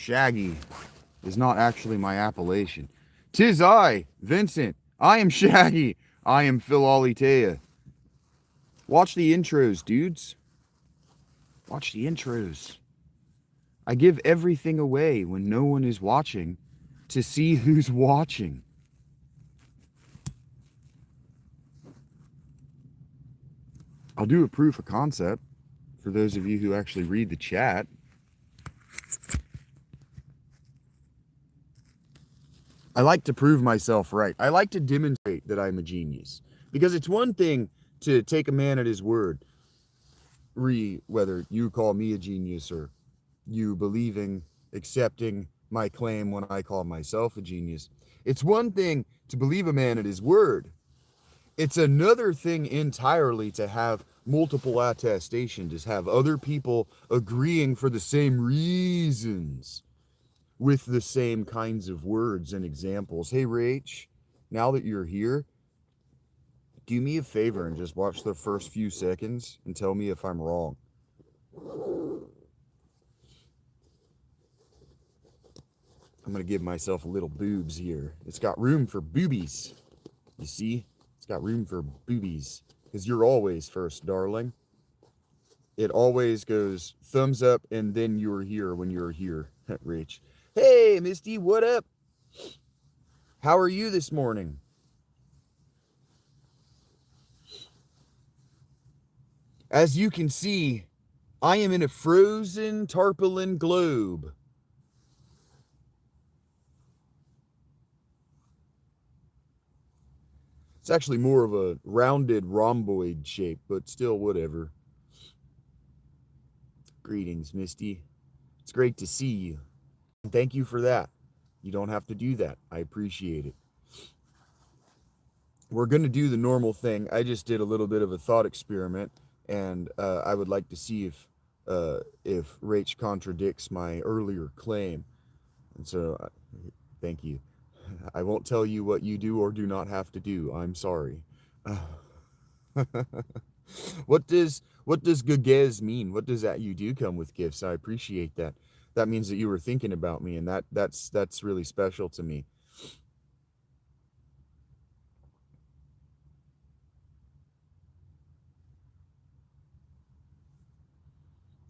Shaggy is not actually my appellation. 'Tis I, Vincent. I am Shaggy. I am Philolitea. Watch the intros, dudes. Watch the intros. I give everything away when no one is watching to see who's watching. I'll do a proof of concept for those of you who actually read the chat. I like to prove myself right. I like to demonstrate that I'm a genius. Because it's one thing to take a man at his word, whether you call me a genius or you believing, accepting my claim when I call myself a genius. It's one thing to believe a man at his word. It's another thing entirely to have multiple attestations, to have other people agreeing for the same reasons with the same kinds of words and examples. Hey, Rach, now that you're here, do me a favor and just watch the first few seconds and tell me if I'm wrong. I'm going to give myself a little boobs here. It's got room for boobies. You see? It's got room for boobies. Because you're always first, darling. It always goes thumbs up and then you're here when you're here, Rach. Hey, Misty, what up? How are you this morning? As you can see, I am in a frozen tarpaulin globe. It's actually more of a rounded rhomboid shape, but still whatever. Greetings, Misty. It's great to see you. Thank you for that. You don't have to do that. I appreciate it. We're going to do the normal thing. I just did a little bit of a thought experiment, and I would like to see if Rach contradicts my earlier claim. And so, thank you. I won't tell you what you do or do not have to do. I'm sorry. What does gagez mean? What does that? You do come with gifts. I appreciate that. That means that you were thinking about me, and that's really special to me.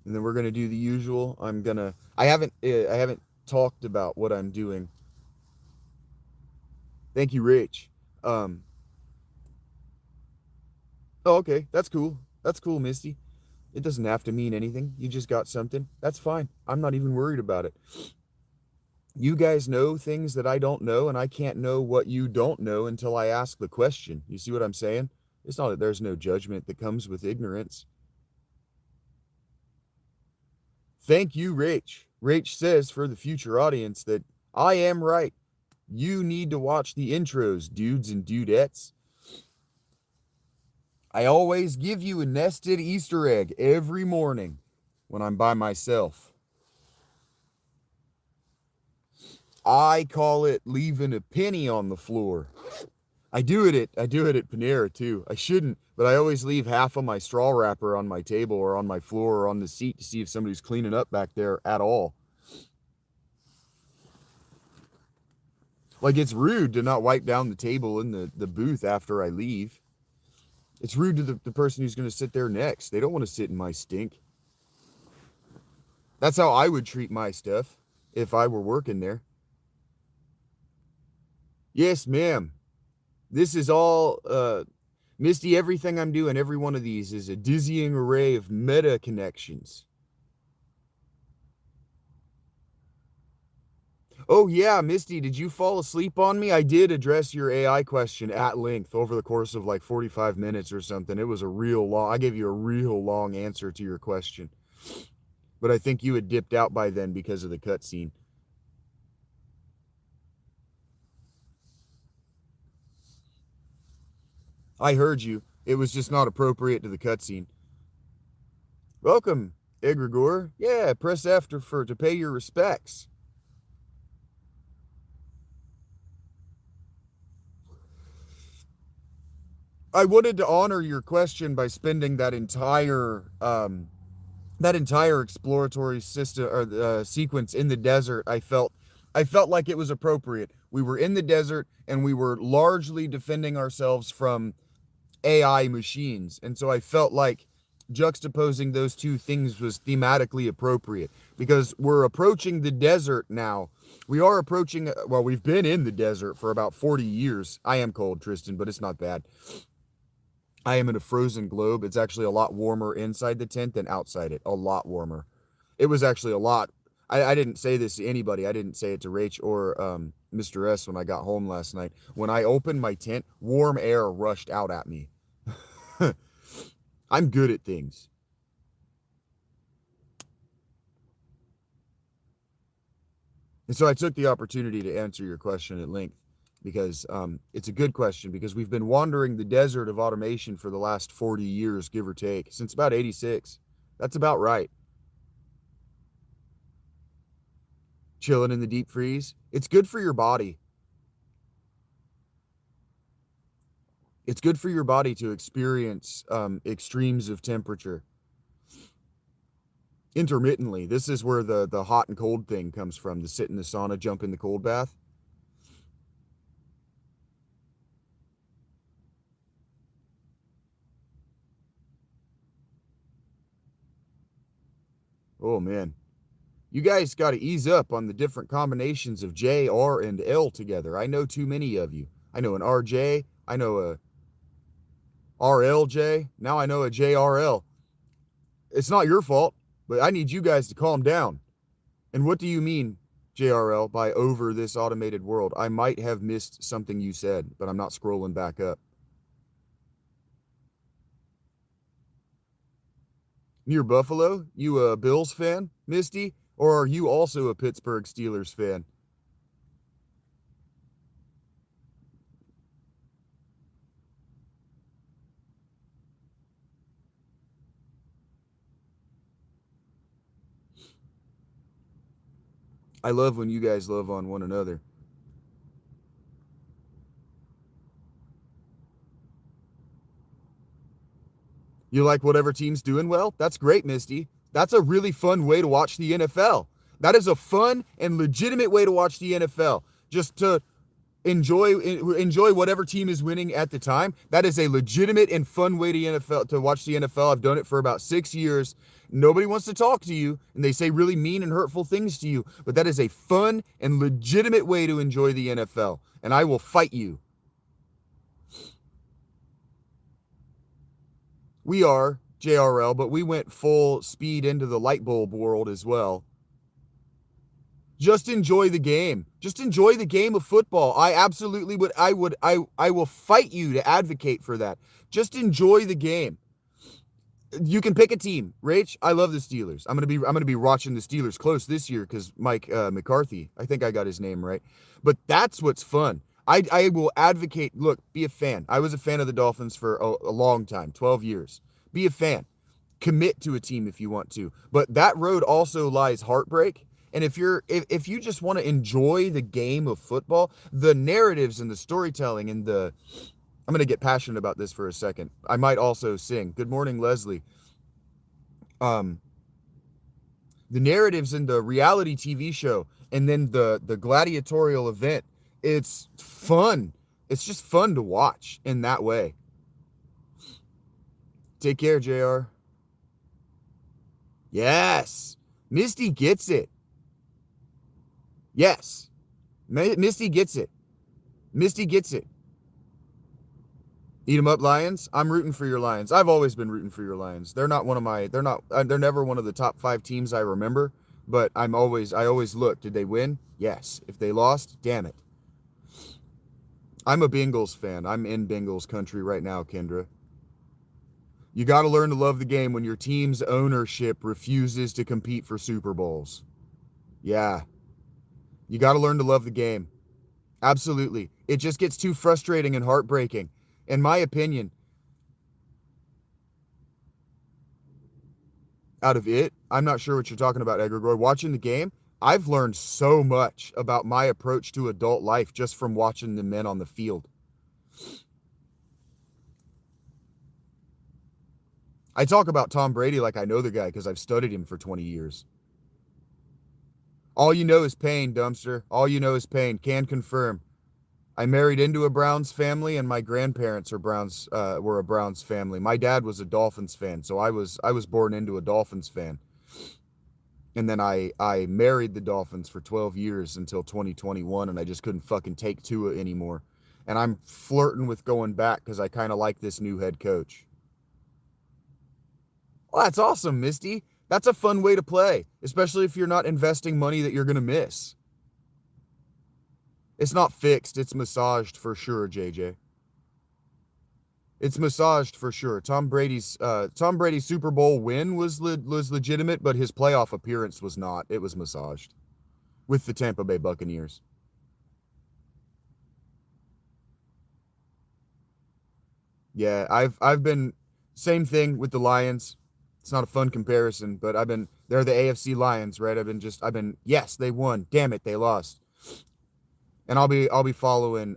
And then we're gonna do the usual. I haven't talked about what I'm doing. Thank you, Rich. Oh, okay, that's cool. That's cool, Misty. It doesn't have to mean anything. You just got something. That's fine. I'm not even worried about it. You guys know things that I don't know, and I can't know what you don't know until I ask the question. You see what I'm saying? It's not that there's no judgment that comes with ignorance. Thank you, Rach. Rach says for the future audience that I am right. You need to watch the intros, dudes and dudettes. I always give you a nested Easter egg every morning when I'm by myself. I call it leaving a penny on the floor. I do it at Panera too. I shouldn't, but I always leave half of my straw wrapper on my table or on my floor or on the seat to see if somebody's cleaning up back there at all. Like, it's rude to not wipe down the table in the booth after I leave. It's rude to the person who's going to sit there next. They don't want to sit in my stink. That's how I would treat my stuff if I were working there. Yes, ma'am. This is all, Misty, everything I'm doing, every one of these is a dizzying array of meta connections. Oh yeah, Misty, did you fall asleep on me? I did address your AI question at length over the course of like 45 minutes or something. It was I gave you a real long answer to your question. But I think you had dipped out by then because of the cutscene. I heard you. It was just not appropriate to the cutscene. Welcome, Egregor. Yeah, press F to pay your respects. I wanted to honor your question by spending that entire that entire exploratory system or sequence in the desert, I felt like it was appropriate. We were in the desert and we were largely defending ourselves from AI machines. And so I felt like juxtaposing those two things was thematically appropriate because we're approaching the desert now. We are approaching, well, we've been in the desert for about 40 years. I am cold, Tristan, but it's not bad. I am in a frozen globe. It's actually a lot warmer inside the tent than outside it. A lot warmer. It was actually a lot. I didn't say this to anybody. I didn't say it to Rach or Mr. S when I got home last night. When I opened my tent, warm air rushed out at me. I'm good at things. And so I took the opportunity to answer your question at length because it's a good question because we've been wandering the desert of automation for the last 40 years, give or take, since about 86. That's about right. Chilling in the deep freeze. It's good for your body. It's good for your body to experience extremes of temperature intermittently. This is where the hot and cold thing comes from. The sit in the sauna, jump in the cold bath. Oh man, you guys got to ease up on the different combinations of J, R, and L together. I know too many of you. I know an RJ. I know a RLJ. Now I know a JRL. It's not your fault, but I need you guys to calm down. And what do you mean, JRL, by over this automated world? I might have missed something you said, but I'm not scrolling back up. Near Buffalo? You a Bills fan, Misty? Or are you also a Pittsburgh Steelers fan? I love when you guys love on one another. You like whatever team's doing well? That's great, Misty. That's a really fun way to watch the NFL. That is a fun and legitimate way to watch the NFL. Just to enjoy whatever team is winning at the time. That is a legitimate and fun way to watch the NFL. I've done it for about 6 years. Nobody wants to talk to you, and they say really mean and hurtful things to you, but that is a fun and legitimate way to enjoy the NFL, and I will fight you. We are JRL, but we went full speed into the light bulb world as well. Just enjoy the game. Just enjoy the game of football. I absolutely would. I will fight you to advocate for that. Just enjoy the game. You can pick a team. Rach, I love the Steelers. I'm gonna be watching the Steelers close this year because Mike McCarthy. I think I got his name right. But that's what's fun. I will advocate. Look, be a fan. I was a fan of the Dolphins for a long time, 12 years. Be a fan. Commit to a team if you want to. But that road also lies heartbreak. And if you just want to enjoy the game of football, the narratives and the storytelling and I'm going to get passionate about this for a second. I might also sing. Good morning, Leslie. Um, the narratives in the reality TV show and then the gladiatorial event, it's fun. It's just fun to watch in that way. Take care, JR. Yes. Misty gets it. Yes. Misty gets it. Misty gets it. Eat 'em up, Lions. I'm rooting for your Lions. I've always been rooting for your Lions. They're never one of the top 5 teams I remember, but I always look. Did they win? Yes. If they lost, damn it. I'm a Bengals fan. I'm in Bengals country right now, Kendra. You got to learn to love the game when your team's ownership refuses to compete for Super Bowls. Yeah. You got to learn to love the game. Absolutely. It just gets too frustrating and heartbreaking. In my opinion, out of it, I'm not sure what you're talking about, Egregor. Watching the game, I've learned so much about my approach to adult life just from watching the men on the field. I talk about Tom Brady like I know the guy because I've studied him for 20 years. All you know is pain, dumpster. All you know is pain. Can confirm. I married into a Browns family, and my grandparents were a Browns family. My dad was a Dolphins fan, so I was born into a Dolphins fan. And then I married the Dolphins for 12 years until 2021, and I just couldn't fucking take Tua anymore. And I'm flirting with going back because I kind of like this new head coach. Well, that's awesome, Misty. That's a fun way to play, especially if you're not investing money that you're gonna miss. It's not fixed, it's massaged for sure, JJ. It's massaged for sure. Tom Brady's Super Bowl win was legitimate, but his playoff appearance was not. It was massaged with the Tampa Bay Buccaneers. Yeah, I've been same thing with the Lions. It's not a fun comparison, but they're the AFC Lions, right? I've been yes, they won. Damn it, they lost. And I'll be following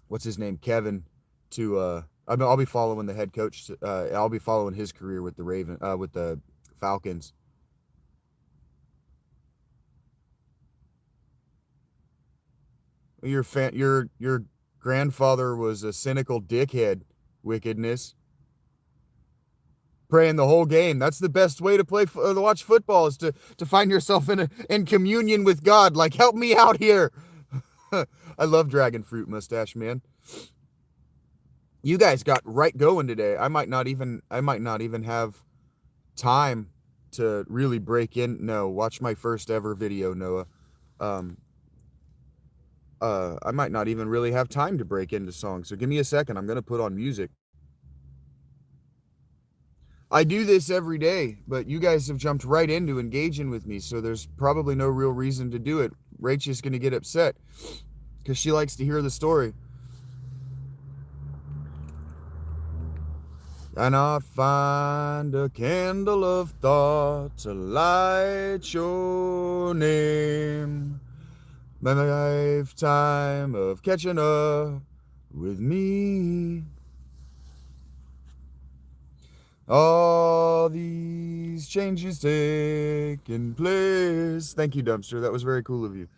what's his name, Kevin, to I'll be following the head coach. I'll be following his career with the Falcons. Your grandfather was a cynical dickhead. Wickedness. Praying the whole game. That's the best way to to watch football is to find yourself in communion with God. Like, help me out here. I love dragon fruit mustache, man. You guys got right going today. I might not even have time to really break in. No, watch my first ever video, Noah. Um, I might not even really have time to break into songs. So give me a second. I'm gonna put on music. I do this every day, but you guys have jumped right into engaging with me, so there's probably no real reason to do it. Rachel's gonna get upset because she likes to hear the story. And I'll find a candle of thought to light your name. My lifetime of catching up with me. All these changes taking place. Thank you, Dumpster. That was very cool of you.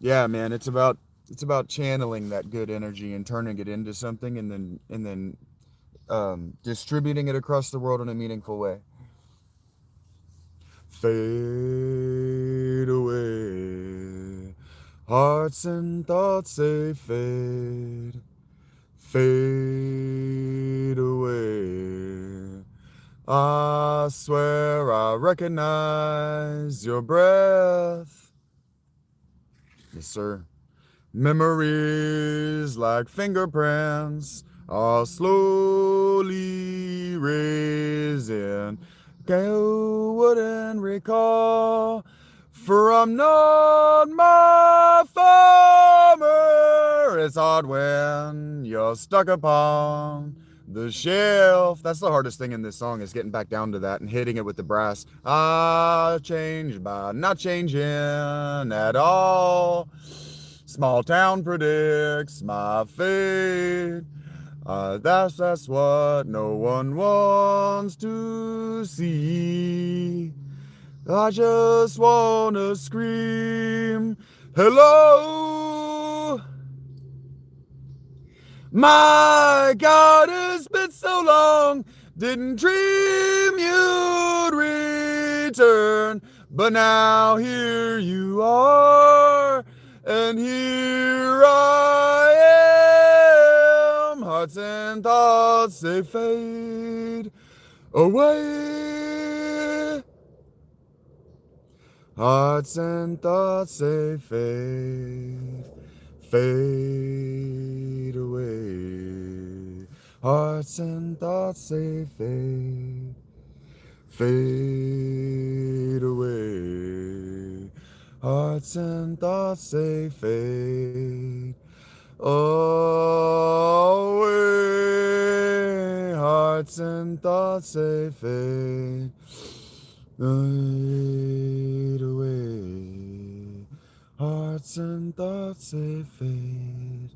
Yeah, man, it's about channeling that good energy and turning it into something, and then distributing it across the world in a meaningful way. Fade away. Hearts and thoughts say fade. Fade away. I swear I recognize your breath. Yes, sir. Memories like fingerprints are slowly raising. I wouldn't recall, for I'm not my farmer. It's hard when you're stuck upon the shelf. That's the hardest thing in this song is getting back down to that and hitting it with the brass. I changed by not changing at all. Small town predicts my fate. That's what no one wants to see. I just wanna scream, hello. My God, it's been so long. Didn't dream you'd return, but now here you are, and here I am. Hearts and thoughts, they fade away. Hearts and thoughts, they fade away. Hearts and thoughts, they fade away. Hearts and thoughts, they fade away. Hearts and thoughts, they fade away. Hearts and thoughts, they fade.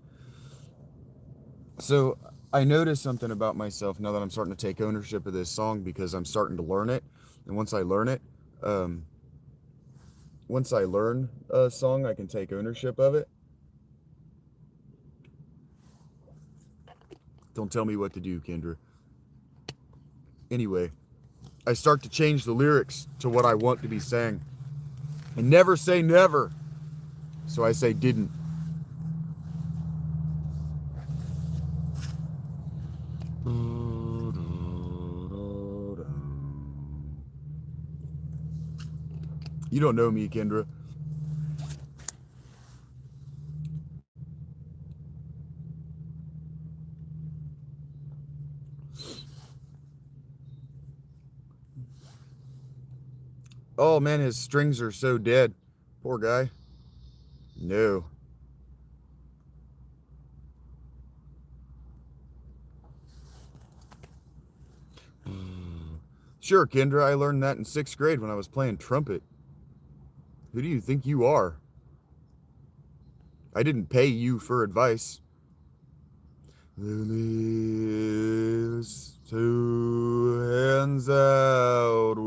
So I noticed something about myself now that I'm starting to take ownership of this song because I'm starting to learn it. And um, once I learn a song, I can take ownership of it. Don't tell me what to do, Kendra. Anyway, I start to change the lyrics to what I want to be saying. And never say never. So I say didn't. You don't know me, Kendra. Oh man, his strings are so dead. Poor guy. No. Sure, Kendra, I learned that in 6th grade when I was playing trumpet. Who do you think you are? I didn't pay you for advice. Lily's two hands outward,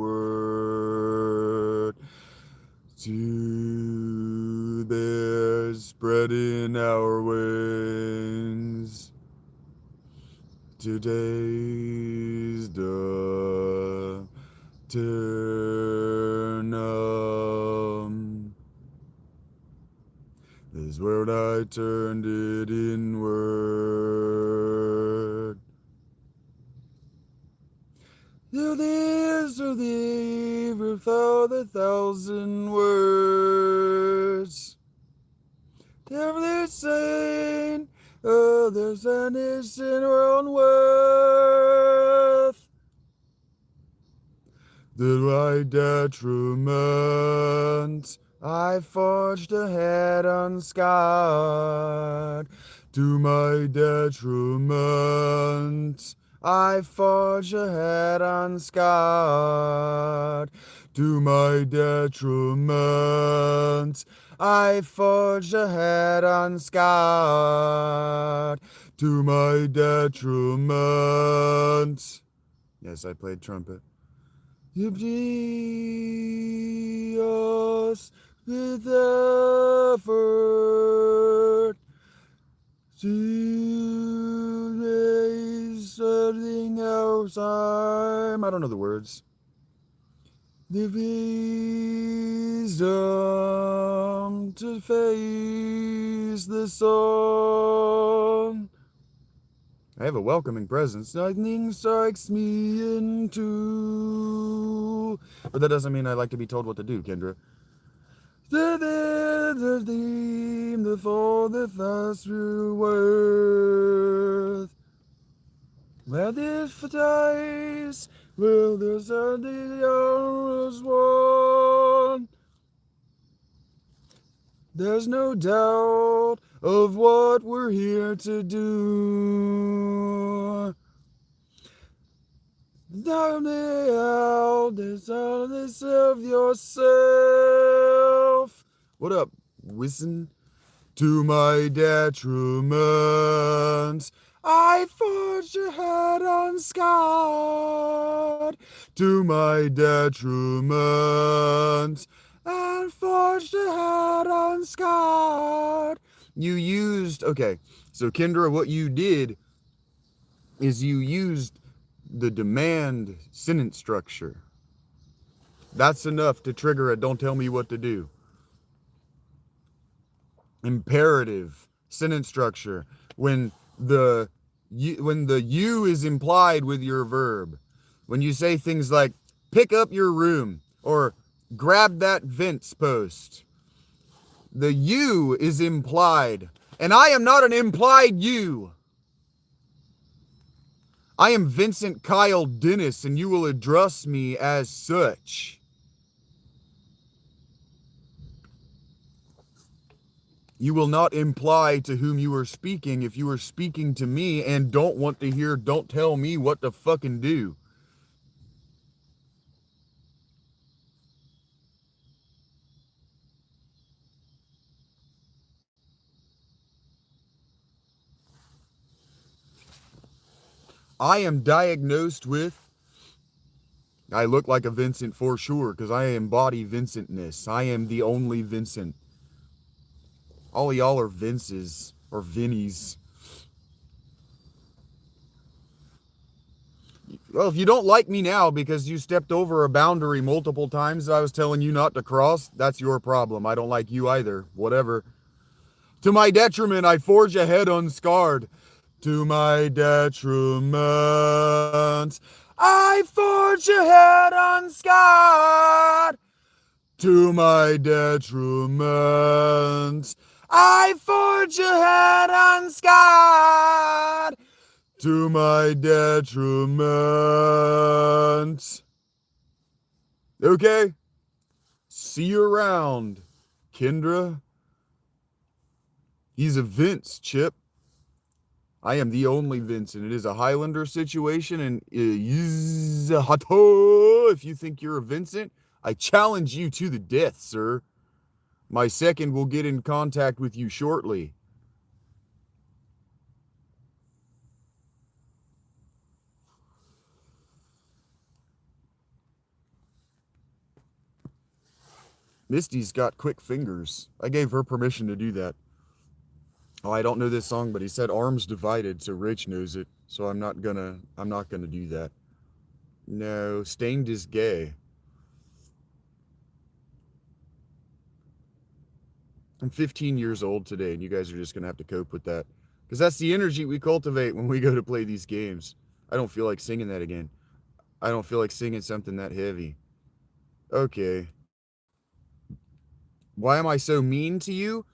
two bears spreading our wings. Today's the turn this world I turned it inward. To this or thee without 1,000 words. Every saying, others and is in our own worth. The right detriment I forged ahead unscarred. To my detriment I forged ahead unscarred. To my detriment I forged ahead unscarred. To my detriment. Yes, I played trumpet. You be us with effort to raise something else. I don't know the words. The wisdom to face the sun. I have a welcoming presence. Lightning strikes me in two. But that doesn't mean I like to be told what to do, Kendra. The theme, the fall, the fast worth. Where this dies, will there's a hours one. There's no doubt of what we're here to do. Down the eldest of this of yourself. What up, Wissen? To my detriment, I forged ahead unscarred. To my detriment, and forged ahead unscarred. Okay, so Kendra, what you did is you used the demand sentence structure. That's enough to trigger a don't tell me what to do. Imperative sentence structure. When the you is implied with your verb. When you say things like pick up your room or grab that Vince post. The you is implied. And I am not an implied you. I am Vincent Kyle Dennis, and you will address me as such. You will not imply to whom you are speaking if you are speaking to me and don't want to hear, don't tell me what to fucking do. I am diagnosed with, I look like a Vincent for sure, because I embody Vincentness. I am the only Vincent. All of y'all are Vinces, or Vinnies. Well, if you don't like me now because you stepped over a boundary multiple times that I was telling you not to cross, that's your problem. I don't like you either. Whatever. To my detriment, I forge ahead unscarred. To my detriment, I forge ahead unscarred. To my detriment, I forge ahead unscarred. To my detriment. Okay? See you around, Kendra. He's a Vince, Chip. I am the only Vince, and it is a Highlander situation, and if you think you're a Vincent, I challenge you to the death, sir. My second will get in contact with you shortly. Misty's got quick fingers. I gave her permission to do that. Oh, I don't know this song, but he said arms divided, so Rich knows it. So I'm not gonna do that. No, Stained is gay. I'm 15 years old today, and you guys are just gonna have to cope with that. Because that's the energy we cultivate when we go to play these games. I don't feel like singing that again. I don't feel like singing something that heavy. Okay. Why am I so mean to you?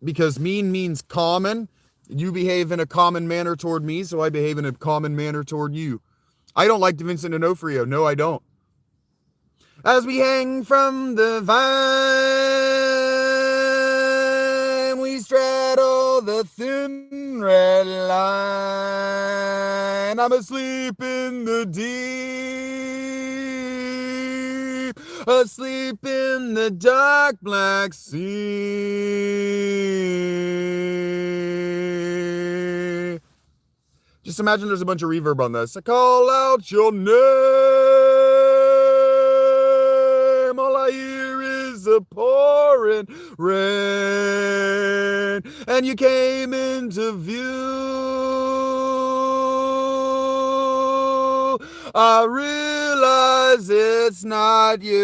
Because mean means common. You behave in a common manner toward me, so I behave in a common manner toward you. I don't like Vincent D'Onofrio. No, I don't. As we hang from the vine, we straddle the thin red line. I'm asleep in the deep, asleep in the dark black sea. Just imagine there's a bunch of reverb on this. I call out your name. All I hear is a pouring rain. And you came into view. I realize it's not you.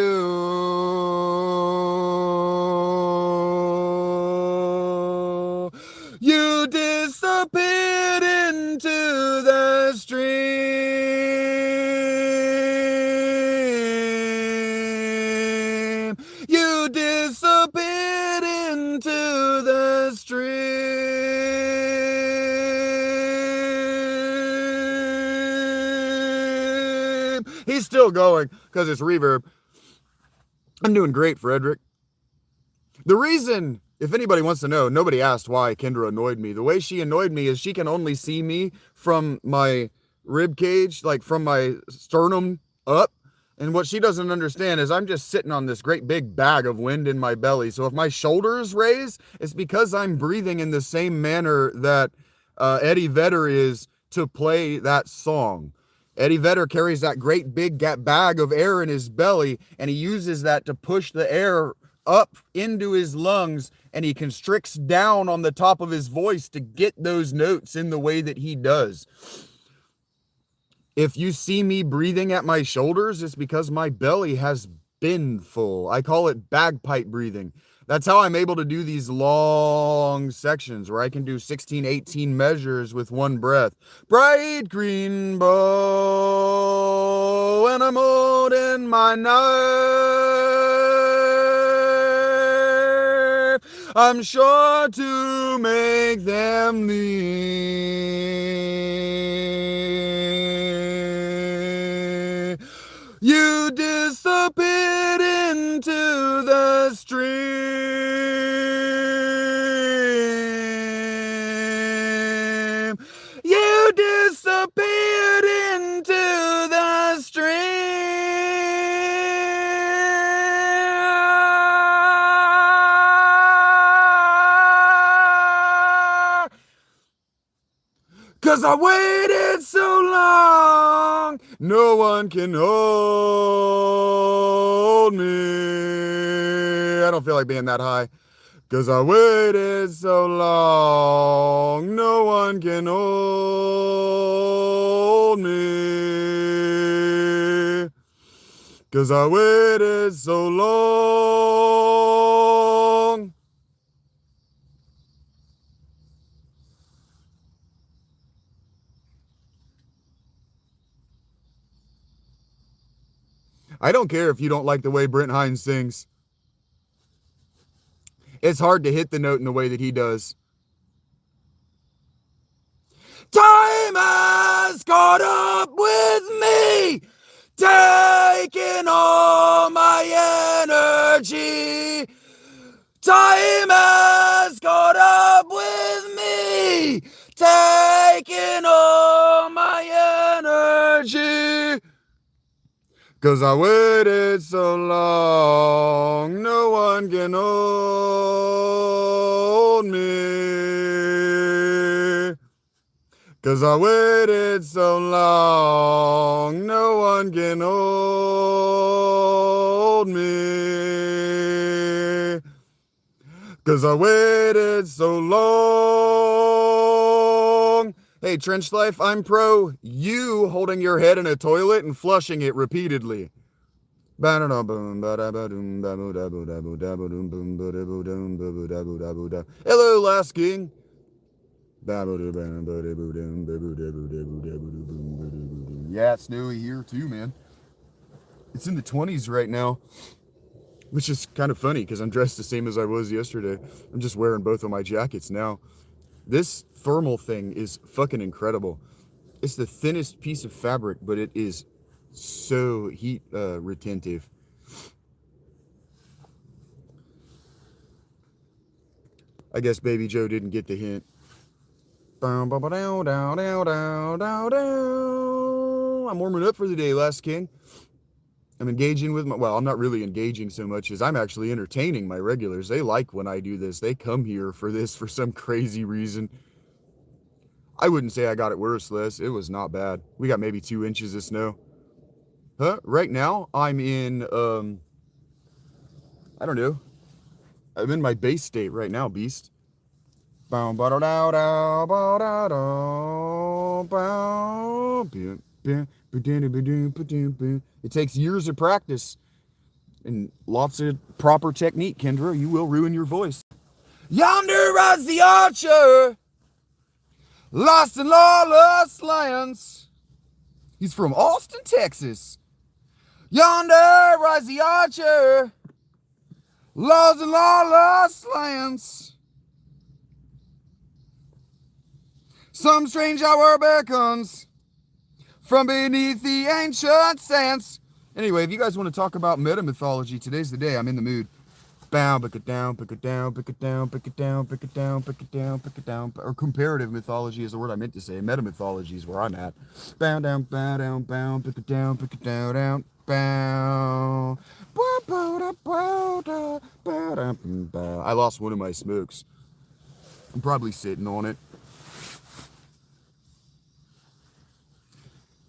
You disappeared into the stream. You disappeared into the stream. He's still going because it's reverb. I'm doing great, Frederick. The reason, if anybody wants to know, nobody asked why Kendra annoyed me. The way she annoyed me is she can only see me from my rib cage, like from my sternum up. And what she doesn't understand is I'm just sitting on this great big bag of wind in my belly. So if my shoulders raise, it's because I'm breathing in the same manner that Eddie Vedder is to play that song. Eddie Vedder carries that great big bag of air in his belly, and he uses that to push the air up into his lungs, and he constricts down on the top of his voice to get those notes in the way that he does. If you see me breathing at my shoulders, it's because my belly has been full. I call it bagpipe breathing. That's how I'm able to do these long sections where I can do 16, 18 measures with one breath. Bright green bow, and I'm holding my knife. I'm sure to make them leave. You disappeared into the stream. You disappeared into the stream. 'Cause 'Cause I waited so long, no one can hold me. I don't feel like being that high. 'Cause I waited so long, no one can hold me. 'Cause I waited so long. I don't care if you don't like the way Brent Hines sings. It's hard to hit the note in the way that he does. Time has caught up with me, taking all my energy. Time has caught up with me, taking all my energy. 'Cause I waited so long, no one can hold me. 'Cause I waited so long, no one can hold me. 'Cause I waited so long. Hey, Trench Life, I'm pro you holding your head in a toilet and flushing it repeatedly. Hello, Last King. Yeah, it's snowy here too, man. It's in the 20s right now, which is kind of funny because I'm dressed the same as I was yesterday. I'm just wearing both of my jackets now. This thermal thing is fucking incredible. It's the thinnest piece of fabric, but it is so heat retentive. I guess Baby Joe didn't get the hint. I'm warming up for the day, Last King. I'm engaging with well, I'm not really engaging so much as I'm actually entertaining my regulars. They like when I do this. They come here for this for some crazy reason. I wouldn't say I got it worse, Les. It was not bad. We got maybe 2 inches of snow. Huh? Right now, I'm in, I don't know. I'm in my base state right now, Beast. It takes years of practice and lots of proper technique, Kendra. You will ruin your voice. Yonder rides the archer, lost in lawless lands. He's from Austin, Texas. Yonder rides the archer, lost in lawless lands. Some strange hour beckons from beneath the ancient sands. Anyway, if you guys want to talk about meta mythology, today's the day. I'm in the mood. Bow, pick it down, pick it down, pick it down, pick it down, pick it down, pick it down, pick it down. Or comparative mythology is the word I meant to say. Meta mythology is where I'm at. Bow down, pick it down, down, bow. I lost one of my smokes. I'm probably sitting on it.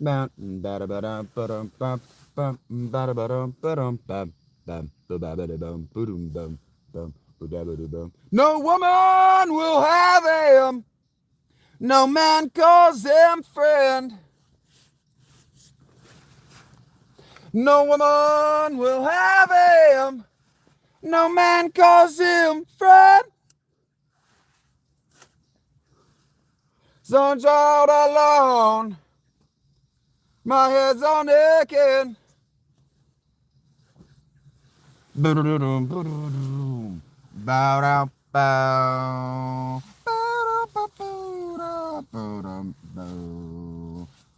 No woman will have him. No man calls him friend. No woman will have him. No man calls him friend. Son child alone. My head's on aching. Bow down, bow.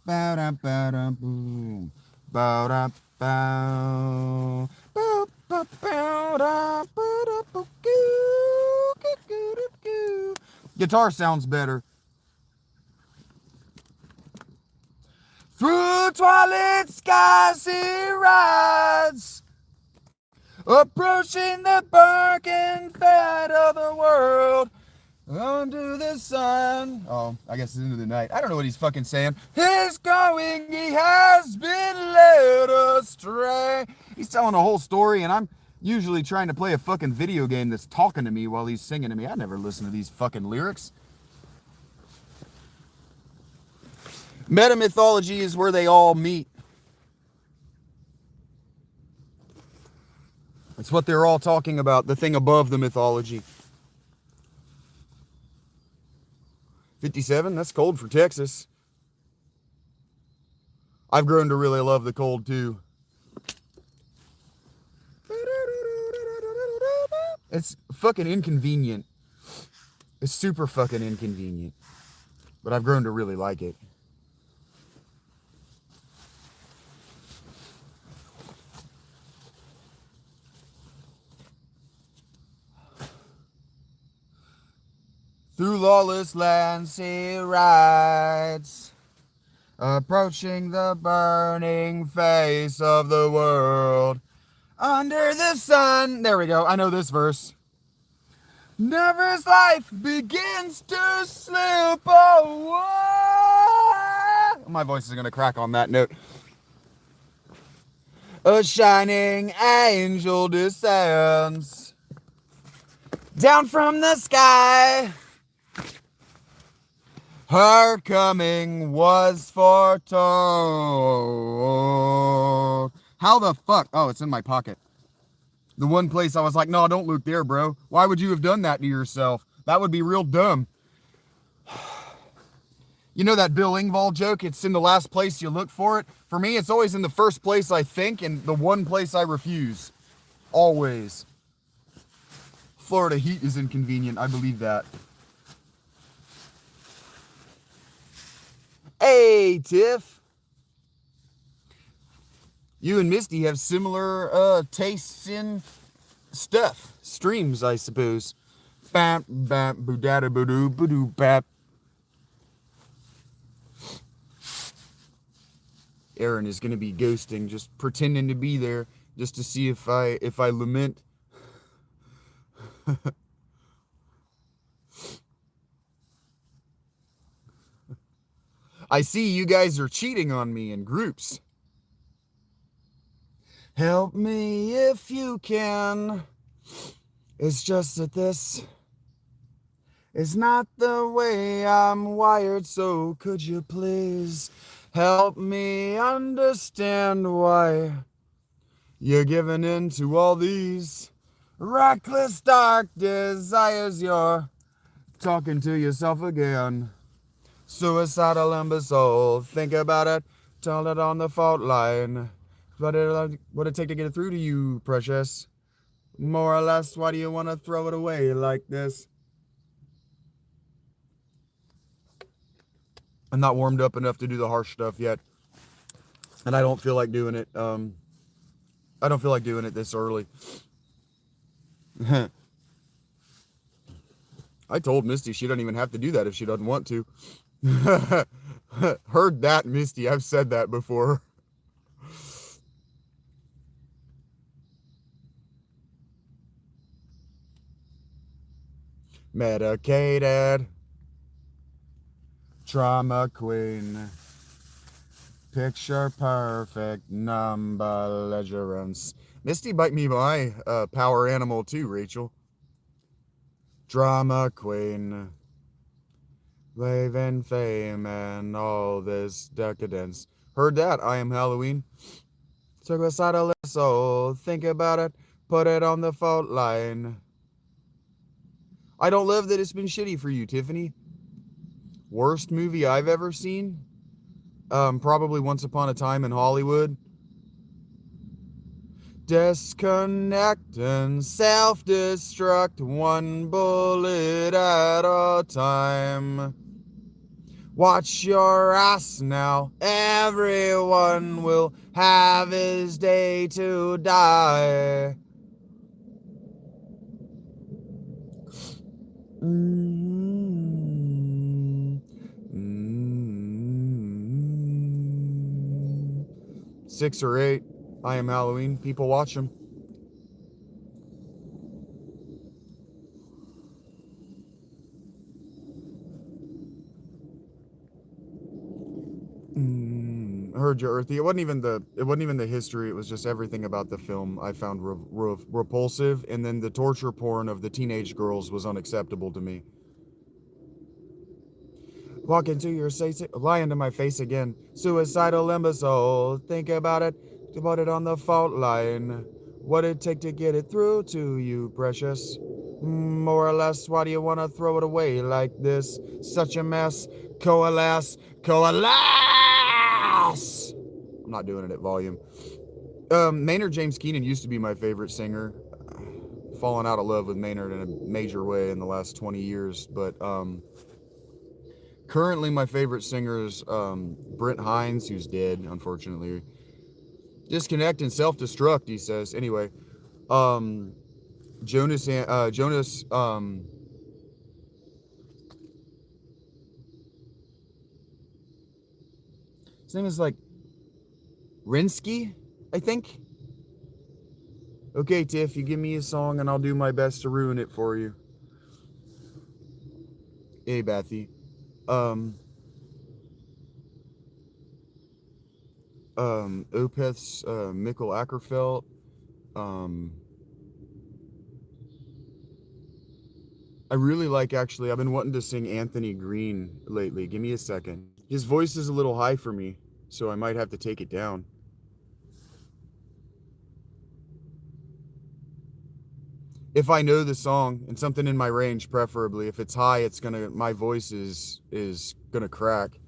Bow down, bow down, boom. Bow down, bow. Guitar sounds better. Through twilight skies he rides, approaching the barking fate of the world. Under the sun. Oh, I guess it's into the night. I don't know what he's fucking saying. He's going, he has been led astray. He's telling a whole story, and I'm usually trying to play a fucking video game that's talking to me while he's singing to me. I never listen to these fucking lyrics. Meta mythology is where they all meet. It's what they're all talking about, the thing above the mythology. 57, that's cold for Texas. I've grown to really love the cold too. It's fucking inconvenient. It's super fucking inconvenient. But I've grown to really like it. Through lawless lands he rides, approaching the burning face of the world. Under the sun. There we go. I know this verse. Never his life begins to slip away. My voice is going to crack on that note. A shining angel descends down from the sky. Her coming was foretold. How the fuck? Oh, it's in my pocket. The one place I was like, no, don't look there, bro. Why would you have done that to yourself? That would be real dumb. You know that Bill Engvall joke? It's in the last place you look for it. For me, it's always in the first place I think and the one place I refuse. Always. Florida heat is inconvenient. I believe that. Hey, Tiff. You and Misty have similar tastes in stuff. Streams, I suppose. Bap, bap, boodada, boodoo, boodoo, bap. Aaron is going to be ghosting, just pretending to be there, just to see if I lament. I see you guys are cheating on me in groups. Help me if you can. It's just that this is not the way I'm wired, so could you please help me understand why you're giving in to all these reckless dark desires. You're talking to yourself again. Suicidal imbecile, think about it, tell it on the fault line. What'd it take to get it through to you, precious? More or less, why do you want to throw it away like this? I'm not warmed up enough to do the harsh stuff yet. And I don't feel like doing it. I don't feel like doing it this early. I told Misty she doesn't even have to do that if she doesn't want to. Heard that, Misty. I've said that before. Medicated. Trauma queen. Picture perfect number belligerence. Misty might be my power animal too, Rachel. Drama queen. Waving fame and all this decadence. Heard that, I am Halloween. Took a side of the soul, think about it, put it on the fault line. I don't love that it's been shitty for you, Tiffany. Worst movie I've ever seen? Probably Once Upon a Time in Hollywood. Disconnect and self-destruct, one bullet at a time. Watch your ass now, everyone will have his day to die. Mm-hmm. Mm-hmm. 6 or 8. I am Halloween. People watch them. heard you, Earthy. It wasn't even the history. It was just everything about the film I found repulsive, and then the torture porn of the teenage girls was unacceptable to me. Walk into your lying to my face again. Suicidal imbecile. Think about it. Put it on the fault line. What it take to get it through to you, precious? More or less, why do you want to throw it away like this? Such a mess. Coalesce. Coalesce! I'm not doing it at volume. Maynard James Keenan used to be my favorite singer. Fallen out of love with Maynard in a major way in the last 20 years, but currently my favorite singer is Brent Hines, who's dead, unfortunately. Disconnect and self-destruct, he says. Anyway, Jonas, his name is like Rinsky, I think. Okay, Tiff, you give me a song and I'll do my best to ruin it for you. Hey, Bethy. Opeth's Mikkel Ackerfeld. I really like, actually, I've been wanting to sing Anthony Green lately. Give me a second. His voice is a little high for me, so I might have to take it down. If I know the song, and something in my range, preferably. If it's high, my voice is gonna crack.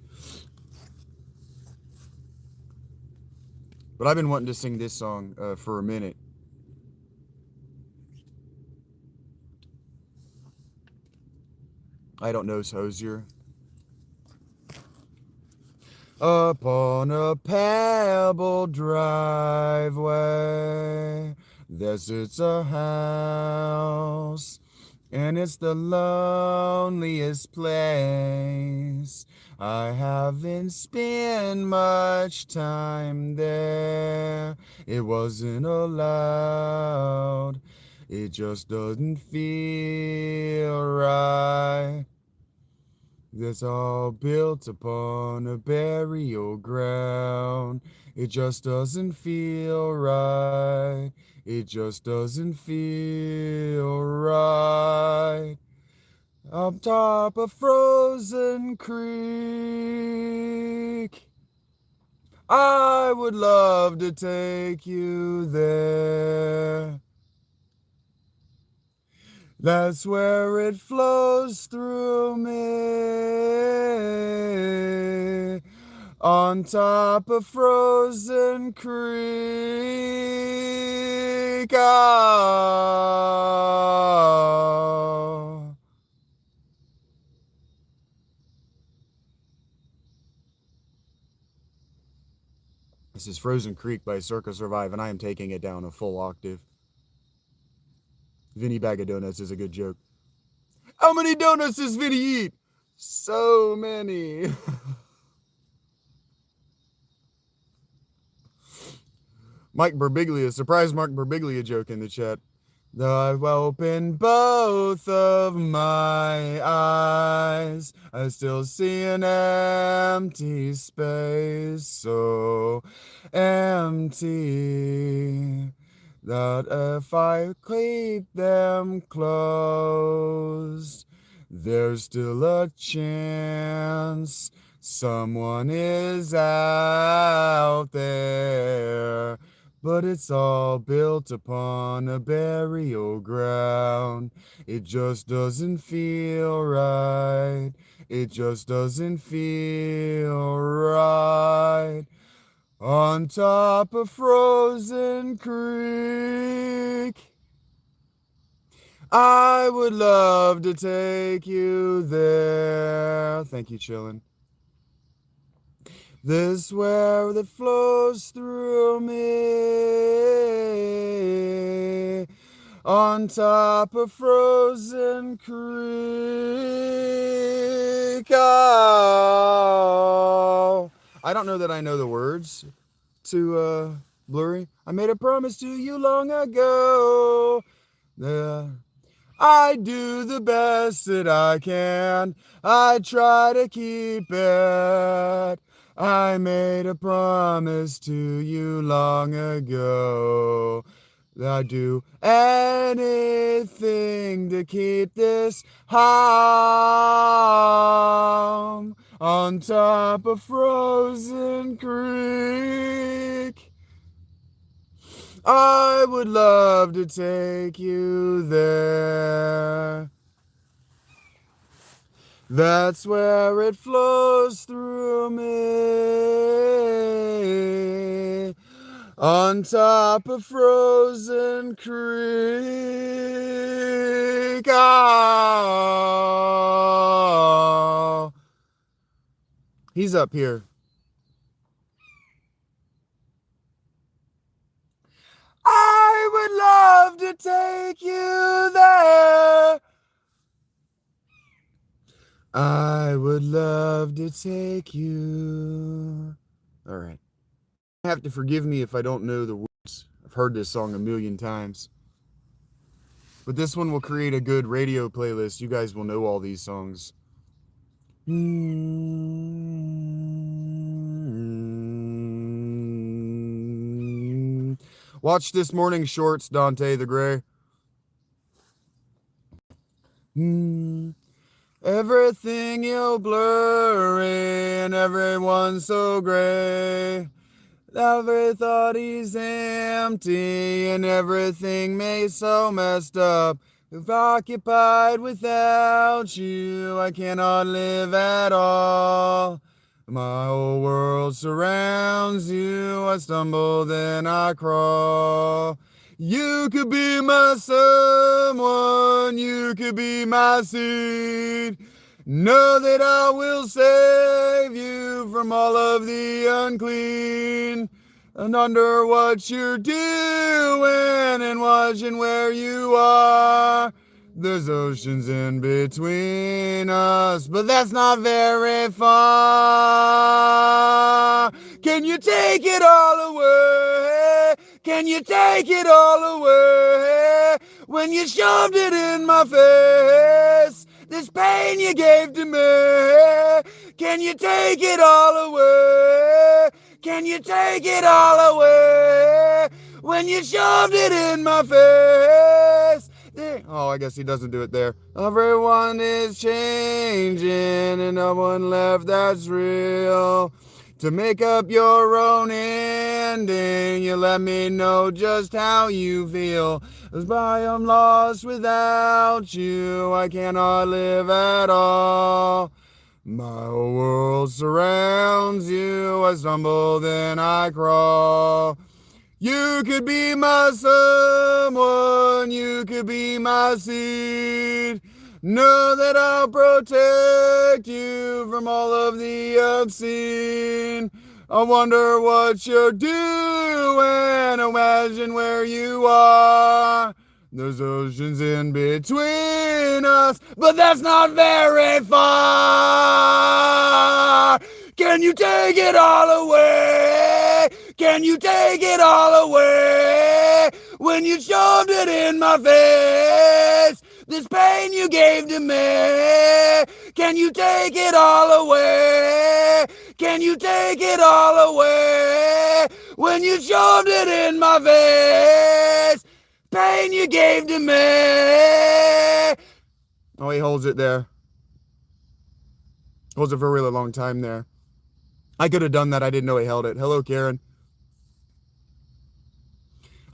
But I've been wanting to sing this song for a minute. I don't know, Hosier. Upon a pebble driveway, there sits a house, and it's the loneliest place. I haven't spent much time there. It wasn't allowed. It just doesn't feel right. That's all built upon a burial ground. It just doesn't feel right. It just doesn't feel right. Up top of Frozen Creek, I would love to take you there. That's where it flows through me, on top of Frozen Creek. Oh. This is Frozen Creek by Circa Survive, and I am taking it down a full octave. Vinny Bag of Donuts is a good joke. How many donuts does Vinny eat? So many. Mike Birbiglia, surprise Mark Birbiglia joke in the chat. Though I've opened both of my eyes, I still see an empty space, so empty that if I keep them closed, there's still a chance someone is out there. But it's all built upon a burial ground. It just doesn't feel right. It just doesn't feel right. On top of Frozen Creek, I would love to take you there. Thank you, Chillin'. This well that flows through me, on top of Frozen Creek. Oh. I don't know that I know the words to Blurry. I made a promise to you long ago. I do the best that I can. I try to keep it. I made a promise to you long ago that I'd do anything to keep this home on top of Frozen Creek. I would love to take you there. That's where it flows through me, on top of Frozen Creek. Oh, he's up here. I would love to take you there. I would love to take you. All right. You have to forgive me if I don't know the words. I've heard this song a million times. But this one will create a good radio playlist. You guys will know all these songs. Watch this morning's shorts, Dante the Gray. Everything you're blurry and everyone so gray. Every thought is empty and everything made so messed up. If occupied without you, I cannot live at all. My whole world surrounds you. I stumble, then I crawl. You could be my someone, you could be my seed. Know that I will save you from all of the unclean. And under what you're doing and watching where you are. There's oceans in between us, but that's not very far. Can you take it all away? Can you take it all away? When you shoved it in my face, this pain you gave to me. Can you take it all away? Can you take it all away? When you shoved it in my face. Oh, I guess he doesn't do it there. Everyone is changing and no one left that's real. To make up your own ending, you let me know just how you feel. As I am lost without you, I cannot live at all. My whole world surrounds you, I stumble, then I crawl. You could be my someone, you could be my seed. Know that I'll protect you from all of the obscene. I wonder what you're doing, imagine where you are. There's oceans in between us, but that's not very far. Can you take it all away? Can you take it all away? When you shoved it in my face, this pain you gave to me. Can you take it all away? Can you take it all away? When you shoved it in my face, pain you gave to me. Oh, he holds it there. Holds it for a really long time there. I could have done that. I didn't know he held it. Hello, Karen.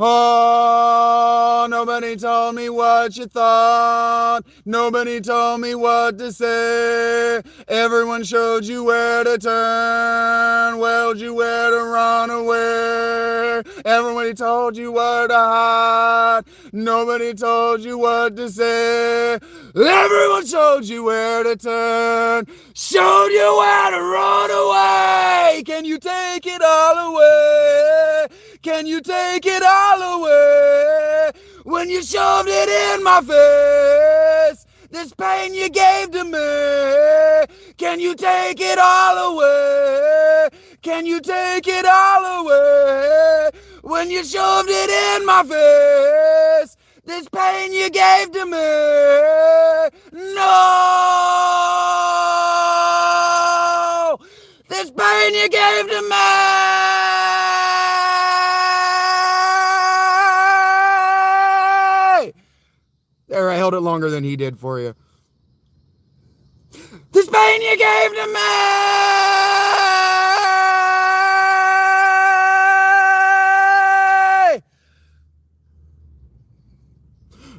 Oh, nobody told me what you thought. Nobody told me what to say. Everyone showed you where to turn, told you where to run away. Everybody told you where to hide. Nobody told you what to say. Everyone showed you where to turn, showed you where to run away. Can you take it all away? Can you take it all away? When you shoved it in my face, this pain you gave to me. Can you take it all away? Can you take it all away? When you shoved it in my face, this pain you gave to me. No! This pain you gave There, I held it longer than he did for you. This pain you gave to me!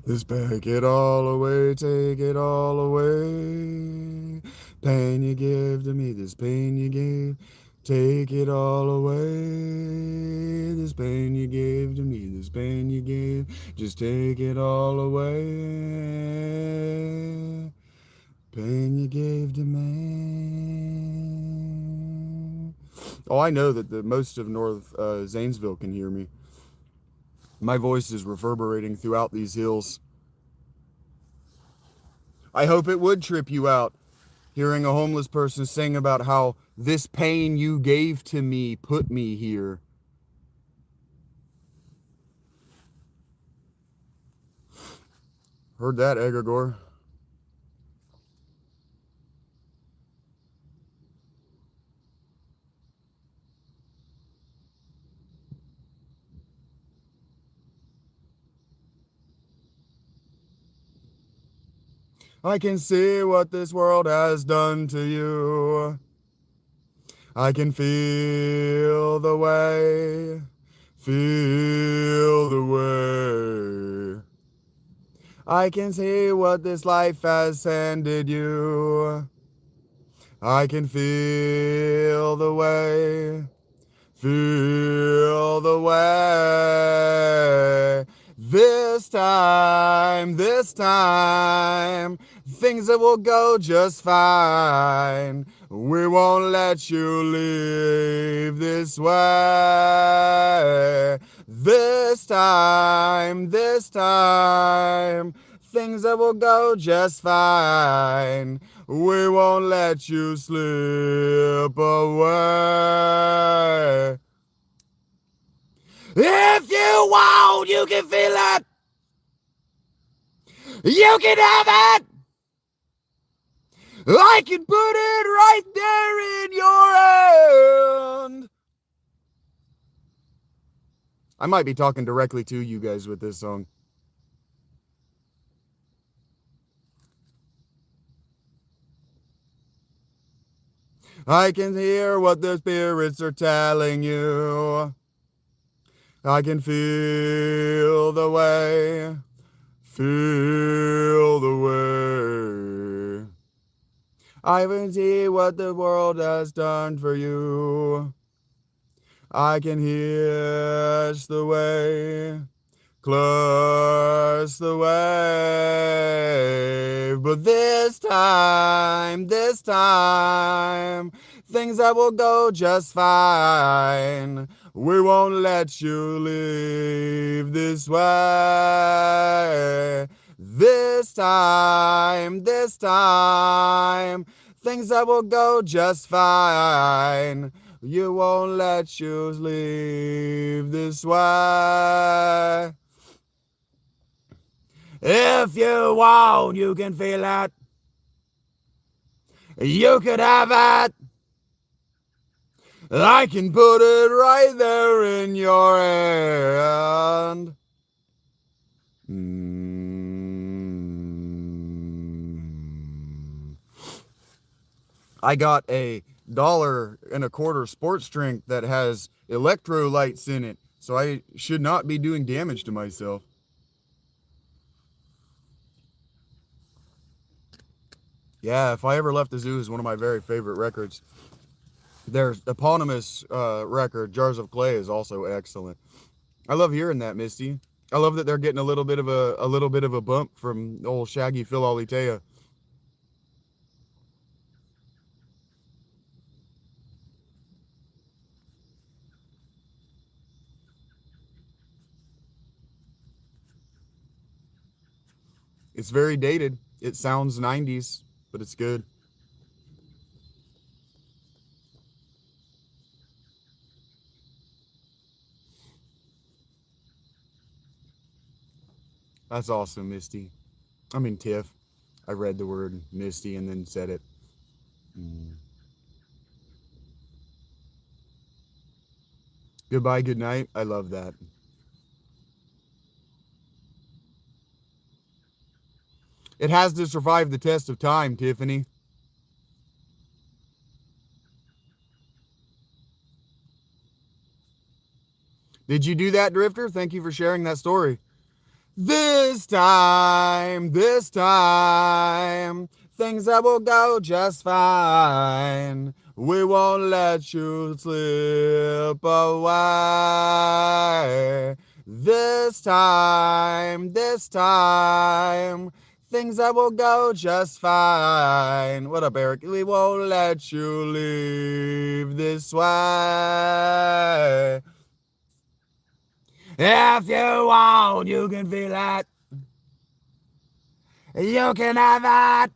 This take it all away, take it all away. Pain you give to me, this pain you gave, take it all away. This pain you gave to me, this pain you gave, just take it all away. Pain you gave to me. Oh, I know that the most of North Zanesville can hear me. My voice is reverberating throughout these hills. I hope it would trip you out, hearing a homeless person sing about how this pain you gave to me put me here. Heard that, Egregore? I can see what this world has done to you. I can feel the way, feel the way. I can see what this life has handed you. I can feel the way, feel the way. This time, things that will go just fine. We won't let you leave this way. This time, things that will go just fine. We won't let you slip away. If you want, you can feel it. You can have it. I can put it right there in your hand. I might be talking directly to you guys with this song. I can hear what the spirits are telling you. I can feel the way, feel the way. I can see what the world has done for you. I can hear the way, clutch the wave. But this time, things that will go just fine. We won't let you leave this way. This time, things that will go just fine. You won't let you leave this way. If you want, you can feel it. You could have it. I can put it right there in your hand. I got a $1.25 sports drink that has electrolytes in it, so I should not be doing damage to myself. Yeah, If I Ever Left the Zoo is one of my very favorite records. Their eponymous record, Jars of Clay, is also excellent. I love hearing that, Misty. I love that they're getting a little bit of a bump from old Shaggy Phil Alitea. It's very dated. It sounds 90s, but it's good. That's awesome, Misty. I mean, Tiff. I read the word Misty and then said it. Goodbye, good night. I love that. It has to survive the test of time, Tiffany. Did you do that, Drifter? Thank you for sharing that story. This time, things that will go just fine. We won't let you slip away. This time, things that will go just fine. What up, Eric? We won't let you leave this way. If you want, you can feel it. You can have it.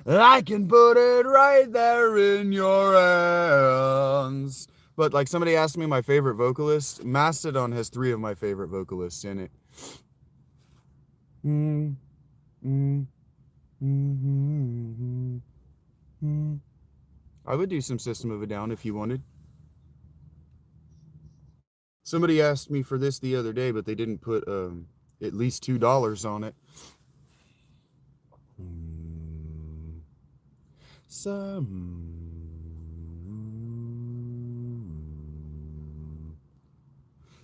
I can put it right there in your hands. But like somebody asked me my favorite vocalist. Mastodon has 3 of my favorite vocalists in it. I would do some System of a Down if you wanted. Somebody asked me for this the other day, but they didn't put at least $2 on it.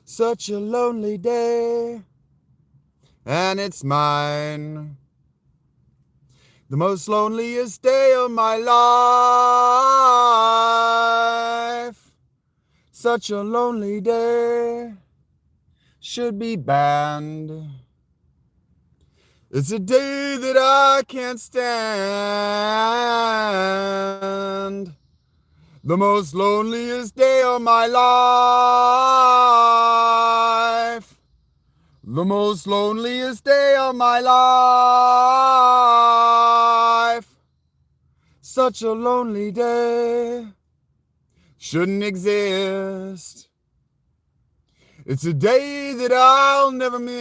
Such a lonely day, and it's mine. The most loneliest day of my life. Such a lonely day should be banned. It's a day that I can't stand. The most loneliest day of my life. The most loneliest day of my life. Such a lonely day shouldn't exist. It's a day that I'll never miss.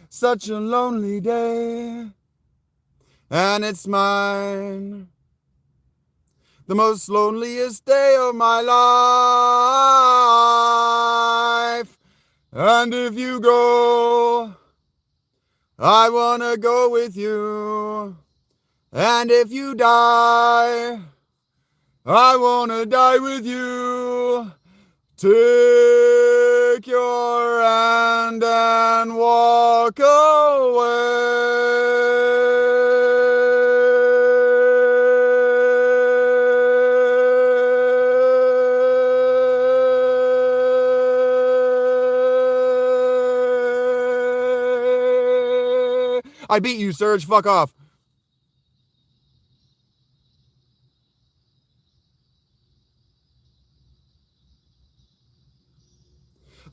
Such a lonely day, and it's mine. The most loneliest day of my life. And if you go, I wanna go with you. And if you die, I wanna die with you. Take your hand and walk away. I beat you, Serge. Fuck off.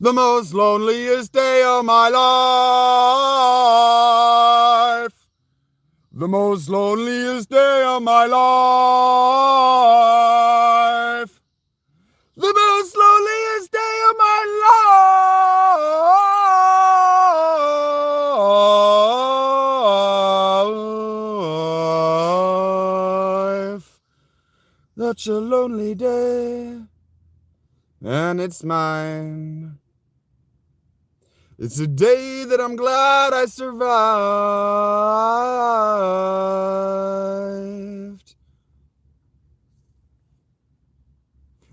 The most loneliest day of my life. The most loneliest day of my life. The most loneliest day of my life. Such a lonely day, and it's mine. It's a day that I'm glad I survived.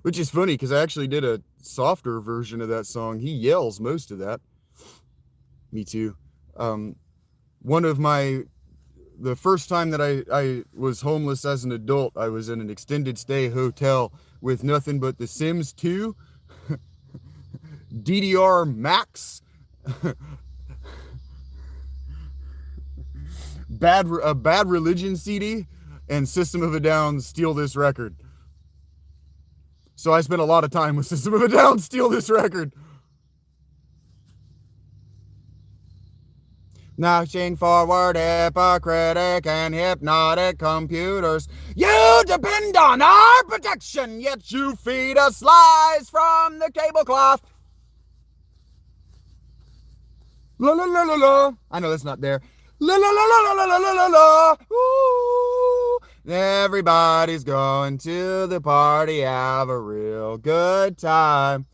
Which is funny, because I actually did a softer version of that song. He yells most of that. Me too. The first time that I was homeless as an adult, I was in an extended stay hotel with nothing but The Sims 2, DDR Max, Bad Religion CD, and System of a Down Steal This Record. So I spent a lot of time with System of a Down Steal This Record. Notching forward hypocritic and hypnotic computers. You depend on our protection, yet you feed us lies from the tablecloth. La la la la la. I know that's not there. La la la la la la la la la. Ooh. Everybody's going to the party, have a real good time.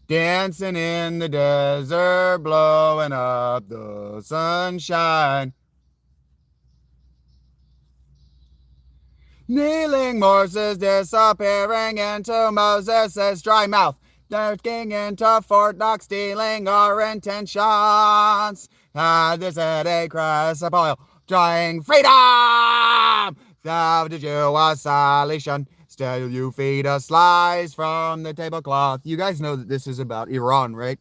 Dancing in the desert, blowing up the sunshine. Kneeling Moses disappearing into Moses' dry mouth. Lurking into Fort Knox, stealing our intentions. Had this headache, crest of oil, trying freedom. Thou did you a salvation, still you feed a slice from the tablecloth. You guys know that this is about Iran, right?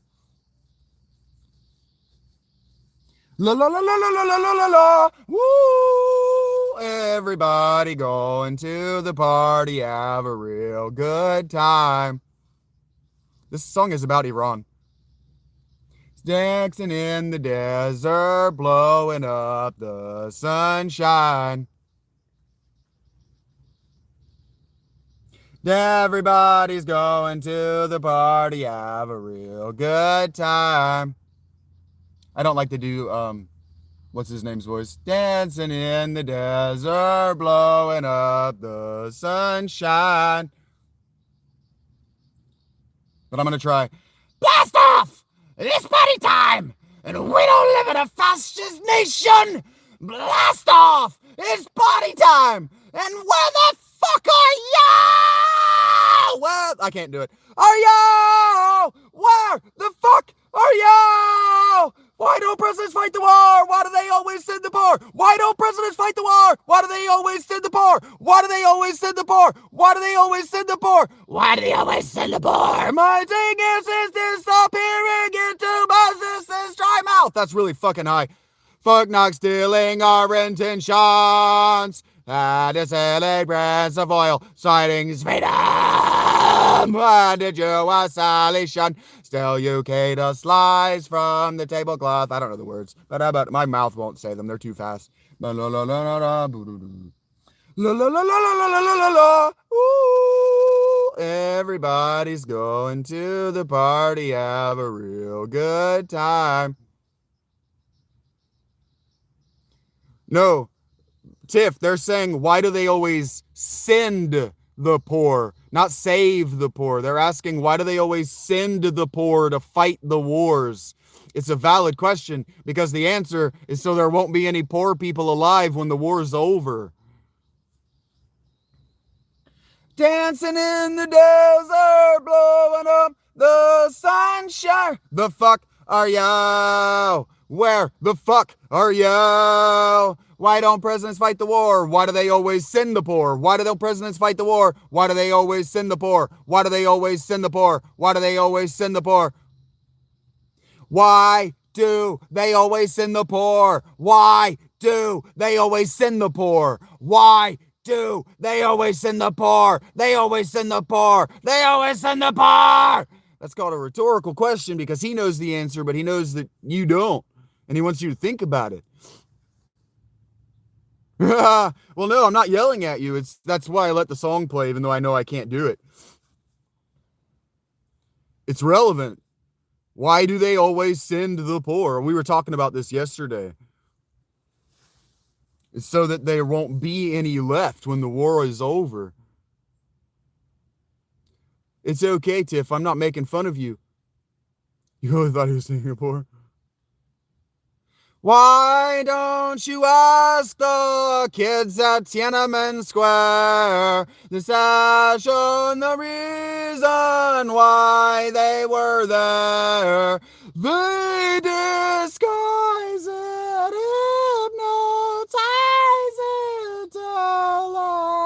La la la la la la la la la. Woo! Everybody going to the party, have a real good time. This song is about Iran. Dancing in the desert, blowing up the sunshine. Everybody's going to the party, have a real good time. I don't like to do what's his name's voice? Dancing in the desert, blowing up the sunshine. But I'm gonna try. Blast off! It's party time! And we don't live in a fascist nation! Blast off! It's party time! And where the fuck are you? Well, I can't do it. Are you? Where the fuck are you? Why don't presidents fight the war? Why do they always send the poor? Why don't presidents fight the war? Why do they always send the poor? Why do they always send the poor? Why do they always send the poor? Why do they always send the poor? My genius is disappearing into Moses' dry mouth. That's really fucking high. Fuck Knox stealing our intentions. Had a celebrants of oil, sightings freedom. Did you a salvation? Still you Kate a slice from the tablecloth. I don't know the words, but how about my mouth won't say them. They're too fast. La la la la la la la la la la la la la la. Ooh, everybody's going to the party, have a real good time. No, Tiff, they're saying, why do they always send the poor, not save the poor? They're asking, why do they always send the poor to fight the wars? It's a valid question because the answer is so there won't be any poor people alive when the war's over. Dancing in the desert, blowing up the sunshine. The fuck are you? Where the fuck are you? Why don't presidents fight the war? Why do they always send the poor? Why do the presidents fight the war? Why do they always send the poor? Why do they always send the poor? Why do they always send the poor? Why do they always send the poor? Why do they always send the poor? Why do they always send the poor? They always send the poor. They always send the poor. That's called a rhetorical question because he knows the answer, but he knows that you don't. And he wants you to think about it. Well, no, I'm not yelling at you. That's why I let the song play, even though I know I can't do it. It's relevant. Why do they always send the poor? We were talking about this yesterday. It's so that there won't be any left when the war is over. It's okay, Tiff. I'm not making fun of you. You really thought he was singing poor? Why don't you ask the kids at Tiananmen Square? This has shown the reason why they were there. They disguise it, hypnotize it, television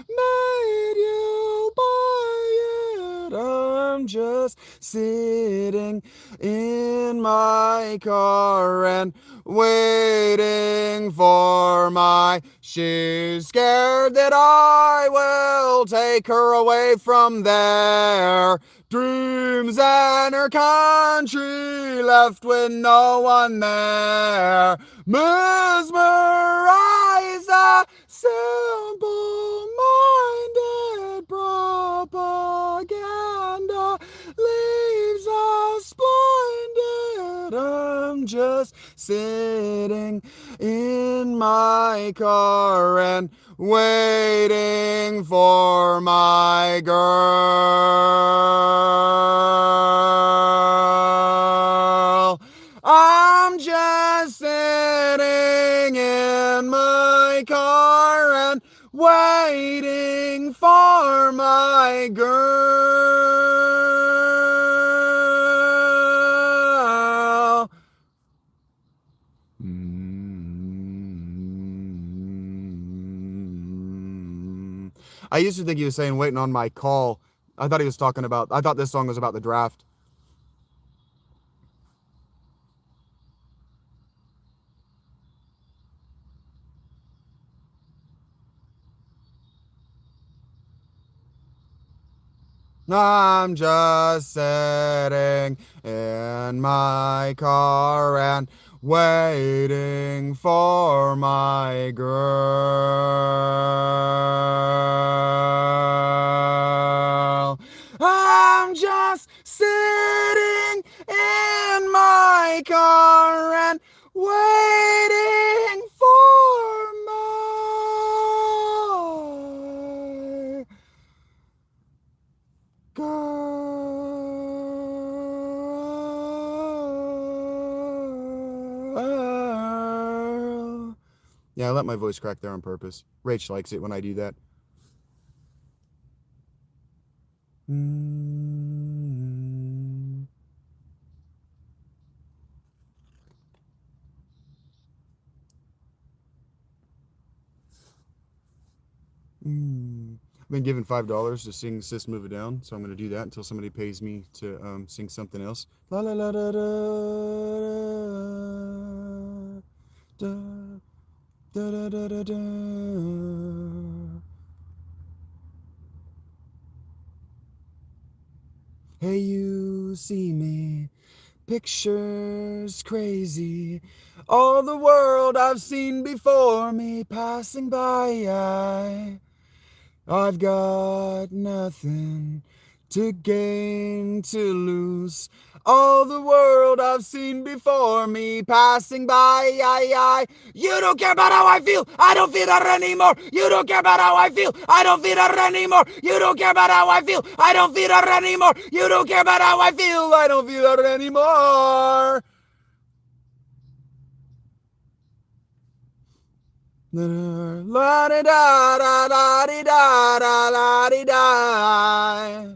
made you buy it. I'm just sitting in my car and waiting for my she's scared that I will take her away from there. Dreams and her country left with no one there. Mesmerize a simple-minded propaganda leaves us blinded. I'm just sitting in my car and waiting for my girl. waiting for my girl. I used to think he was saying waiting on my call. I thought he was talking about, I thought this song was about the draft. I'm just sitting in my car and waiting for my girl. I'm just sitting in my car and waiting for my girl. Yeah, I let my voice crack there on purpose. Rach likes it when I do that. I've been given $5 to sing "Sis Move It Down," so I'm going to do that until somebody pays me to sing something else. La la la da da da da da da da. Hey, you see me, pictures crazy, all the world I've seen before me passing by. I've got nothing to gain, to lose. All the world I've seen before me passing by. You don't care about how I feel. I don't feel that anymore. You don't care about how I feel. I don't feel that anymore. You don't care about how I feel. I don't feel that anymore. You don't care about how I feel. I don't feel that anymore. La di da da la di da da la di da.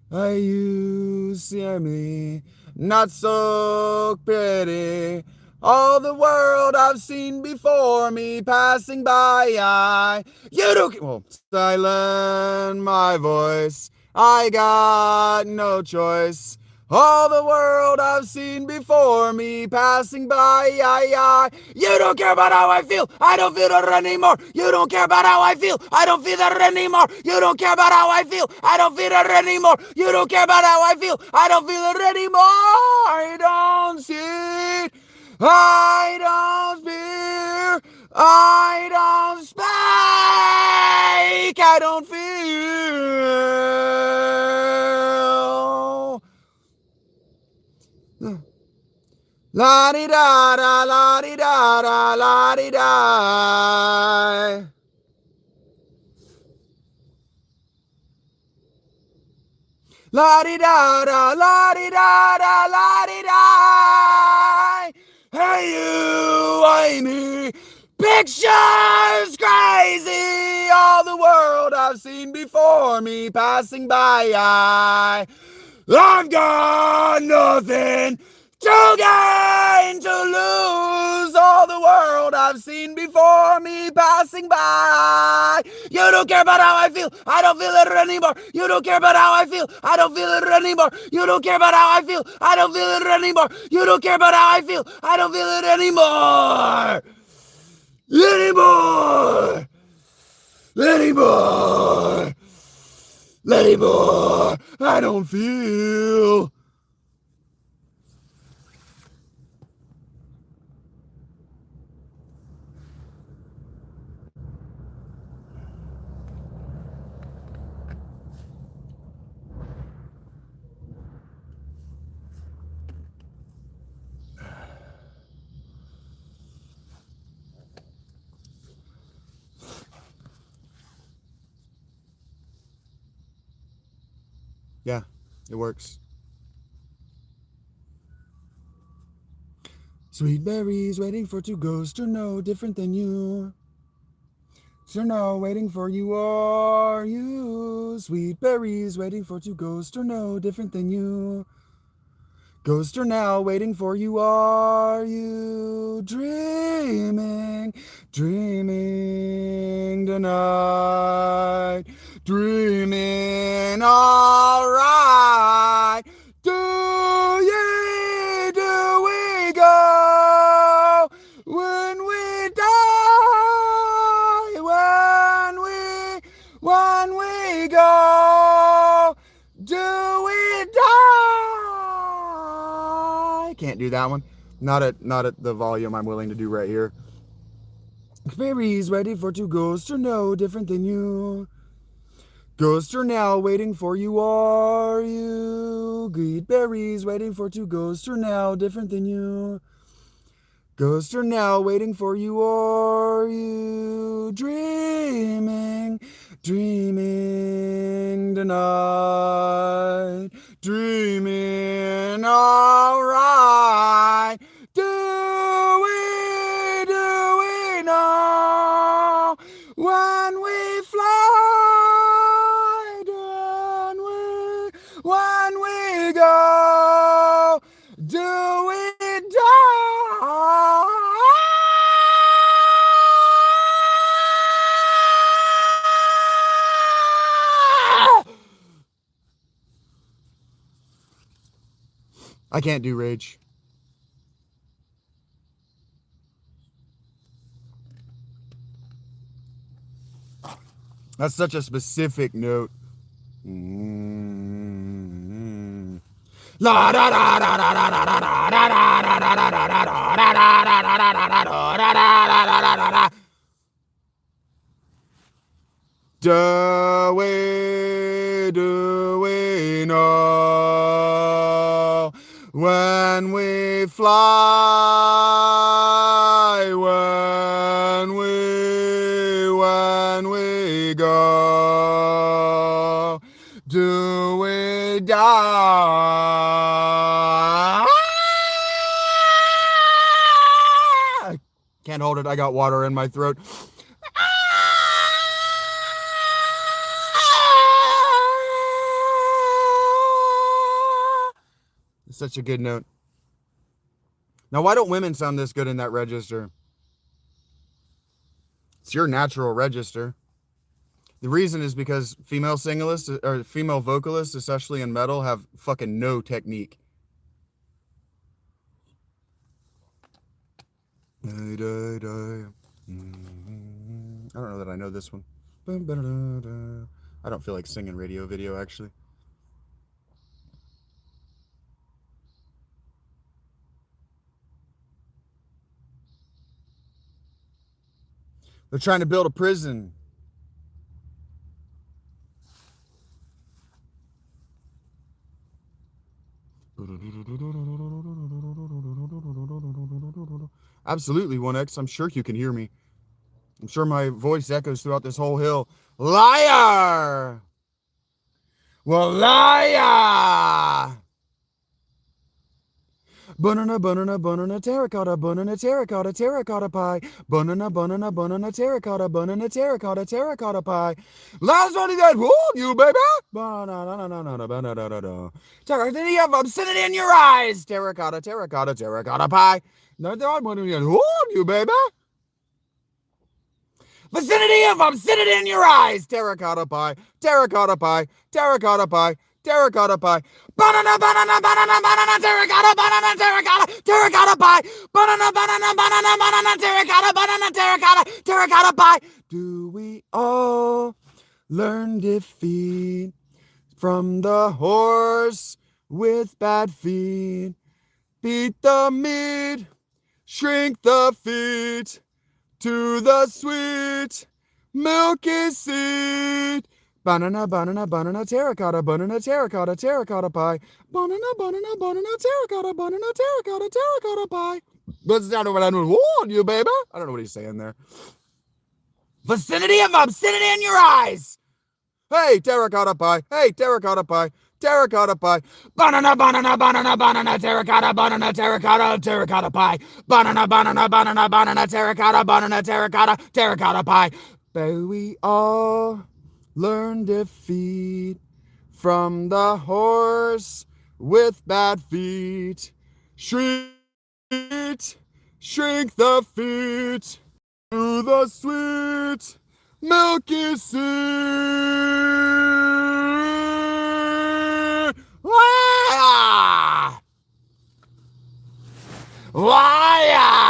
You see me, not so pretty. All the world I've seen before me passing by. You don't. Well, silent my voice. I got no choice. All the world I've seen before me passing by. You don't care about how I feel. I don't feel that anymore. You don't care about how I feel. I don't feel that anymore. You don't care about how I feel. I don't feel that anymore. You don't care about how I feel. I don't feel it anymore. I don't see it. I don't fear. I don't speak. I don't feel. La di da da la di da da la di da. La di da da la di da da la di da. Hey you, I me. Pictures crazy, all the world I've seen before me passing by. I've got nothing to gain, to lose, all the world I've seen before me passing by. You don't care about how I feel. I don't feel it anymore. You don't care about how I feel. I don't feel it anymore. You don't care about how I feel. I don't feel it anymore. You don't care about how I feel. I don't feel it anymore. Anymore. Anymore. Anymore. I don't feel. Yeah, it works. Sweet berries waiting for two ghosts are no different than you. So now waiting for you are you. Sweet berries waiting for to ghost or no different than you. Ghost are now waiting for you are you. Dreaming, dreaming tonight. Dreaming alright. Do we go when we die? When we go, do we die? Can't do that one. Not at the volume I'm willing to do right here. Berries ready for two ghosts are no different than you. Ghosts are now waiting for you, are you? Greed berries waiting for two ghosts are now different than you. Ghosts are now waiting for you, are you? Dreaming, dreaming tonight. Dreaming alright. Do we know when we fly? When we go? Do we die? I can't do rage. That's such a specific note. La da da da da da da da da da da. Do we know when we fly, when we go, do we die? Can't hold it. I got water in my throat. It's such a good note. Now, why don't women sound this good in that register? It's your natural register. The reason is because female singlists or female vocalists, especially in metal, have fucking no technique. I don't know that I know this one. I don't feel like singing radio video, actually. They're trying to build a prison. Absolutely, 1X. I'm sure you can hear me. I'm sure my voice echoes throughout this whole hill. Liar! Well, liar! Banana, terracotta pie. Banana, terracotta pie. Last one he said, woo, you baby. Terracotta, of obscenity in your eyes. Terracotta pie. No, that one he said, woo, you baby. Vicinity of obscenity in your eyes. Terracotta pie. Terracotta pie. Terracotta pie. Terracotta pie. Banana, terracotta pie. Banana, terracotta pie. Do we all learn defeat from the horse with bad feet? Beat the meat, shrink the feet to the sweet milky seed. Banana, terracotta pie. Banana, terracotta pie. Let's down over that one. Whoa, you baby. I don't know what he's saying there. Vicinity of obscenity in your eyes. Hey, terracotta pie. Hey, terracotta pie. Terracotta pie. Banana, terracotta pie. Banana, terracotta pie. but we all learn defeat from the horse with bad feet. Shrink the feet to the sweet milky sea. Ah! Liar!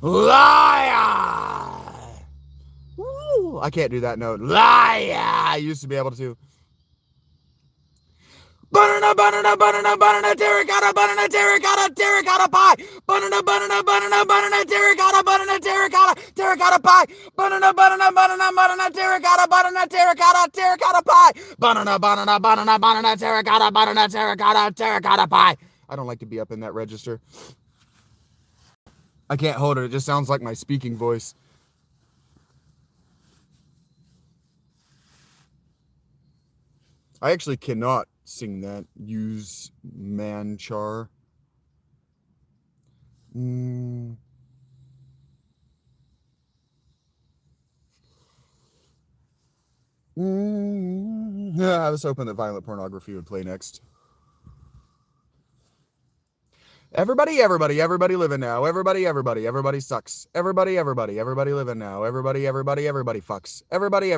Liar! Woo! I can't do that note. Liar! I used to be able to. Banana, banana, banana, banana, terracotta pie. Banana, banana, banana, banana, terracotta pie. Banana, banana, banana, banana, terracotta pie. Banana, banana, banana, banana, terracotta pie. I don't like to be up in that register. I can't hold it. It just sounds like my speaking voice. I actually cannot sing that. Use manchar. I was hoping that violent pornography would play next. Everybody living now. Everybody sucks. Everybody living now. Everybody fucks. Everybody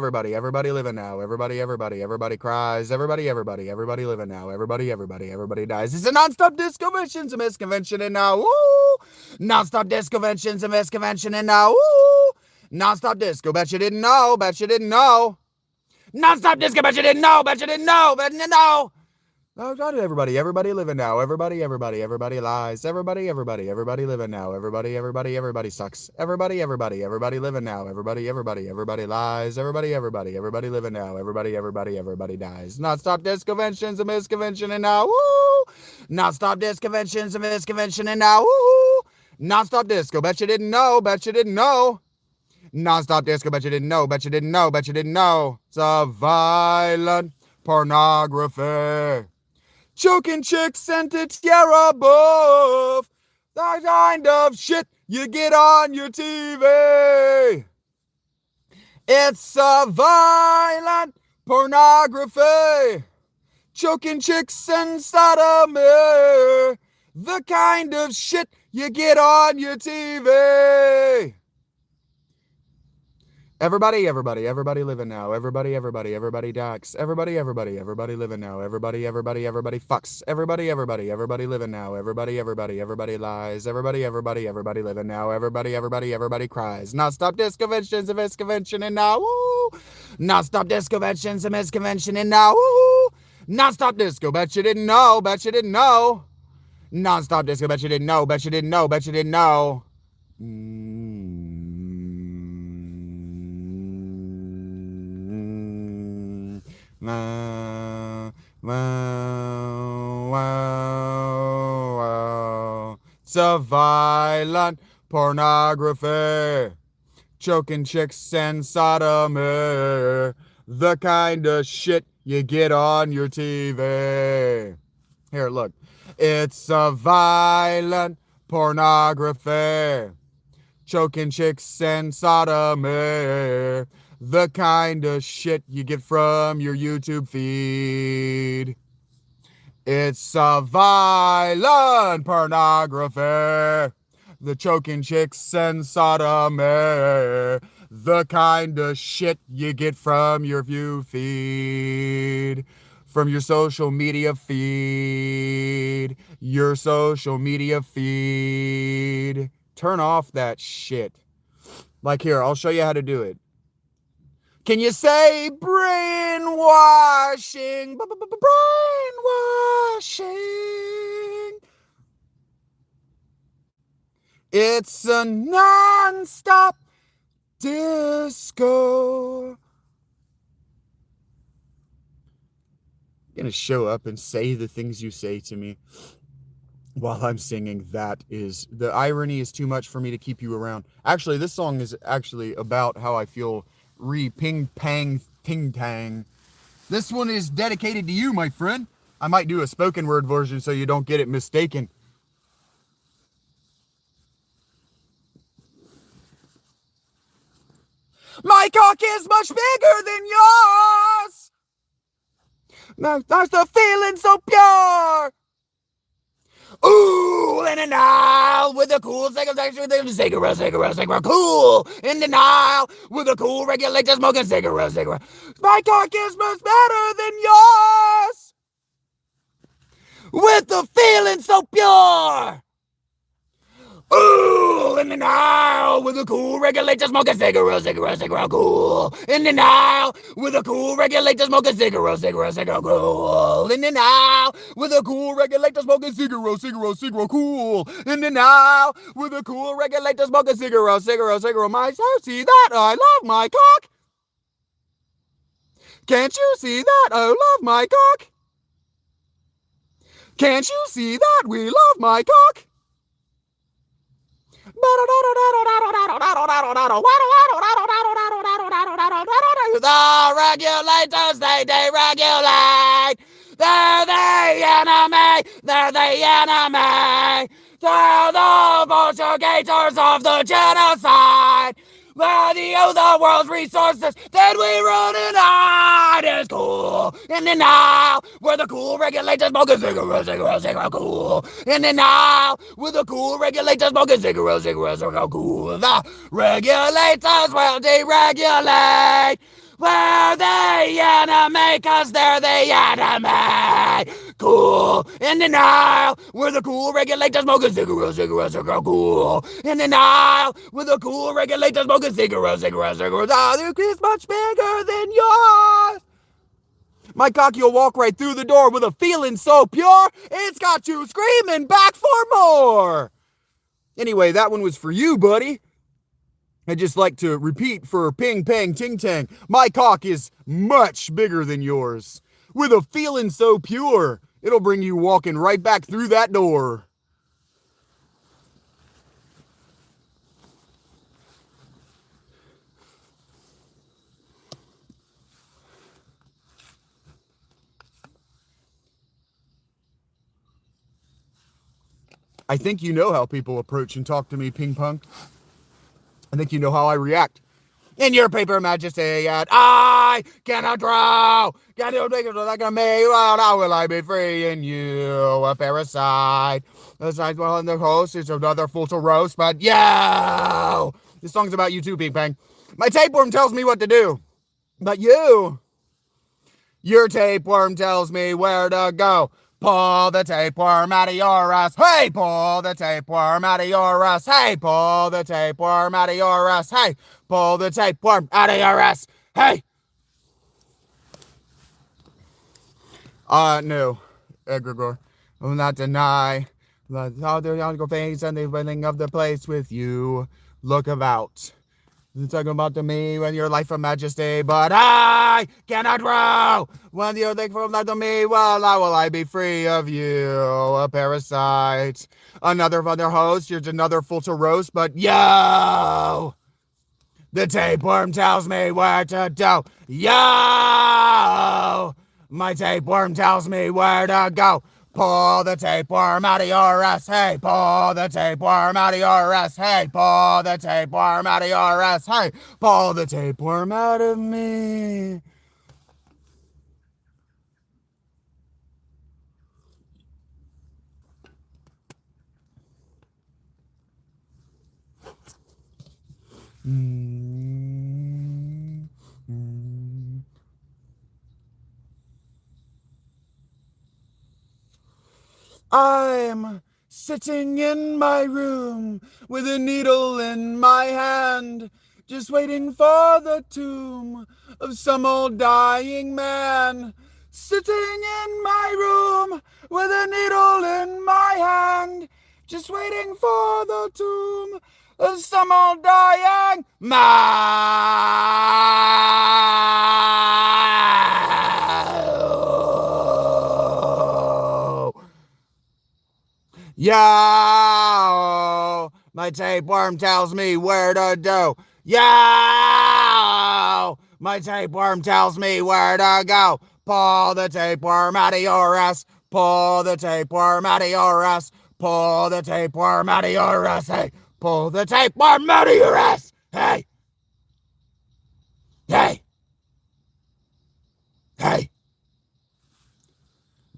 living now. Everybody cries. Everybody living now. Everybody dies. It's a non-stop disco conventions, a misconvention, and now, woo! Non-stop disco conventions, a misconvention, and now, woo! Non-stop disco, bet you didn't know. Non-stop disco, bet you didn't know. Oh, got it, everybody living now. Everybody lies. Everybody living now. Everybody sucks. Everybody living now. Everybody lies. Everybody living now. Everybody dies. Non-stop disconventions, a misconvention, and now, woo! Non-stop disconventions, a misconvention, and now, woo! Non-stop disco, bet you didn't know. Non-stop disco, bet you didn't know. It's a violent pornography. Choking chicks sent to Tierra above. The kind of shit you get on your TV. It's a violent pornography. Choking chicks and sodomy. The kind of shit you get on your TV. Everybody living now. Everybody ducks. Everybody living now. Everybody fucks. Everybody living now. Everybody lies. Everybody living now. Everybody cries. Non-stop disconventions, a misconvention, and now, woo! Non-stop disconventions, a misconvention, and now, woo! Non-stop disco, bet you didn't know. Non-stop disco, bet you didn't know. It's a violent pornography. Choking chicks and sodomy. The kind of shit you get on your TV. Here, look. It's a violent pornography. Choking chicks and sodomy. The kind of shit you get from your YouTube feed. It's a violent pornography. The choking chicks and sodomy. The kind of shit you get from your view feed. From your social media feed. Turn off that shit. Like here, I'll show you how to do it. Can you say brainwashing? Brainwashing. It's a non-stop disco. You're gonna show up and say the things you say to me while I'm singing. That is, the irony is too much for me to keep you around. Actually, this song is actually about how I feel ping-pang, ting-tang. This one is dedicated to you, my friend. I might do a spoken word version so you don't get it mistaken. My cock is much bigger than yours. That's the feeling so pure. Ooh, in an aisle with a cool cigarette, cool. In the Nile with a cool regulator smoking cigarette. My cock is much better than yours. With the feeling so pure. Ooh, in the Nile with a cool regulator smoking cigarette, cool. In the Nile with a cool regulator smoking cigarette, cool. In the Nile with a cool regulator smoking cigarette, cool. In the Nile with a cool regulator smoking cigarette, myself. See that? I love my cock. Can't you see that? I love my cock. Can't you see that? We love my cock. The regulators, they deregulate. They're the enemy. They're the enemy. They're the vulturators of the genocide. They're the world's resources that we run and hide is cool. In the Nile, where the cool regulators smoke a cigarette, cool. In the Nile, with the cool regulators smoke a cigarette, cool. The regulators will deregulate. We're the enemy, cause they're the enemy. Cool. In the Nile, where the cool regulators smoke a cigarette, cool. In the Nile, where the cool regulators smoke a cigarette, the is much bigger than yours. My cocky will walk right through the door with a feeling so pure, it's got you screaming back for more. Anyway, that one was for you, buddy. I'd just like to repeat for ping, pang, ting, tang. My cock is much bigger than yours. With a feeling so pure, it'll bring you walking right back through that door. I think you know how people approach and talk to me, ping pong. I think you know how I react. In your paper majesty, and I cannot draw. Can you take it like a me? Well, how will I be free in you, a parasite? The side well in the host is another fool to roast, but yo! This song's about you too, Ping Pang. My tapeworm tells me what to do, but your tapeworm tells me where to go. Pull the tapeworm out of your ass. Hey, pull the tapeworm out of your ass. Hey, pull the tapeworm out of your ass. Hey, pull the tapeworm out of your ass. Hey. No, Egregore. I will not deny how the face and the winning of the place with you. Look about. You're talking about to me when your life of majesty, but I cannot row. When you think from that to me, well, how will I be free of you, a parasite? Another host, here's another fool to roast, but yo! The tapeworm tells me where to go. Yo! My tapeworm tells me where to go. Pull the tapeworm out of your ass. Hey, pull the tapeworm out of your ass. Hey, pull the tapeworm out of your ass. Hey, pull the tapeworm out of me. I'm sitting in my room with a needle in my hand, just waiting for the tomb of some old dying man. Sitting in my room with a needle in my hand, just waiting for the tomb of some old dying man. Yo, my tapeworm tells me where to go. Yo, my tapeworm tells me where to go. Pull the tapeworm out of your ass. Pull the tapeworm out of your ass. Pull the tapeworm out of your ass. Hey, pull the tapeworm out of your ass. Hey. Hey! Hey!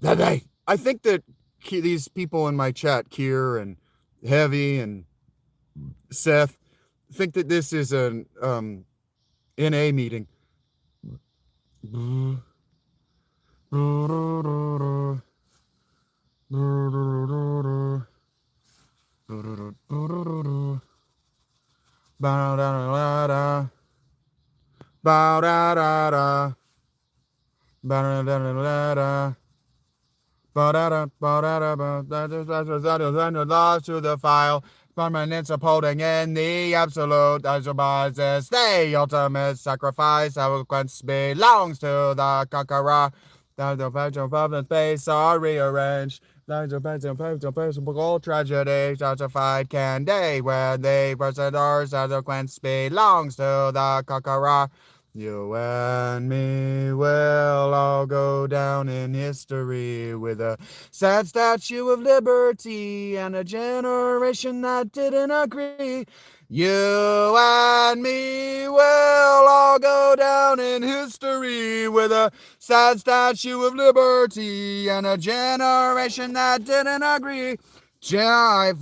Hey! I think that these people in my chat, Kier and Heavy and Seth, think that this is an NA meeting. Lost to the file. Permanence upholding in the absolute as the ultimate sacrifice. Eloquence belongs to the conqueror. The patch of the space are rearranged. All tragedy justified can they when the person's eloquence belongs to the conqueror. You and me will all go down in history with a sad statue of liberty and a generation that didn't agree. You and me will all go down in history with a sad statue of liberty and a generation that didn't agree. I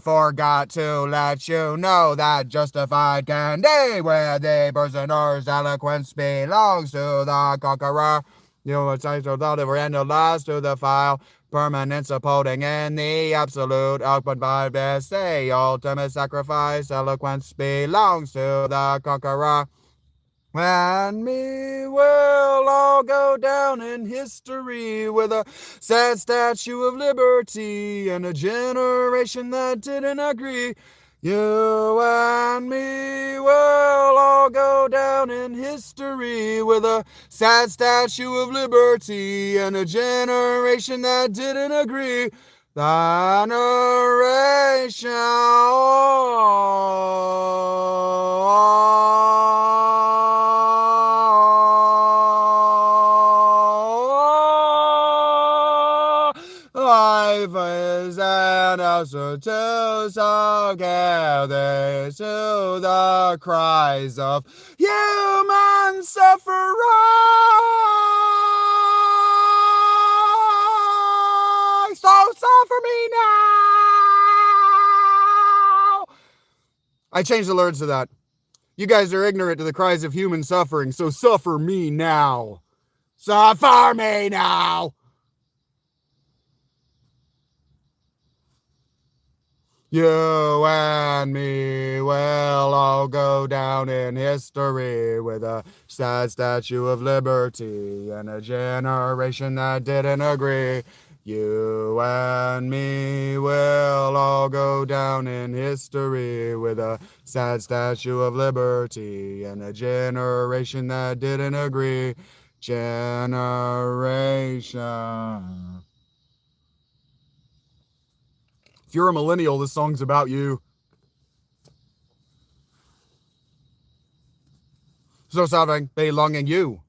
forgot to let you know that justified candy where the prisoner's eloquence belongs to the conqueror. You would say so that and the last to the file. Permanence upholding in the absolute open by best. The ultimate sacrifice. Eloquence belongs to the conqueror. And me will all go down in history with a sad statue of liberty and a generation that didn't agree. You and me will all go down in history with a sad statue of liberty and a generation that didn't agree. The narration. Life is an answer to together to the cries of human suffering. So suffer me now. I changed the lyrics to that. You guys are ignorant to the cries of human suffering, so suffer me now. Suffer me now. You and me will all go down in history with a sad statue of liberty and a generation that didn't agree. You and me will all go down in history with a sad statue of liberty and a generation that didn't agree. Generation. If you're a millennial, this song's about you. So something belonging you.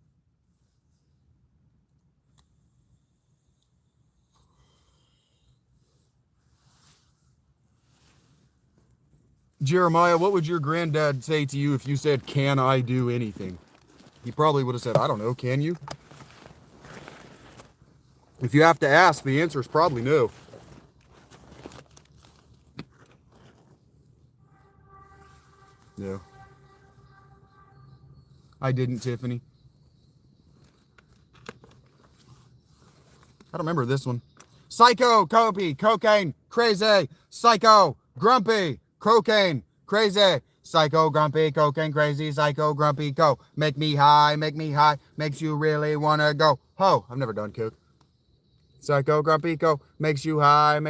Jeremiah, what would your granddad say to you if you said, "Can I do anything?" He probably would have said, "I don't know, can you?" If you have to ask, the answer is probably no. No. I didn't, Tiffany. I don't remember this one. Psycho, copy, cocaine, crazy, psycho, grumpy, cocaine, crazy, psycho, grumpy, cocaine, crazy, psycho, grumpy, co. Make me high, makes you really wanna go. Ho, I've never done coke. Psycho, grumpy, co. Makes you high. I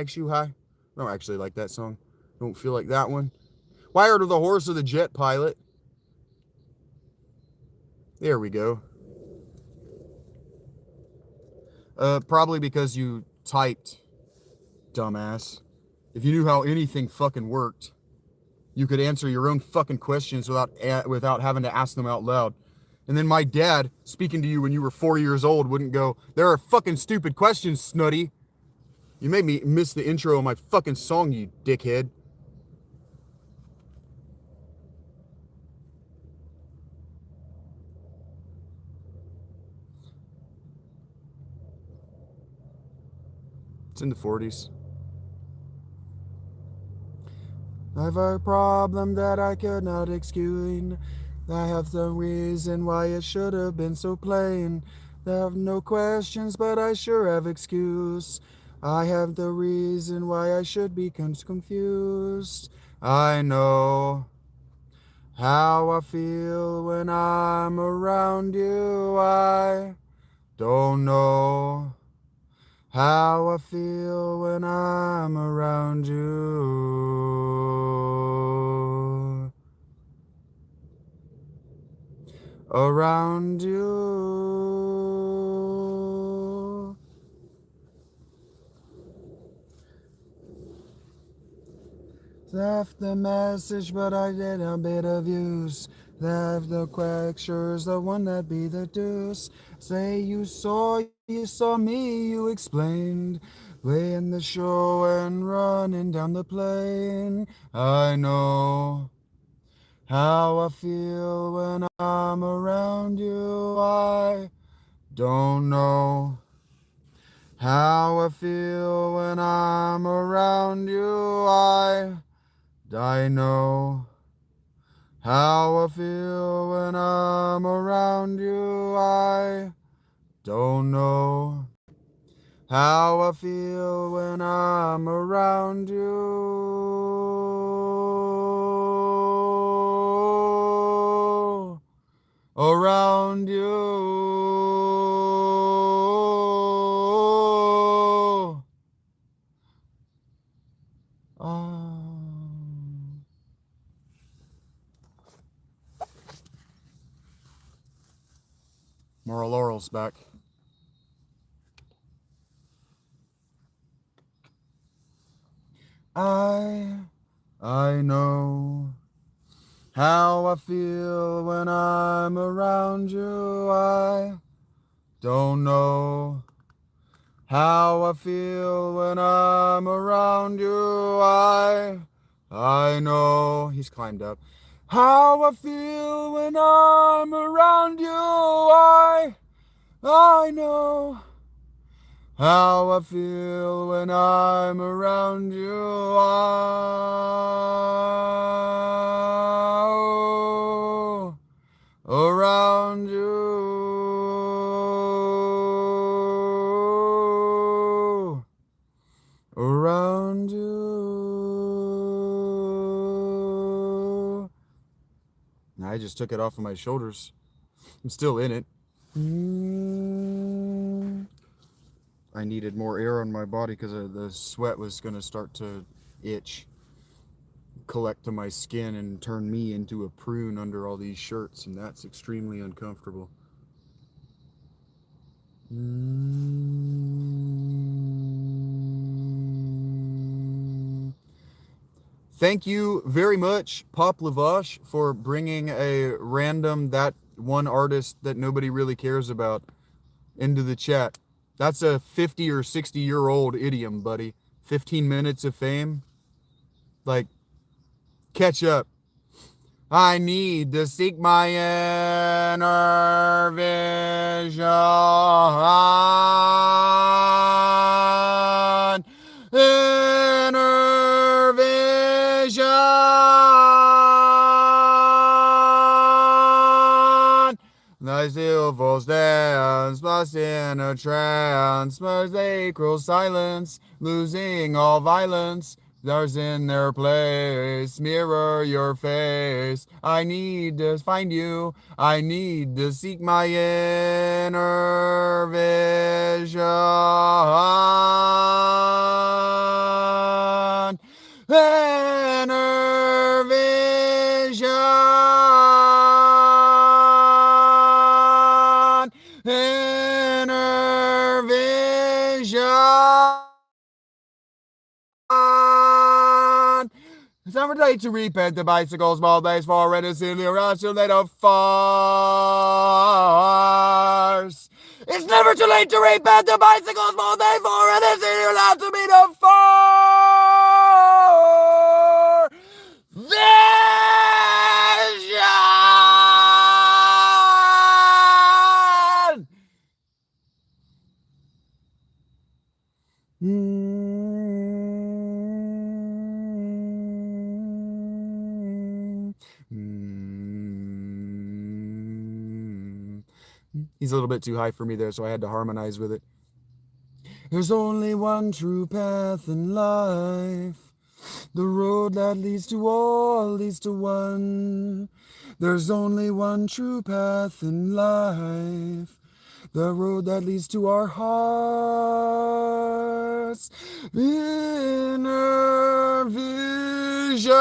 don't actually like that song. Don't feel like that one. Wired to the horse of the jet pilot. There we go. Probably because you typed, dumbass. If you knew how anything fucking worked, you could answer your own fucking questions without having to ask them out loud. And then my dad, speaking to you when you were 4 years old, wouldn't go, "There are fucking stupid questions, Snuddy. You made me miss the intro of my fucking song, you dickhead." It's in the 40s. I've a problem that I could not explain. I have the reason why it should have been so plain. I have no questions, but I sure have excuse. I have the reason why I should be confused. I know how I feel when I'm around you. I don't know how I feel when I'm around you. Around you. Left the message, but I did a bit of use. Left the pictures, the one that be the deuce. Say you saw me, you explained. Playing the show and running down the plane. I know how I feel when I'm around you. I don't know how I feel when I'm around you. I know how I feel when I'm around you. I don't know how I feel when I'm around you. Around you. Moral Laurel's back. I know how I feel when I'm around you. I don't know how I feel when I'm around you. I know. He's climbed up. How I feel when I'm around you. I know how I feel when I'm around you. Around you. Around you. I just took it off of my shoulders. I'm still in it. I needed more air on my body because the sweat was going to start to itch, collect to my skin, and turn me into a prune under all these shirts, and that's extremely uncomfortable. Thank you very much, Pop Lavash, for bringing a random, that one artist that nobody really cares about into the chat. That's a 50 or 60-year-old idiom, buddy. 15 minutes of fame. Like, catch up. I need to seek my inner vision. Inner vision. Thy silver stands, lost in a trance, my sacral silence, losing all violence. Stars in their place, mirror your face. I need to find you. I need to seek my inner vision. Inner vision. Inner vision. It's never late to repent the bicycle, small days for it is silly rush to later farce. It's never too late to repent the bicycle, small days for it is silly allowed to be the far vision. He's a little bit too high for me there, so I had to harmonize with it. There's only one true path in life. The road that leads to all leads to one. There's only one true path in life. The road that leads to our hearts. Inner vision.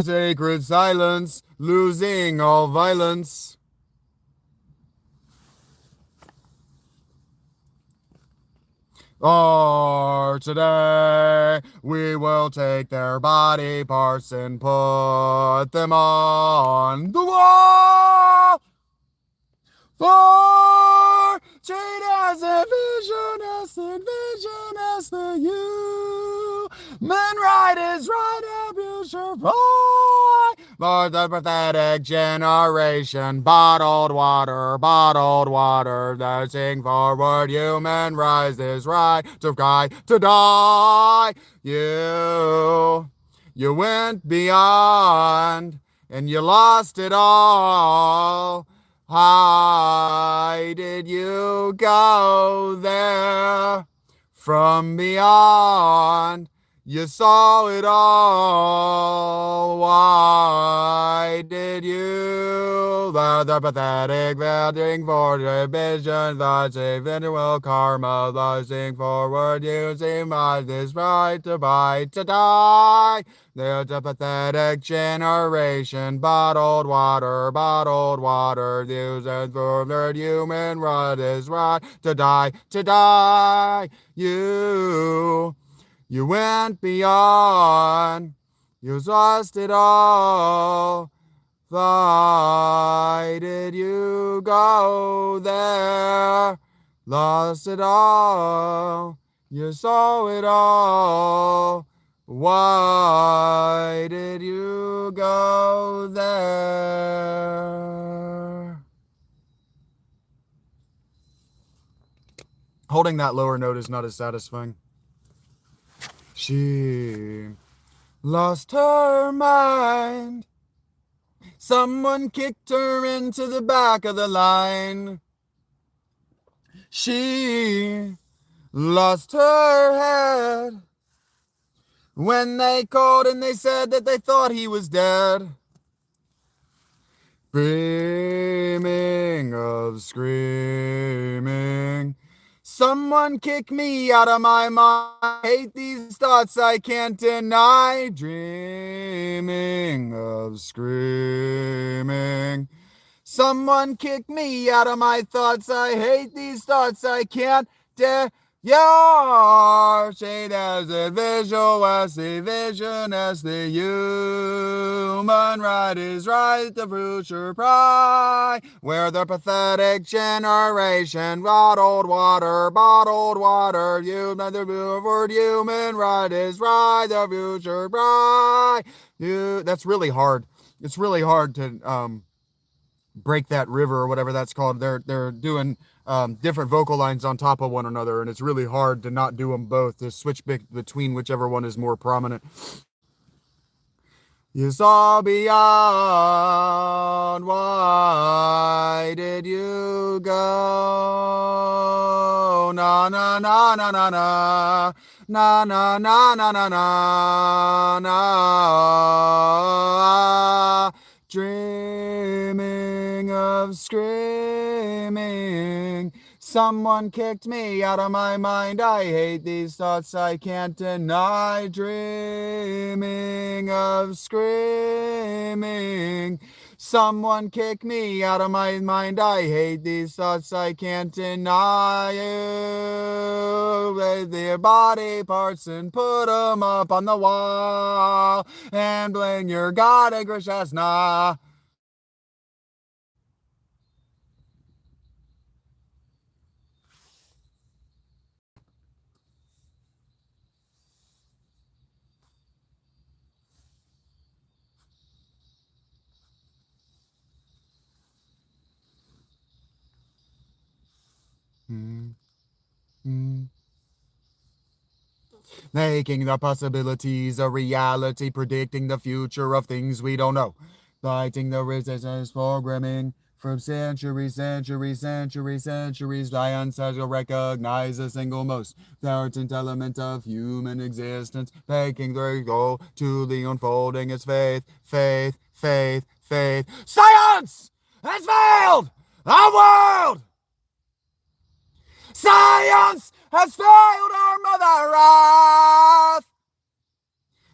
Sacred silence, losing all violence. Or today we will take their body parts and put them on the wall. For trade as a vision, as envision as the human right is right, abuse your right. For the pathetic generation, bottled water, dancing forward, human rise is right, to cry, to die. You went beyond, and you lost it all. Why did you go there from beyond? You saw it all. Why did you? The pathetic building for the vision, the eventual karma, losing forward, using my this right to bite, to die. There's a pathetic generation, bottled water, using for their human right is right, to die, to die. You went beyond, you lost it all. Why did you go there? Lost it all, you saw it all. Why did you go there? Holding that lower note is not as satisfying. She lost her mind. Someone kicked her into the back of the line. She lost her head when they called and they said that they thought he was dead. Screaming. Someone kick me out of my mind. I hate these thoughts I can't deny. Dreaming of screaming. Someone kick me out of my thoughts. I hate these thoughts I can't deny. Your shade as a visual, as the vision, as the human right is right, the future pride, where the pathetic generation, bottled water, human right is right, the future pride. That's really hard. It's really hard to break that river or whatever that's called. They're doing different vocal lines on top of one another, and it's really hard to not do them both, to switch between whichever one is more prominent. You saw beyond, why did you go? Na na na na na na na na na na na na na. Dreaming of screaming. Someone kicked me out of my mind. I hate these thoughts I can't deny. Dreaming of screaming. Someone kick me out of my mind. I hate these thoughts I can't deny. You raise their body parts and put them up on the wall and blame your God and Krishna. Making the possibilities a reality, predicting the future of things we don't know. Fighting the resistance programming from centuries. Science has to recognize the single most important element of human existence, making their goal to the unfolding is faith. Science has failed our world! Science has failed our Mother Earth!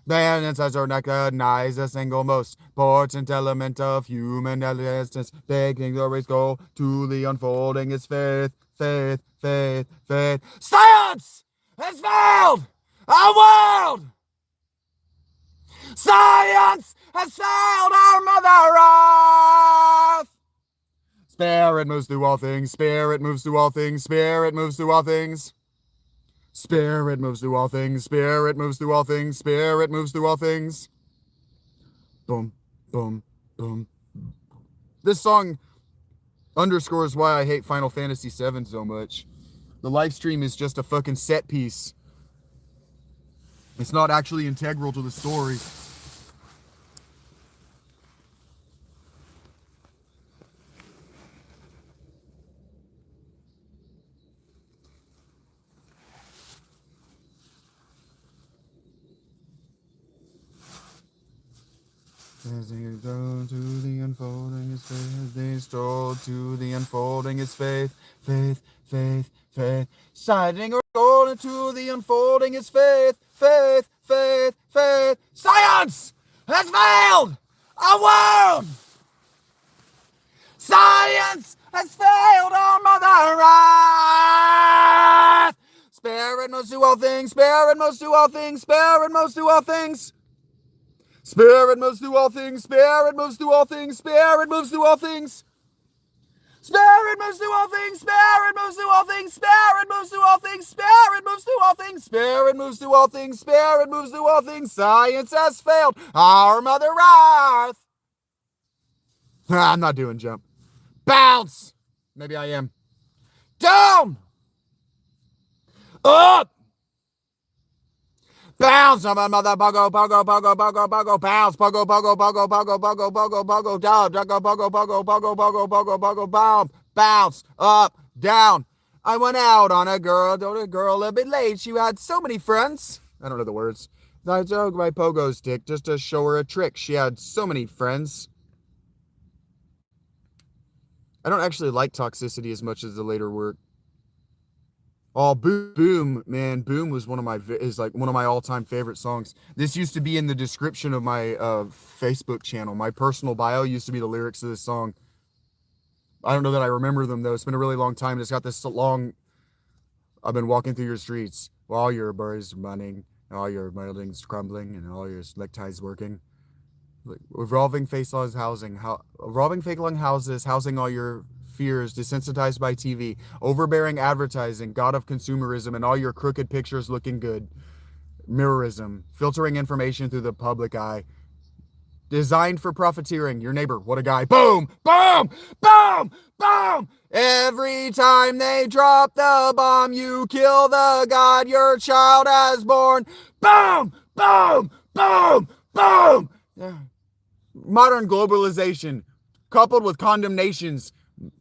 The ancestors recognize the single most important element of human existence, making the race goal to the unfolding is faith. Science has failed our world! Science has failed our Mother Earth! Spirit moves through all things, spirit moves through all things, spirit moves through all things. Spirit moves through all things, spirit moves through all things, spirit moves through all things. Boom, boom, boom. This song underscores why I hate Final Fantasy VII so much. The live stream is just a fucking set piece. It's not actually integral to the story. As they go to the unfolding is faith, they stroll to the unfolding is faith. Siding or going to the unfolding is faith. Science has failed our world! Science has failed our Mother Earth! Spirit moves through all things, spirit moves through all things, spirit moves through all things. Spirit moves through all things, spirit moves through all things, spirit moves through all things. Spirit moves through all things, spirit moves through all things, spirit moves through all things, spirit moves through all things, spirit moves through all things, spirit moves through all things. Science has failed our Mother Earth. I'm not doing jump. Bounce. Maybe I am. Down. Up. Bounce, mother bounce, down, bounce, up, down. I went out on a girl a bit late. She had so many friends. I don't know the words. I took my pogo stick just to show her a trick. She had so many friends. I don't actually like Toxicity as much as the later work. Oh, Boom, man. Boom was one of my all-time favorite songs. This used to be in the description of my Facebook channel. My personal bio used to be the lyrics of this song. I don't know that I remember them, though. It's been a really long time. It's got this long... I've been walking through your streets while your birds running, all your buildings crumbling, and all your neckties working. Revolving fake long houses, housing all your fears, desensitized by TV, overbearing advertising, god of consumerism, and all your crooked pictures looking good. Mirrorism, filtering information through the public eye. Designed for profiteering. Your neighbor, what a guy. Boom! Boom! Boom! Boom! Every time they drop the bomb, you kill the god your child has born. Boom! Boom! Boom! Boom! Modern globalization, coupled with condemnations,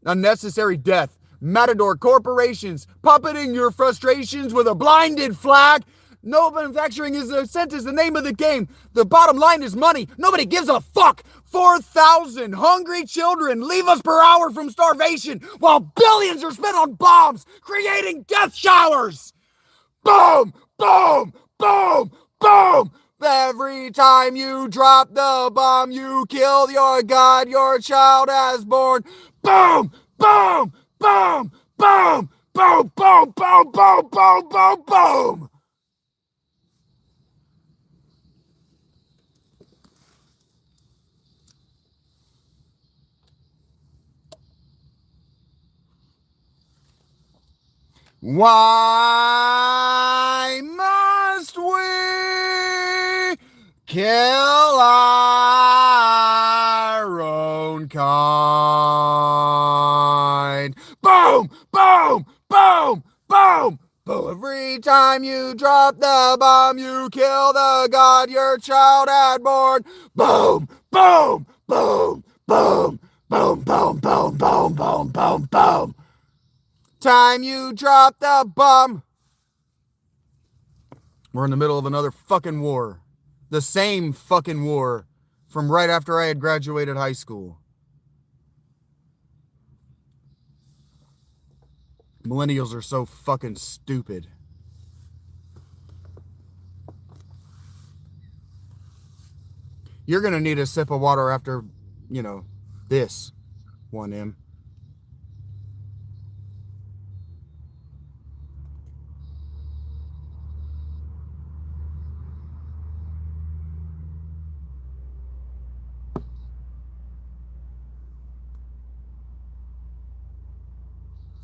unnecessary death, matador corporations, puppeting your frustrations with a blinded flag. No manufacturing is a sentence, the name of the game. The bottom line is money. Nobody gives a fuck. 4,000 hungry children leave us per hour from starvation, while billions are spent on bombs, creating death showers. Boom! Boom! Boom! Boom! Every time you drop the bomb, you kill your god your child has born. Boom! Boom! Boom! Boom! Boom! Boom! Boom! Boom! Boom! Boom! Boom! Why must we kill our own kind? Boom! Boom! Boom! Boom! Boom! Every time you drop the bomb, you kill the god your child had born. Boom! Boom! Boom, boom, boom, boom, boom, boom, boom, boom, boom. Time you drop the bomb. We're in the middle of another fucking war. The same fucking war from right after I had graduated high school. Millennials are so fucking stupid. You're gonna need a sip of water after, this 1M.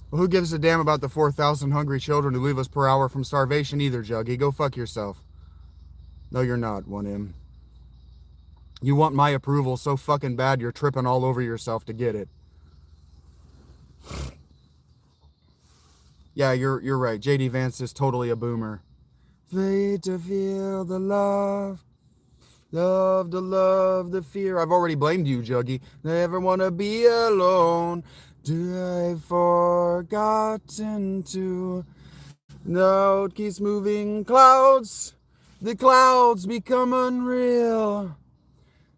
Well, who gives a damn about the 4,000 hungry children who leave us per hour from starvation either, Juggy? Go fuck yourself. No, you're not, 1M. You want my approval so fucking bad you're tripping all over yourself to get it. Yeah, you're right. JD Vance is totally a boomer. Wait to feel the love. Love to love the fear. I've already blamed you, Juggy. Never want to be alone. Do I forgotten to? No, it keeps moving clouds. The clouds become unreal.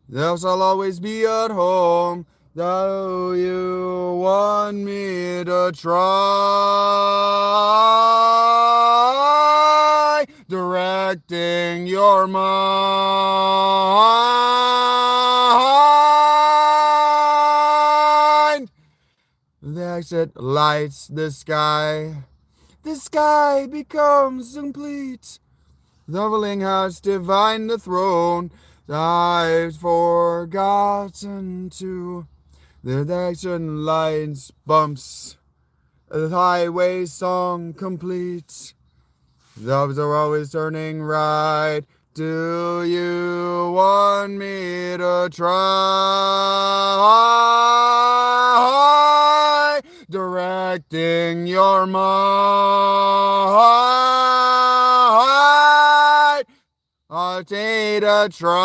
Thus I'll always be at home. Though you want me to try, directing your mind. The exit lights the sky. The sky becomes complete. The willing has divined the throne. I've forgotten to. The action lines bumps. The highway song complete. Those are always turning right. Do you want me to try? Directing your mind. I'll take a try.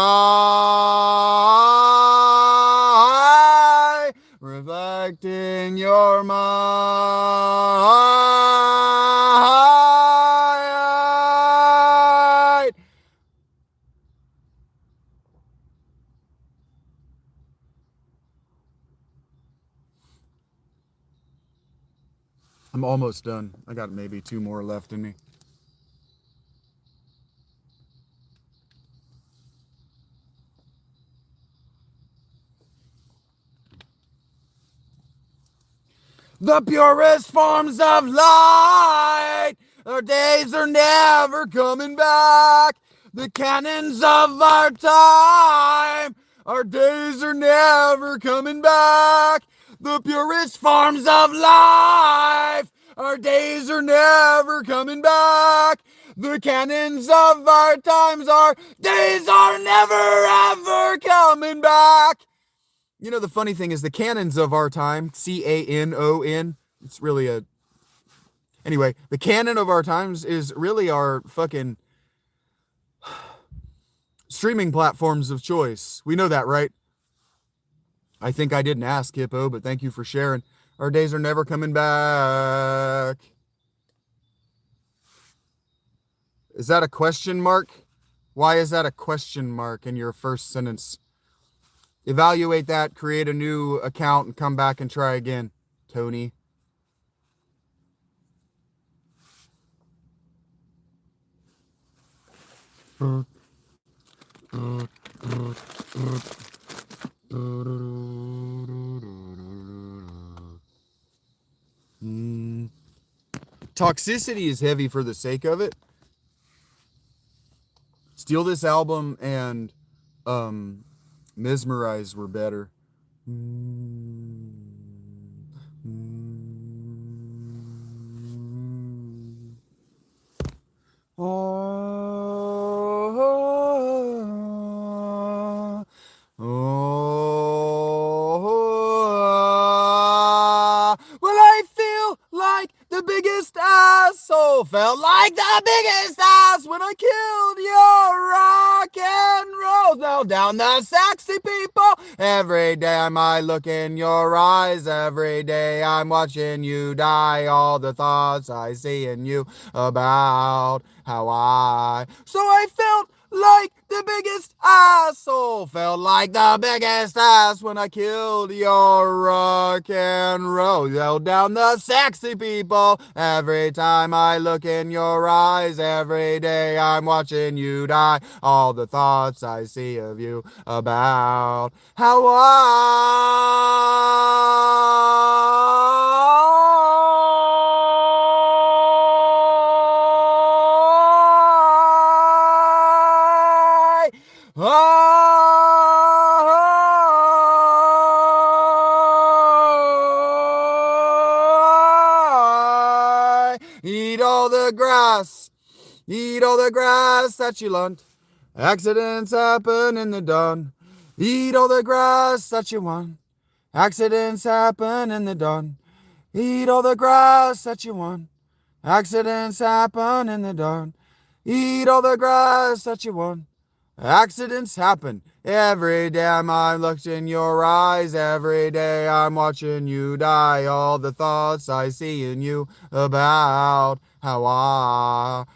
Reflecting your mind. I'm almost done. I got maybe 2 more left in me. The purest forms of light, our days are never coming back. The canons of our time, our days are never coming back. The purest forms of life, our days are never coming back. The canons of our times, our days are never ever coming back. You know, the funny thing is the canons of our time, CANON, it's really a... Anyway, the canon of our times is really our fucking streaming platforms of choice. We know that, right? I think I didn't ask, Hippo, but thank you for sharing. Our days are never coming back. Is that a question mark? Why is that a question mark in your first sentence? Evaluate that, create a new account, and come back and try again, Tony. Toxicity is heavy for the sake of it. Steal This Album and Mesmerize were better. Well, I feel like the biggest asshole. Felt like the biggest ass when I killed your rock and roll. Now down the sexy people Every time I look in your eyes, every day I'm watching you die. All the thoughts I see in you about how I felt like the biggest asshole. Felt like the biggest ass when I killed your rock and roll. Yelled down the sexy people. Every time I look in your eyes, every day I'm watching you die. All the thoughts I see of you about how I eat all the grass, eat all the grass that you lunt. Accidents happen in the dawn. Eat all the grass that you want. Accidents happen in the dawn. Eat all the grass that you want. Accidents happen in the dawn. Eat all the grass that you want. Accidents happen. Every day I'm looked in your eyes. Every day I'm watching you die. All the thoughts I see in you about how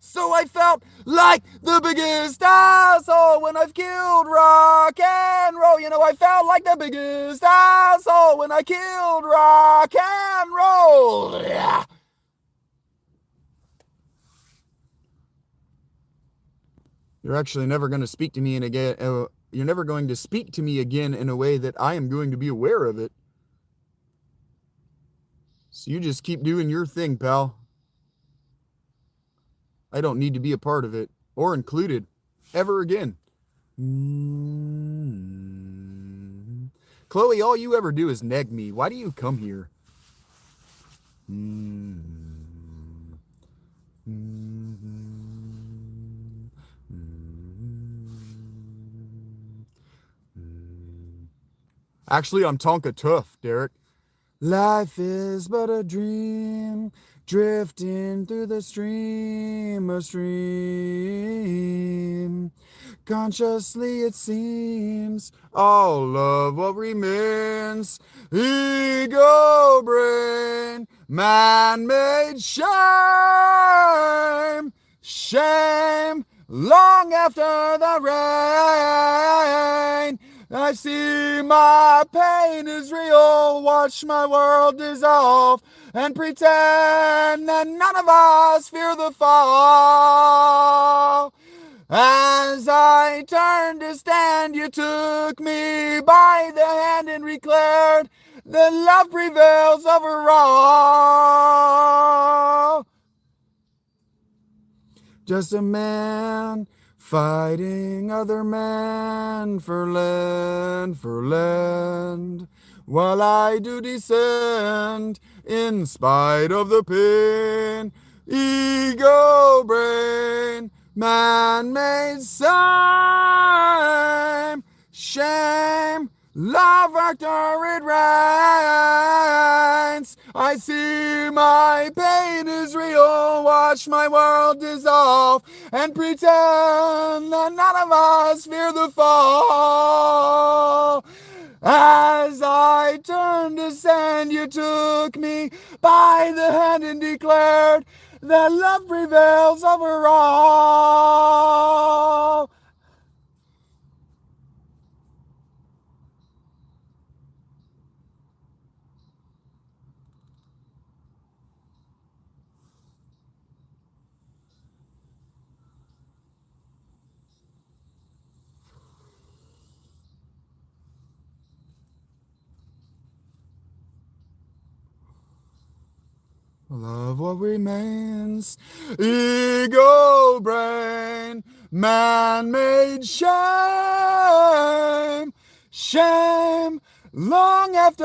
So I felt like the biggest asshole when I've killed rock and roll. You know, I felt like the biggest asshole when I killed rock and roll. Yeah. You're actually never going to speak to me you're never going to speak to me again in a way that I am going to be aware of it. So you just keep doing your thing, pal. I don't need to be a part of it or included ever again. Chloe, all you ever do is neg me. Why do you come here? Actually, I'm Tonka Tough, Derek. Life is but a dream, drifting through the stream, a stream. Consciously it seems all of what remains, ego brain, man-made shame, shame, long after the rain. I see my pain is real, watch my world dissolve, and pretend that none of us fear the fall. As I turned to stand, you took me by the hand and declared that love prevails over all. Just a man fighting other men for land, while I do descend in spite of the pain. Ego brain, man-made shame, love after it rains. I see my pain is real, watch my world dissolve, and pretend that none of us fear the fall. As I turned to sand, you took me by the hand and declared that love prevails over all. Love what remains, ego brain, man-made shame, shame, long after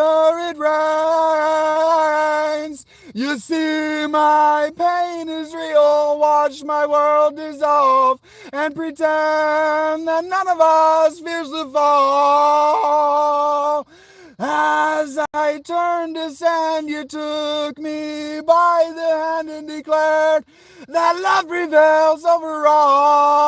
it rains. You see, my pain is real. Watch my world dissolve and pretend that none of us fears the fall. As I turned to sand, you took me by the hand and declared that love prevails over all.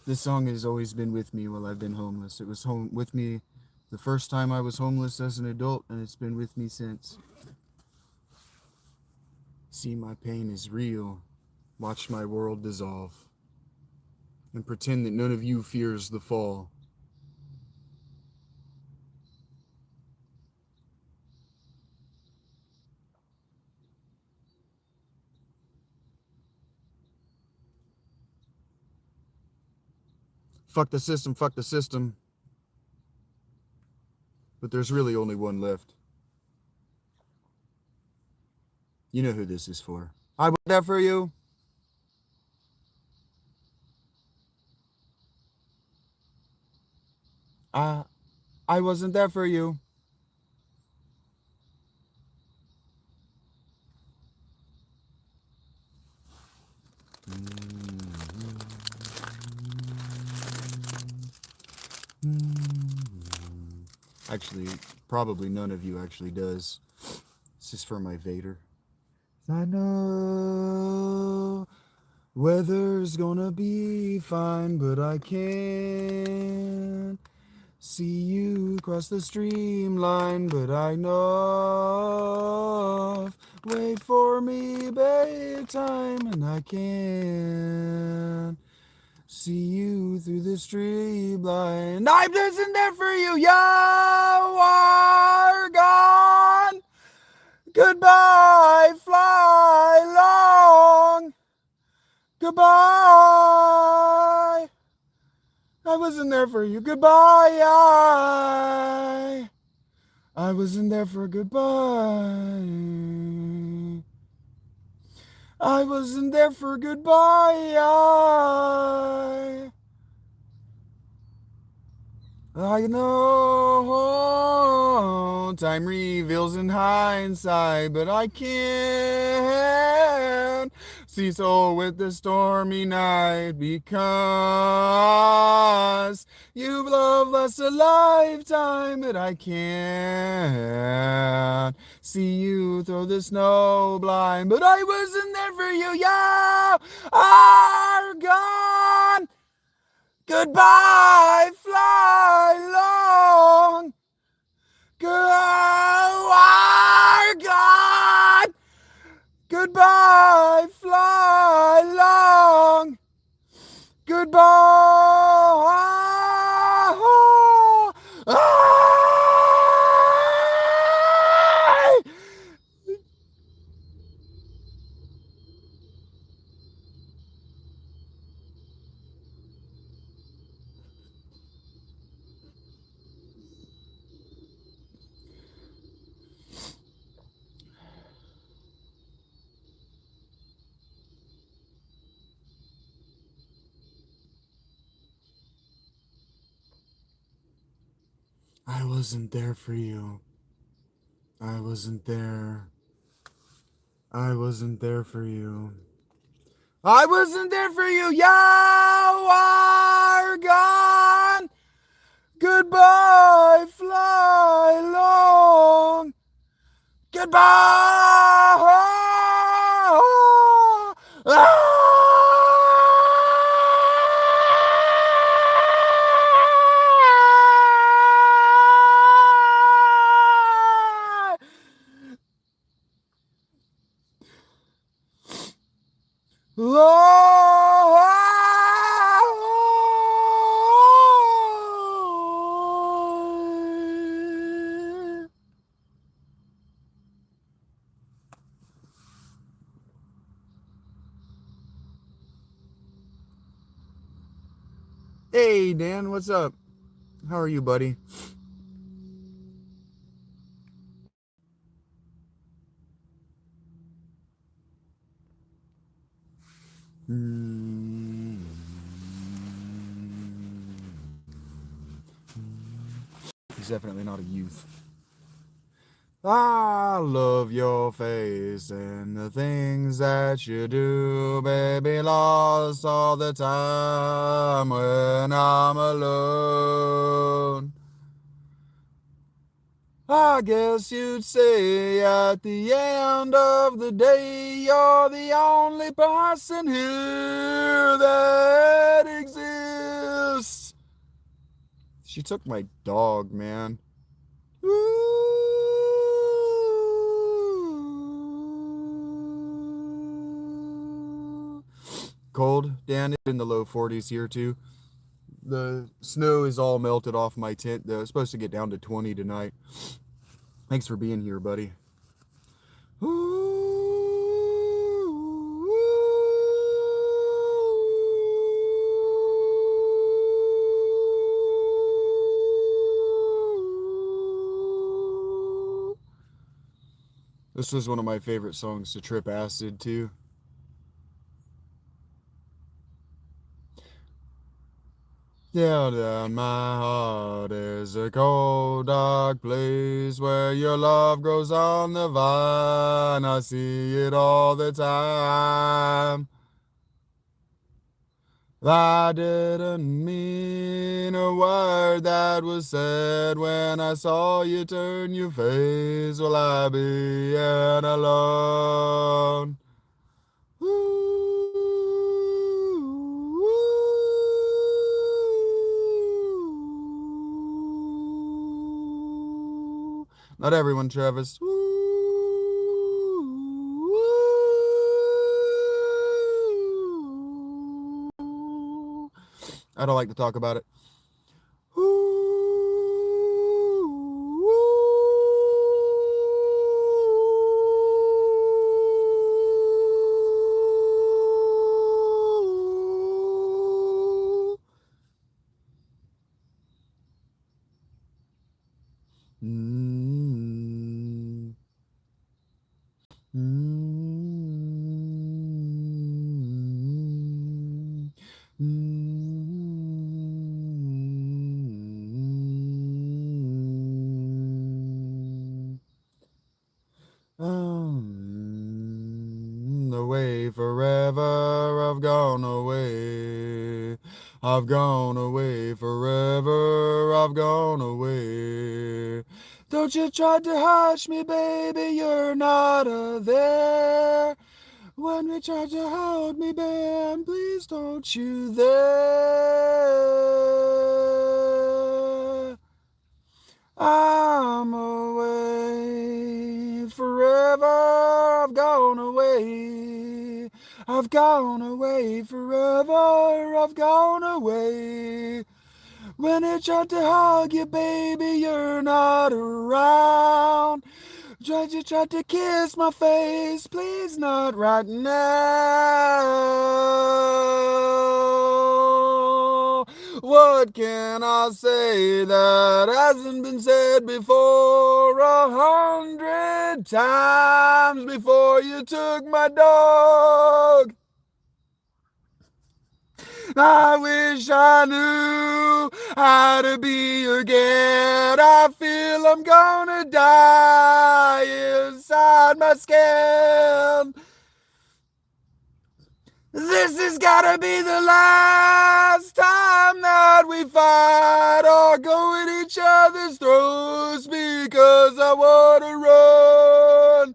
This song has always been with me while I've been homeless. It was home with me the first time I was homeless as an adult, and it's been with me since. See, my pain is real. Watch my world dissolve. And pretend that none of you fears the fall. Fuck the system, fuck the system. But there's really only one left. You know who this is for. I was there for you. I wasn't there for you. Actually, probably none of you actually does. This is for my Vader. I know weather's gonna be fine, but I can't see you cross the streamline. But I know, wait for me, babe, time, and I can't see you through the street blind. I wasn't there for you. You are gone. Goodbye, fly long. Goodbye. I wasn't there for you. Goodbye. I wasn't there for goodbye. I wasn't there for goodbye. I know time reveals in hindsight, but I can't see so with the stormy night because you've loved us a lifetime, but I can't see you through the snow blind. But I wasn't there for you, you are gone. Goodbye, fly long. Goodbye, God. Goodbye, fly long. Goodbye. I wasn't there for you. I wasn't there. I wasn't there for you. I wasn't there for you. You are gone. Goodbye, fly long. Goodbye. Hey, Dan, what's up? How are you, buddy? He's definitely not a youth. I love your face and the things that you do, baby, lost all the time when I'm alone. I guess you'd say at the end of the day, you're the only person here that exists. She took my dog, man. Ooh. Cold, Dan. It's in the low 40s here too. The snow is all melted off my tent. It's supposed to get down to 20 tonight. Thanks for being here, buddy. This was one of my favorite songs to trip acid to. Down my heart is a cold, dark place where your love grows on the vine. I see it all the time. I didn't mean a word that was said when I saw you turn your face. Will I be alone? Not everyone, Travis. I don't like to talk about it. Mm. Mm. Mm. Away forever, I've gone away. I've gone away forever, I've gone away. Don't you try to hush me, baby, you're not there. When we try to hold me, babe, please don't you there. I'm away forever, I've gone away. I've gone away forever, I've gone away. When I tried to hug you, baby, you're not around. Tried to kiss my face, please not right now. What can I say that hasn't been said before 100 times before you took my dog? I wish I knew how to be again. I feel I'm gonna die inside my skin. This has gotta be the last time that we fight or go at each other's throats because I wanna run.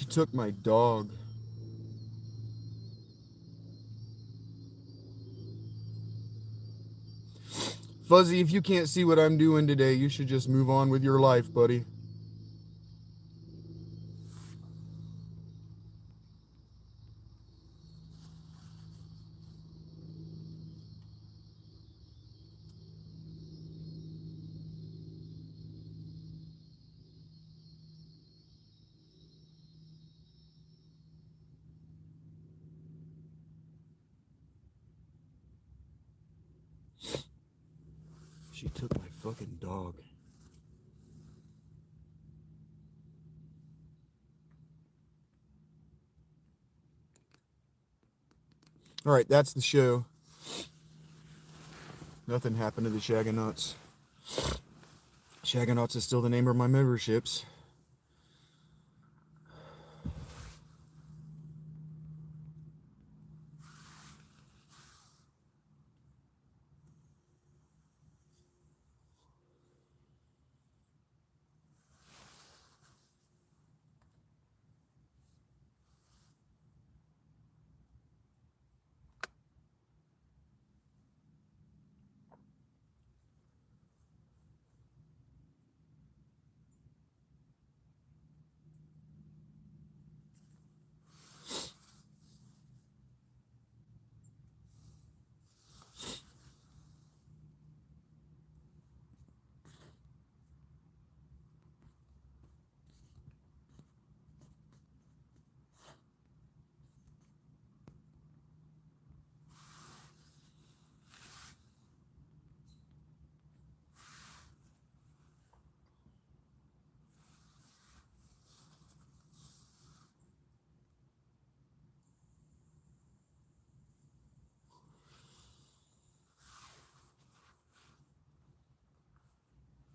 She took my dog. Fuzzy, if you can't see what I'm doing today, you should just move on with your life, buddy. She took my fucking dog. All right, that's the show. Nothing happened to the Shagonauts. Shagonauts is still the name of my memberships.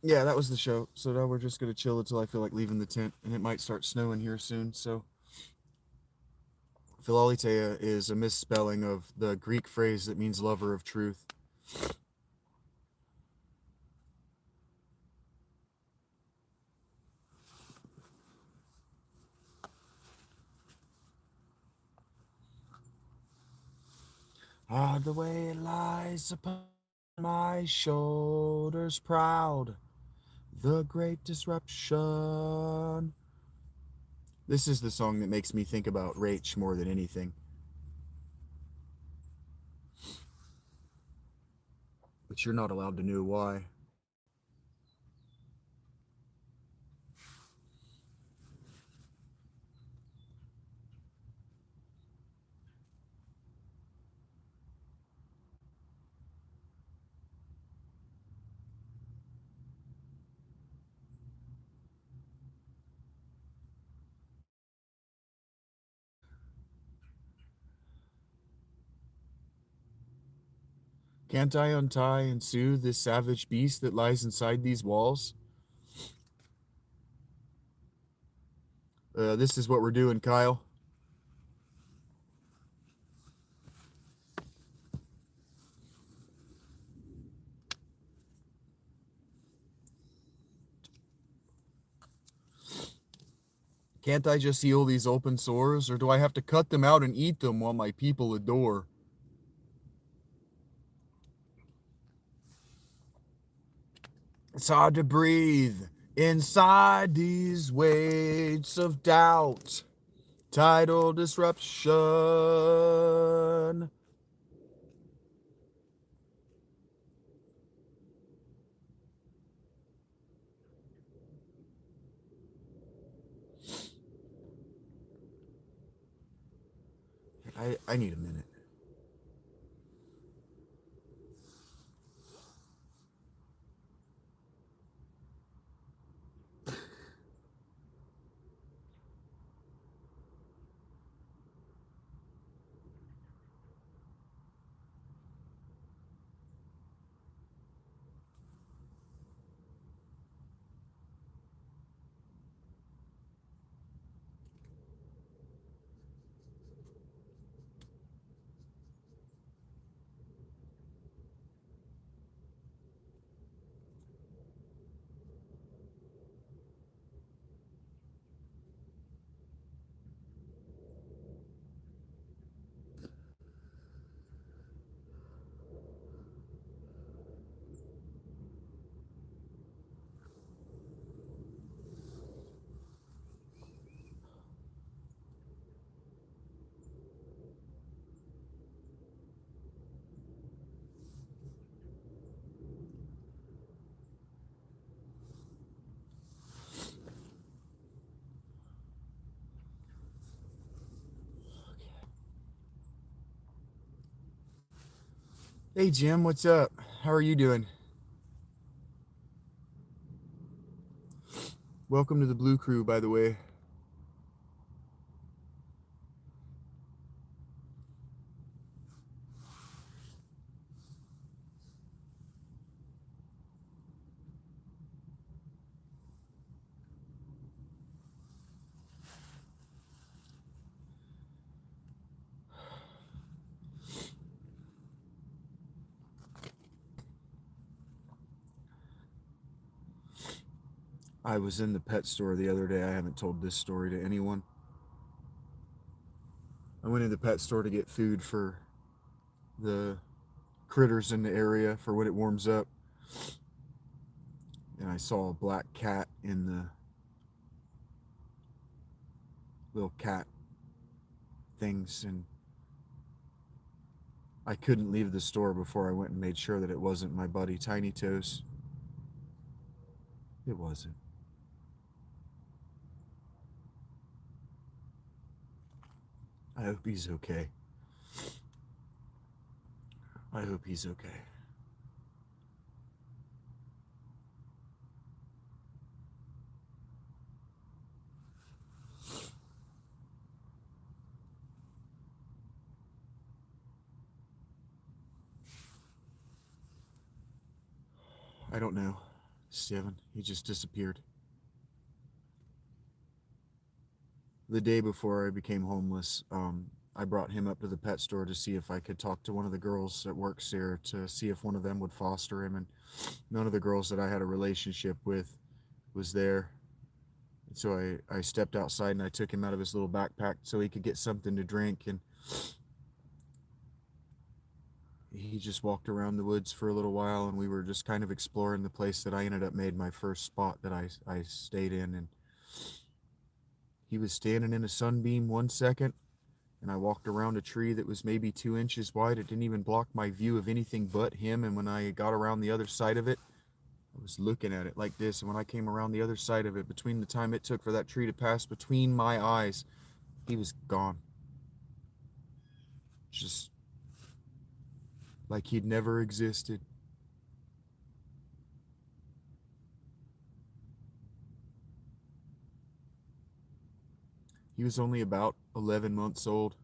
Yeah, that was the show. So now we're just gonna chill until I feel like leaving the tent, and it might start snowing here soon. So, Philaletheia is a misspelling of the Greek phrase that means lover of truth. Ah, the way lies upon my shoulders proud, the great disruption. This is the song that makes me think about Rach more than anything. But you're not allowed to know why. Can't I untie and soothe this savage beast that lies inside these walls? This is what we're doing, Kyle. Can't I just heal these open sores, or do I have to cut them out and eat them while my people adore? It's hard to breathe inside these weights of doubt. Tidal disruption. I need a minute. Hey Jim, what's up? How are you doing? Welcome to the Blue Crew, by the way. I was in the pet store the other day. I haven't told this story to anyone. I went in the pet store to get food for the critters in the area for when it warms up. And I saw a black cat in the little cat things, and I couldn't leave the store before I went and made sure that it wasn't my buddy Tiny Toes. It wasn't. I hope he's okay. I hope he's okay. I don't know, Steven. He just disappeared. The day before I became homeless, I brought him up to the pet store to see if I could talk to one of the girls that works there to see if one of them would foster him, and none of the girls that I had a relationship with was there. And so I stepped outside and I took him out of his little backpack so he could get something to drink, and he just walked around the woods for a little while, and we were just kind of exploring the place that I ended up made my first spot that I stayed in. And he was standing in a sunbeam 1 second, and I walked around a tree that was maybe 2 inches wide. It didn't even block my view of anything but him. And when I got around the other side of it, I was looking at it like this. And when I came around the other side of it, between the time it took for that tree to pass between my eyes, he was gone. Just like he'd never existed. He was only about 11 months old.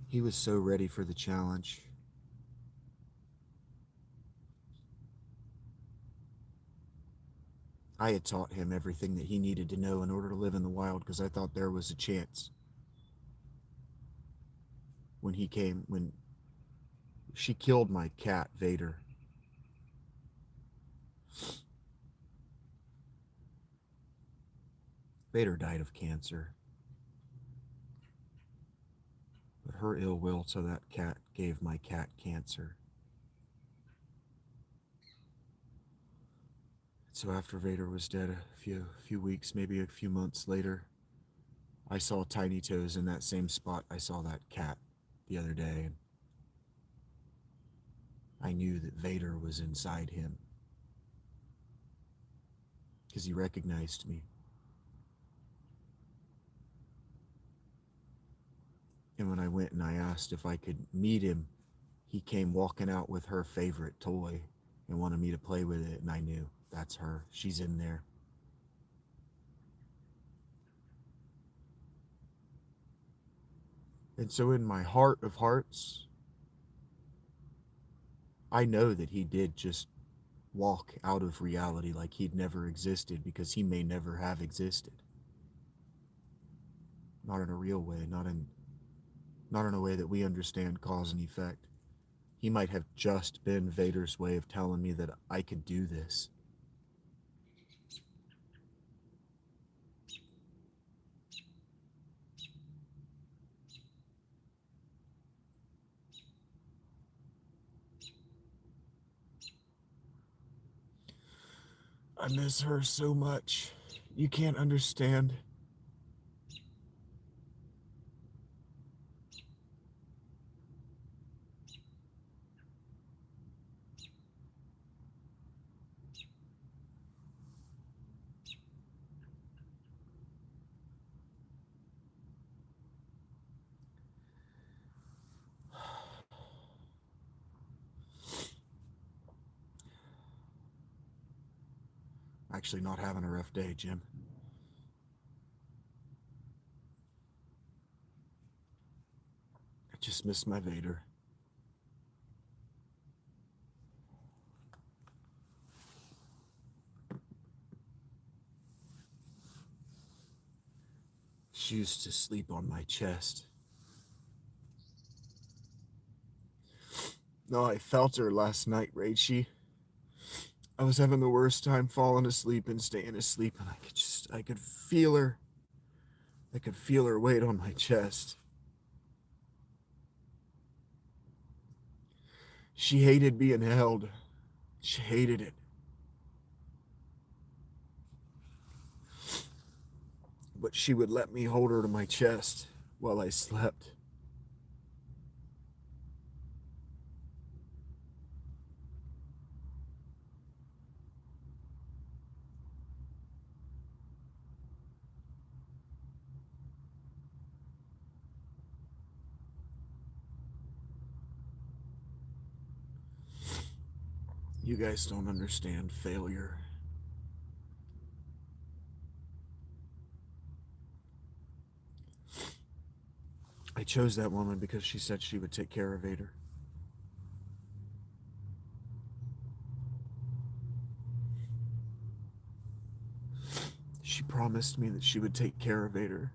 He was so ready for the challenge. I had taught him everything that he needed to know in order to live in the wild because I thought there was a chance. When she killed my cat, Vader. Vader died of cancer. But her ill will to that cat gave my cat cancer. So after Vader was dead, a few weeks, maybe a few months later, I saw Tiny Toes in that same spot I saw that cat the other day, and I knew that Vader was inside him because he recognized me. And when I went and I asked if I could meet him, he came walking out with her favorite toy and wanted me to play with it, and I knew that's her. She's in there. And so in my heart of hearts, I know that he did just walk out of reality like he'd never existed, because he may never have existed. Not in a real way, not in a way that we understand cause and effect. He might have just been Vader's way of telling me that I could do this. I miss her so much. You can't understand. Actually, not having a rough day, Jim. I just miss my Vader. She used to sleep on my chest. No, I felt her last night, Rachie. I was having the worst time falling asleep and staying asleep, and I could feel her. I could feel her weight on my chest. She hated being held. She hated it. But she would let me hold her to my chest while I slept. You guys don't understand failure. I chose that woman because she said she would take care of Vader. She promised me that she would take care of Vader,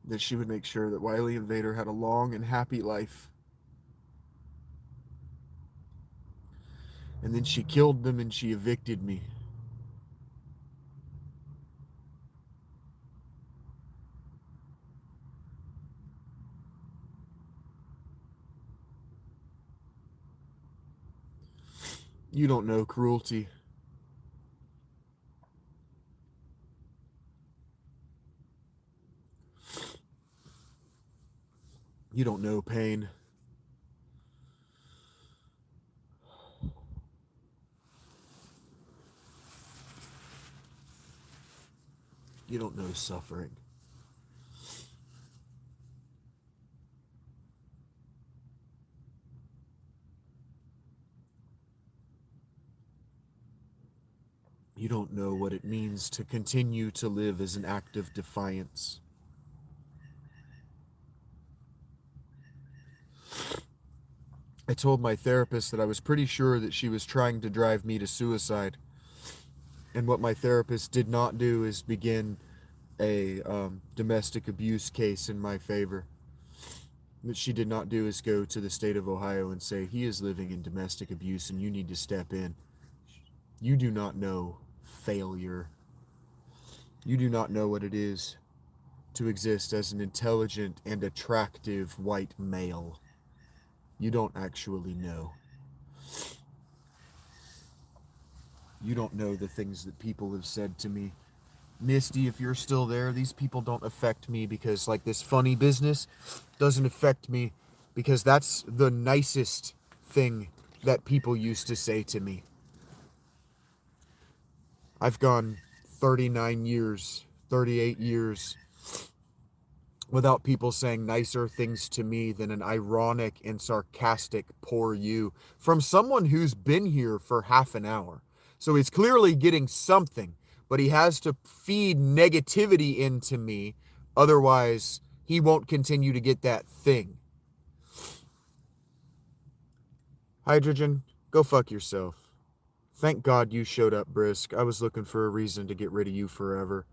that she would make sure that Wiley and Vader had a long and happy life. And then she killed them and she evicted me. You don't know cruelty. You don't know pain. You don't know suffering. You don't know what it means to continue to live as an act of defiance. I told my therapist that I was pretty sure that she was trying to drive me to suicide. And what my therapist did not do is begin a domestic abuse case in my favor. What she did not do is go to the state of Ohio and say, he is living in domestic abuse and you need to step in. You do not know failure. You do not know what it is to exist as an intelligent and attractive white male. You don't actually know. You don't know the things that people have said to me. Misty, if you're still there, these people don't affect me because, like, this funny business doesn't affect me because that's the nicest thing that people used to say to me. I've gone 39 years, 38 years without people saying nicer things to me than an ironic and sarcastic poor you from someone who's been here for half an hour. So he's clearly getting something, but he has to feed negativity into me. Otherwise, he won't continue to get that thing. Hydrogen, go fuck yourself. Thank God you showed up, Brisk. I was looking for a reason to get rid of you forever.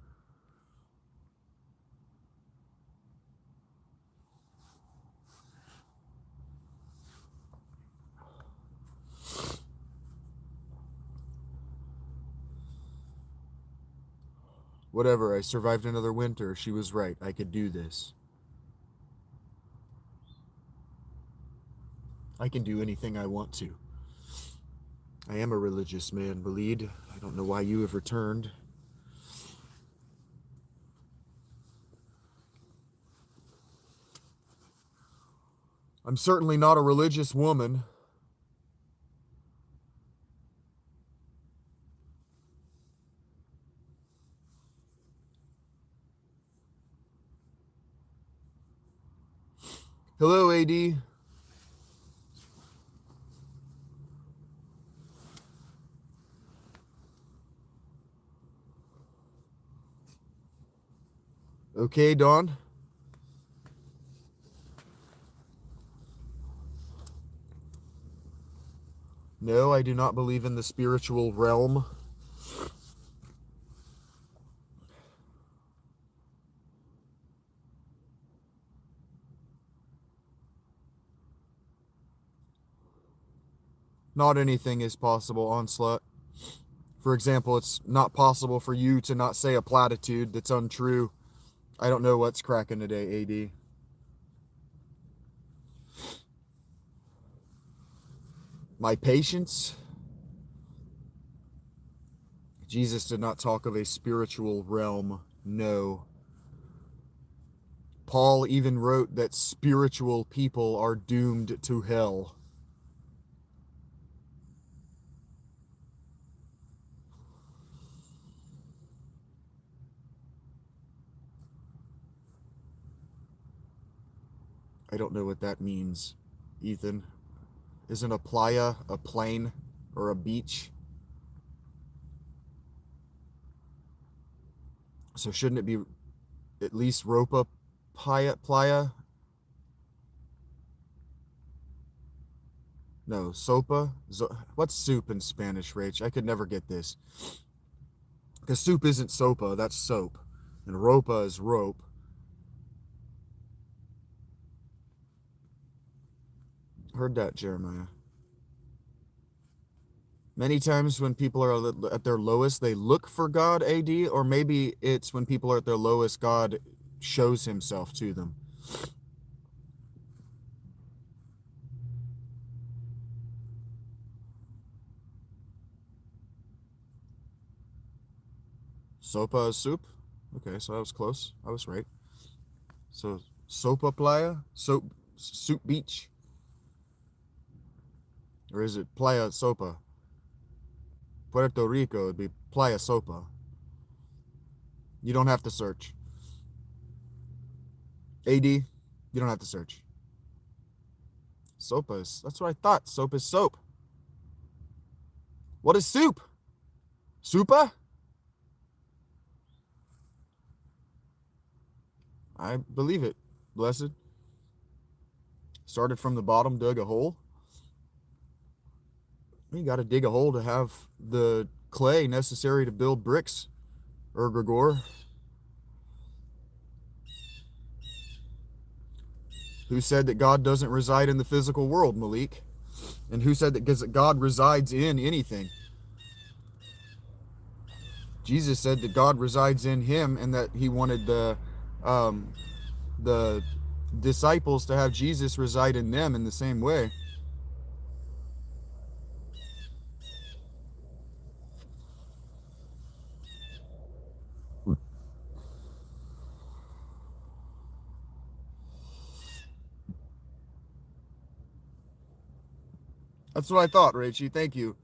Whatever, I survived another winter. She was right. I could do this. I can do anything I want to. I am a religious man, Beleed. I don't know why you have returned. I'm certainly not a religious woman. Hello, AD. Okay, Dawn? No, I do not believe in the spiritual realm. Not anything is possible, Onslaught. For example, it's not possible for you to not say a platitude that's untrue. I don't know what's cracking today, AD. My patience? Jesus did not talk of a spiritual realm, no. Paul even wrote that spiritual people are doomed to hell. I don't know what that means, Ethan. Isn't a playa a plain or a beach? So shouldn't it be at least ropa playa? No, sopa? What's soup in Spanish, Rach? I could never get this. Because soup isn't sopa, that's soap. And ropa is rope. Heard that, Jeremiah. Many times when people are at their lowest, they look for God, AD, or maybe it's when people are at their lowest, God shows himself to them. Sopa is soup? Okay, so I was close. I was right. So, sopa playa? Soup beach? Or is it playa sopa? Puerto Rico would be playa sopa. You don't have to search. AD, you don't have to search. Sopa is, that's what I thought. Soap is soap. What is soup? Soupa? I believe it. Blessed. Started from the bottom, dug a hole. You got to dig a hole to have the clay necessary to build bricks, Gregor. Who said that God doesn't reside in the physical world, Malik? And who said that God resides in anything? Jesus said that God resides in him and that he wanted the disciples to have Jesus reside in them in the same way. That's what I thought, Rachie. Thank you.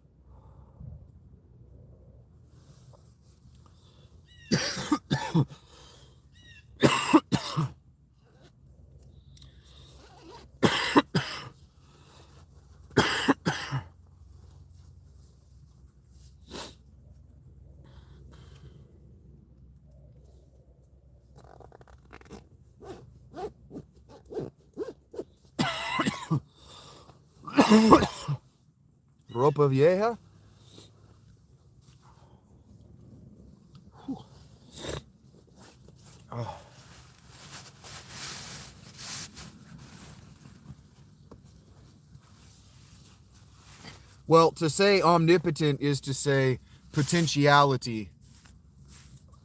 Ropa Vieja? Well, to say omnipotent is to say potentiality.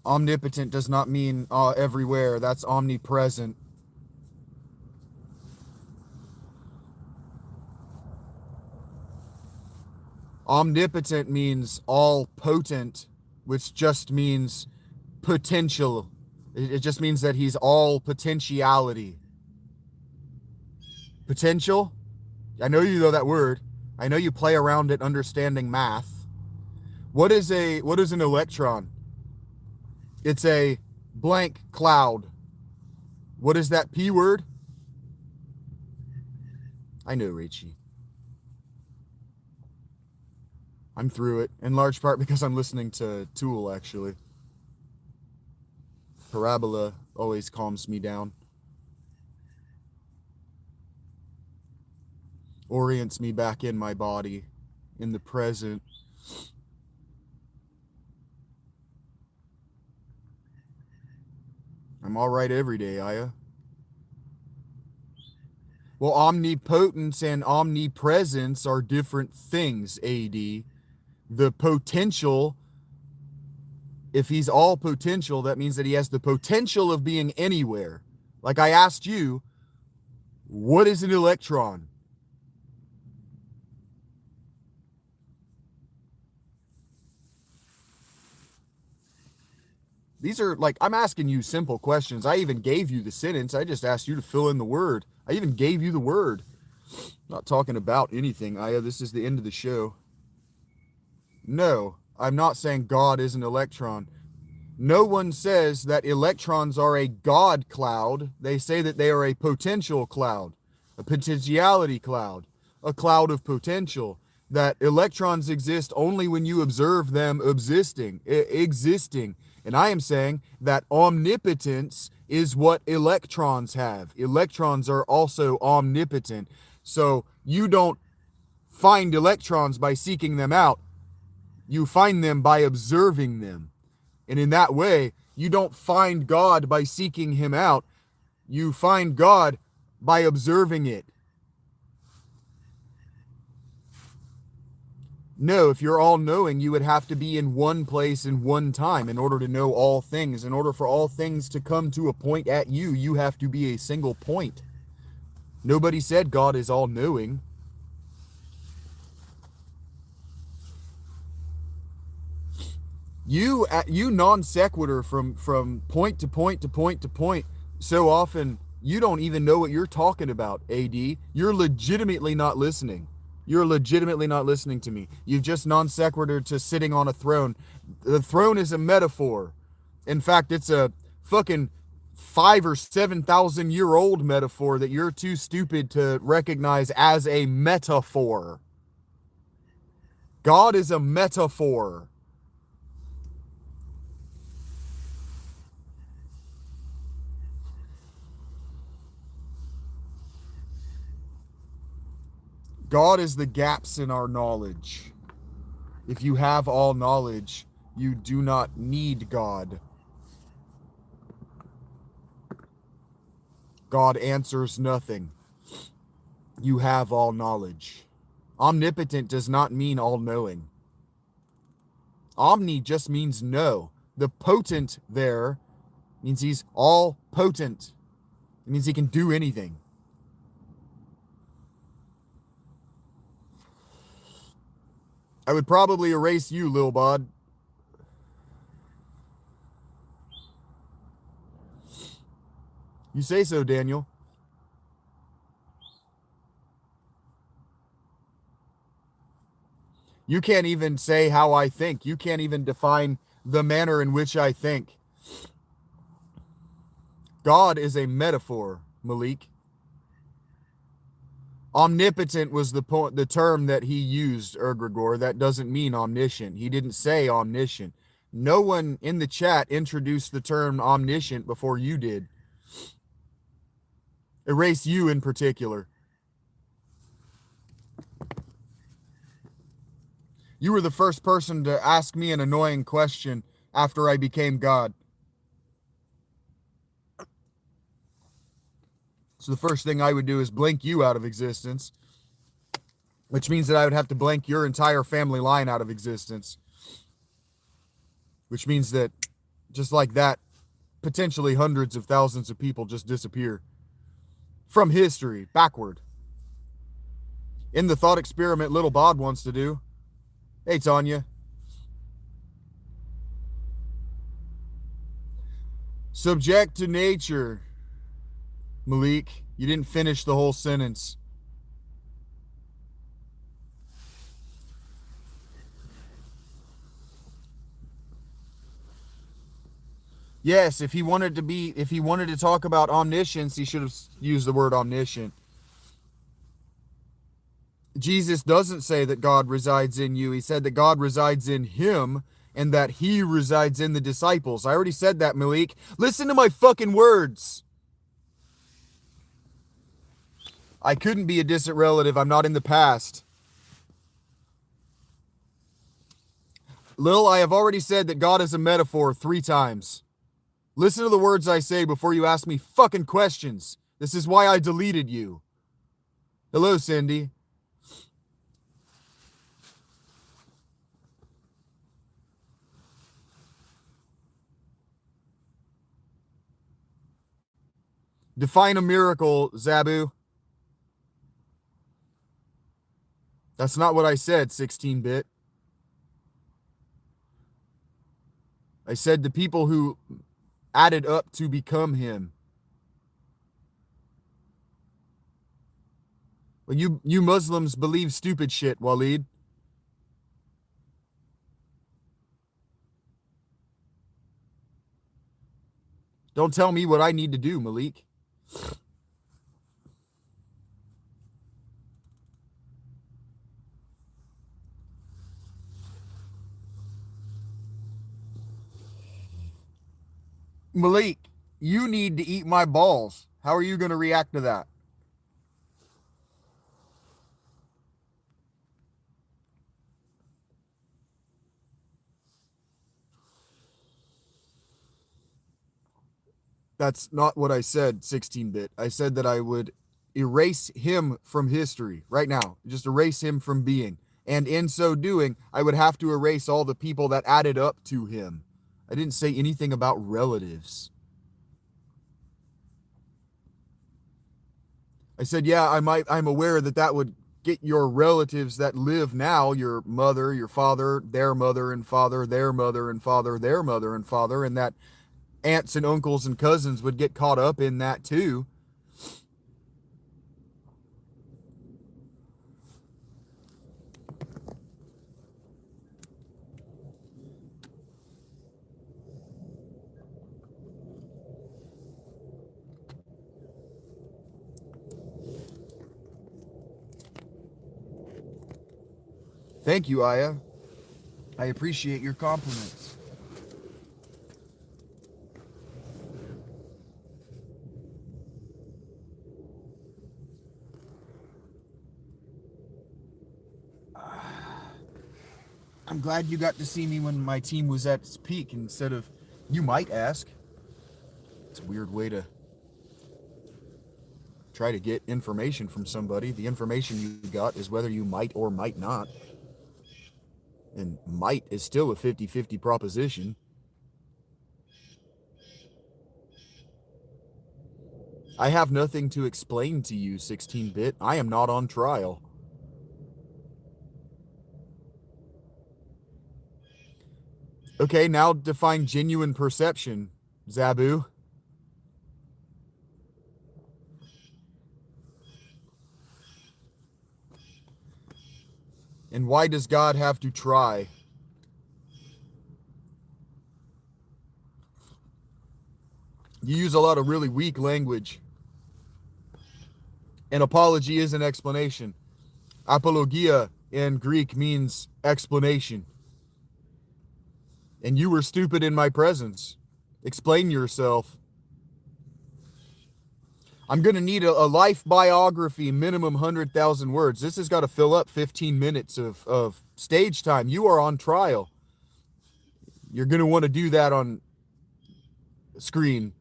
Omnipotent does not mean everywhere. That's omnipresent. Omnipotent means all potent, which just means potential. It just means that he's all potentiality. Potential? I know you know that word. I know you play around it understanding math. What is an electron? It's a blank cloud. What is that P word? I know, Richie. I'm through it, in large part because I'm listening to Tool, actually. parabola always calms me down. Orients me back in my body, in the present. I'm all right every day, Aya. Well, omnipotence and omnipresence are different things, AD. The potential, if he's all potential, that means that he has the potential of being anywhere. Like I asked you, what is an electron? These are like, I'm asking you simple questions. I even gave you the sentence. I just asked you to fill in the word. I even gave you the word. I'm not talking about anything, Aya. This is the end of the show. No, I'm not saying God is an electron. No one says that electrons are a God cloud. They say that they are a potential cloud, a potentiality cloud, a cloud of potential. That electrons exist only when you observe them existing. And I am saying that omnipotence is what electrons have. Electrons are also omnipotent. So you don't find electrons by seeking them out. You find them by observing them. And in that way, you don't find God by seeking him out. You find God by observing it. No, if you're all-knowing, you would have to be in one place in one time in order to know all things. In order for all things to come to a point at you, you have to be a single point. Nobody said God is all-knowing. You non sequitur from point to point to point to point so often you don't even know what you're talking about, AD. You're legitimately not listening. You're legitimately not listening to me. You've just non sequitur to sitting on a throne. The throne is a metaphor. In fact, it's a fucking 5,000 or 7,000 year old metaphor that you're too stupid to recognize as a metaphor. God is a metaphor. God is the gaps in our knowledge. If you have all knowledge, you do not need God. God answers nothing. You have all knowledge. Omnipotent does not mean all-knowing. Omni just means no. The potent there means he's all potent. It means he can do anything. I would probably erase you, Lil Bod. You say so, Daniel. You can't even say how I think. You can't even define the manner in which I think. God is a metaphor, Malik. Omnipotent was the term that he used, Gregor. That doesn't mean omniscient. He didn't say omniscient. No one in the chat introduced the term omniscient before you did. Erase you in particular. You were the first person to ask me an annoying question after I became God. So the first thing I would do is blink you out of existence, which means that I would have to blink your entire family line out of existence, which means that just like that, potentially hundreds of thousands of people just disappear from history backward. In the thought experiment Little Bod wants to do. Hey, Tanya. Subject to nature. Malik, you didn't finish the whole sentence. Yes, if he wanted to talk about omniscience, he should have used the word omniscient. Jesus doesn't say that God resides in you. He said that God resides in him, and that he resides in the disciples. I already said that, Malik. Listen to my fucking words. I couldn't be a distant relative. I'm not in the past. Lil, I have already said that God is a metaphor 3 times. Listen to the words I say before you ask me fucking questions. This is why I deleted you. Hello, Cindy. Define a miracle, Zabu. That's not what I said, 16-bit. I said the people who added up to become him. Well, you Muslims believe stupid shit, Waleed. Don't tell me what I need to do, Malik. Malik, you need to eat my balls. How are you going to react to that? That's not what I said, 16-bit. I said that I would erase him from history right now. Just erase him from being. And in so doing, I would have to erase all the people that added up to him. I didn't say anything about relatives. I said, yeah, I'm aware that that would get your relatives that live now, your mother, your father, their mother and father, their mother and father, their mother and father, and that aunts and uncles and cousins would get caught up in that too. Thank you, Aya. I appreciate your compliments. I'm glad you got to see me when my team was at its peak instead of, you might ask. It's a weird way to try to get information from somebody. The information you got is whether you might or might not. And might is still a 50-50 proposition. I have nothing to explain to you, 16-bit. I am not on trial. Okay, now define genuine perception, Zabu. And why does God have to try? You use a lot of really weak language. An apology is an explanation. Apologia in Greek means explanation. And you were stupid in my presence. Explain yourself. I'm going to need a life biography, minimum 100,000 words. This has got to fill up 15 minutes of stage time. You are on trial. You're going to want to do that on screen.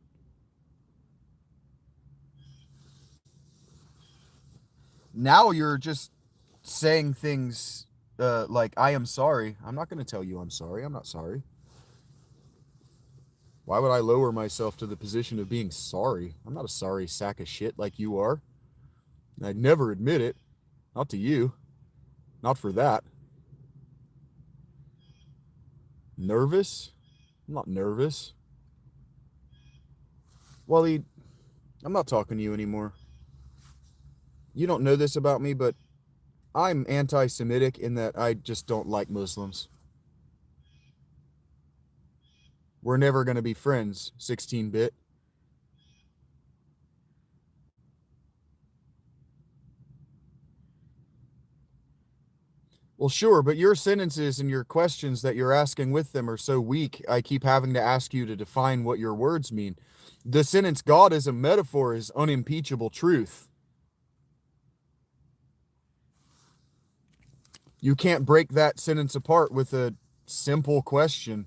Now you're just saying things like, I am sorry. I'm not going to tell you I'm sorry. I'm not sorry. Why would I lower myself to the position of being sorry? I'm not a sorry sack of shit like you are. I'd never admit it. Not to you. Not for that. Nervous? I'm not nervous. Waleed, I'm not talking to you anymore. You don't know this about me, but I'm anti-Semitic in that I just don't like Muslims. We're never going to be friends, 16-bit. Well, sure, but your sentences and your questions that you're asking with them are so weak, I keep having to ask you to define what your words mean. The sentence, God is a metaphor, is unimpeachable truth. You can't break that sentence apart with a simple question.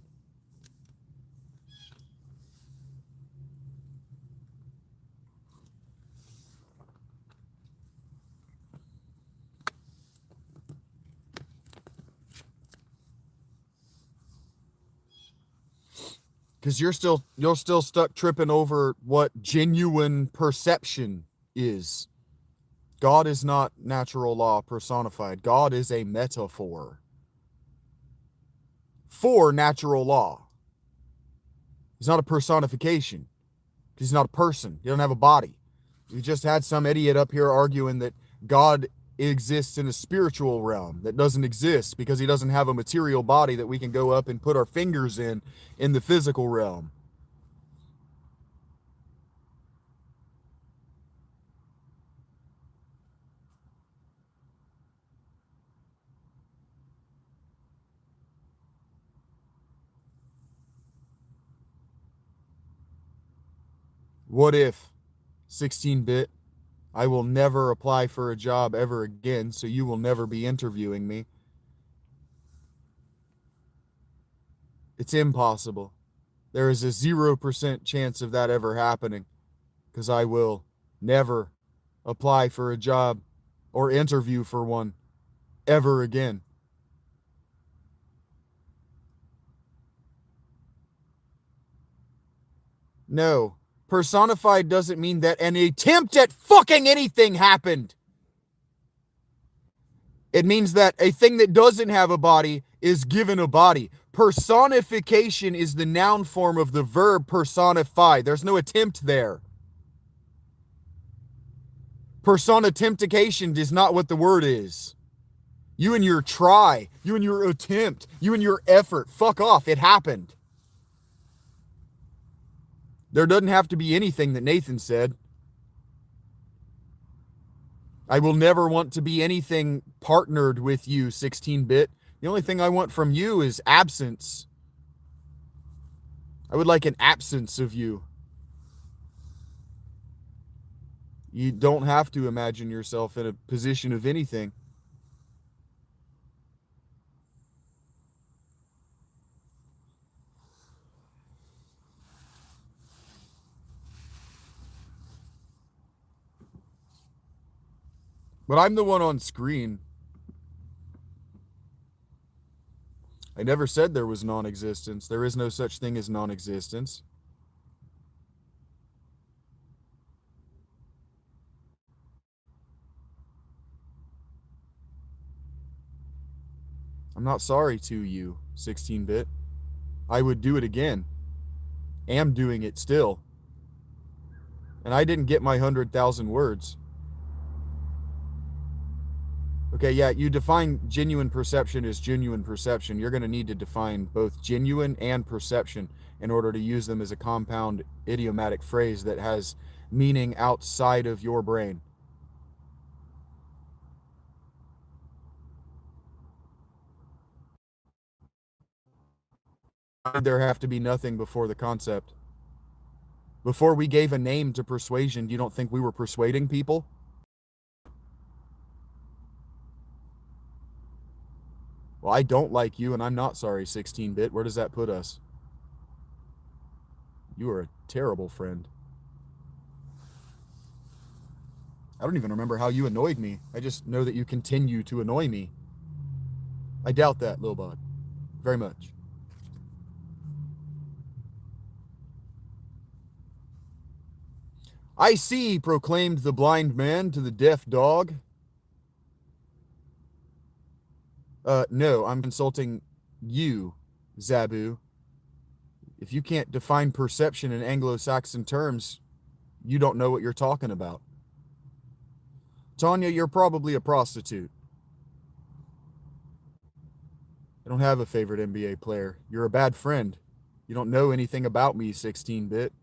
Because you're still stuck tripping over what genuine perception is. God is not natural law personified. God is a metaphor for natural law. He's not a personification. He's not a person. He doesn't have a body. We just had some idiot up here arguing that God exists in a spiritual realm that doesn't exist because he doesn't have a material body that we can go up and put our fingers in the physical realm. What if 16-bit, I will never apply for a job ever again, so you will never be interviewing me? It's impossible. There is a 0% chance of that ever happening because I will never apply for a job or interview for one ever again. No. Personified doesn't mean that an attempt at fucking anything happened. It means that a thing that doesn't have a body is given a body. Personification is the noun form of the verb personify. There's no attempt there. Personification is not what the word is. You and your try, you and your attempt, you and your effort, fuck off. It happened. There doesn't have to be anything that Nathan said. I will never want to be anything partnered with you, 16-bit. The only thing I want from you is absence. I would like an absence of you. You don't have to imagine yourself in a position of anything. But I'm the one on screen. I never said there was non-existence. There is no such thing as non-existence. I'm not sorry to you, 16-bit. I would do it again. Am doing it still. And I didn't get my 100,000 words. Okay, yeah, you define genuine perception as genuine perception. You're going to need to define both genuine and perception in order to use them as a compound idiomatic phrase that has meaning outside of your brain. Why did there have to be nothing before the concept? Before we gave a name to persuasion, you don't think we were persuading people? Well, I don't like you, and I'm not sorry, 16-bit. Where does that put us? You are a terrible friend. I don't even remember how you annoyed me. I just know that you continue to annoy me. I doubt that, Lilbot. Very much. I see, proclaimed the blind man to the deaf dog. No, I'm consulting you, Zabu. If you can't define perception in Anglo-Saxon terms, you don't know what you're talking about. Tanya, you're probably a prostitute. I don't have a favorite NBA player. You're a bad friend. You don't know anything about me, 16-bit.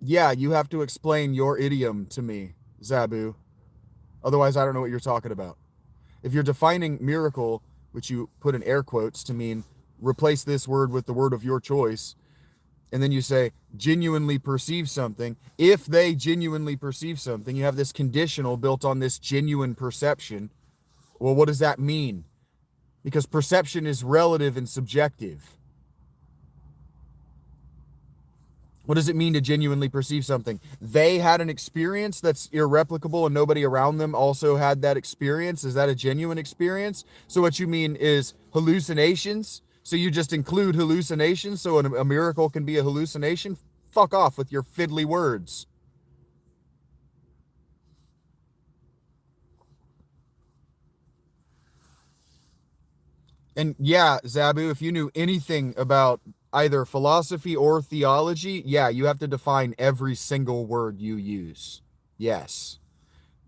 Yeah, you have to explain your idiom to me, Zabu. Otherwise, I don't know what you're talking about. If you're defining miracle, which you put in air quotes to mean replace this word with the word of your choice, and then you say genuinely perceive something, if they genuinely perceive something, you have this conditional built on this genuine perception. Well, what does that mean? Because perception is relative and subjective. What does it mean to genuinely perceive something? They had an experience that's irreplicable and nobody around them also had that experience. Is that a genuine experience? So what you mean is hallucinations? So you just include hallucinations so a miracle can be a hallucination? Fuck off with your fiddly words. And yeah, Zabu, if you knew anything about either philosophy or theology, yeah, you have to define every single word you use. Yes.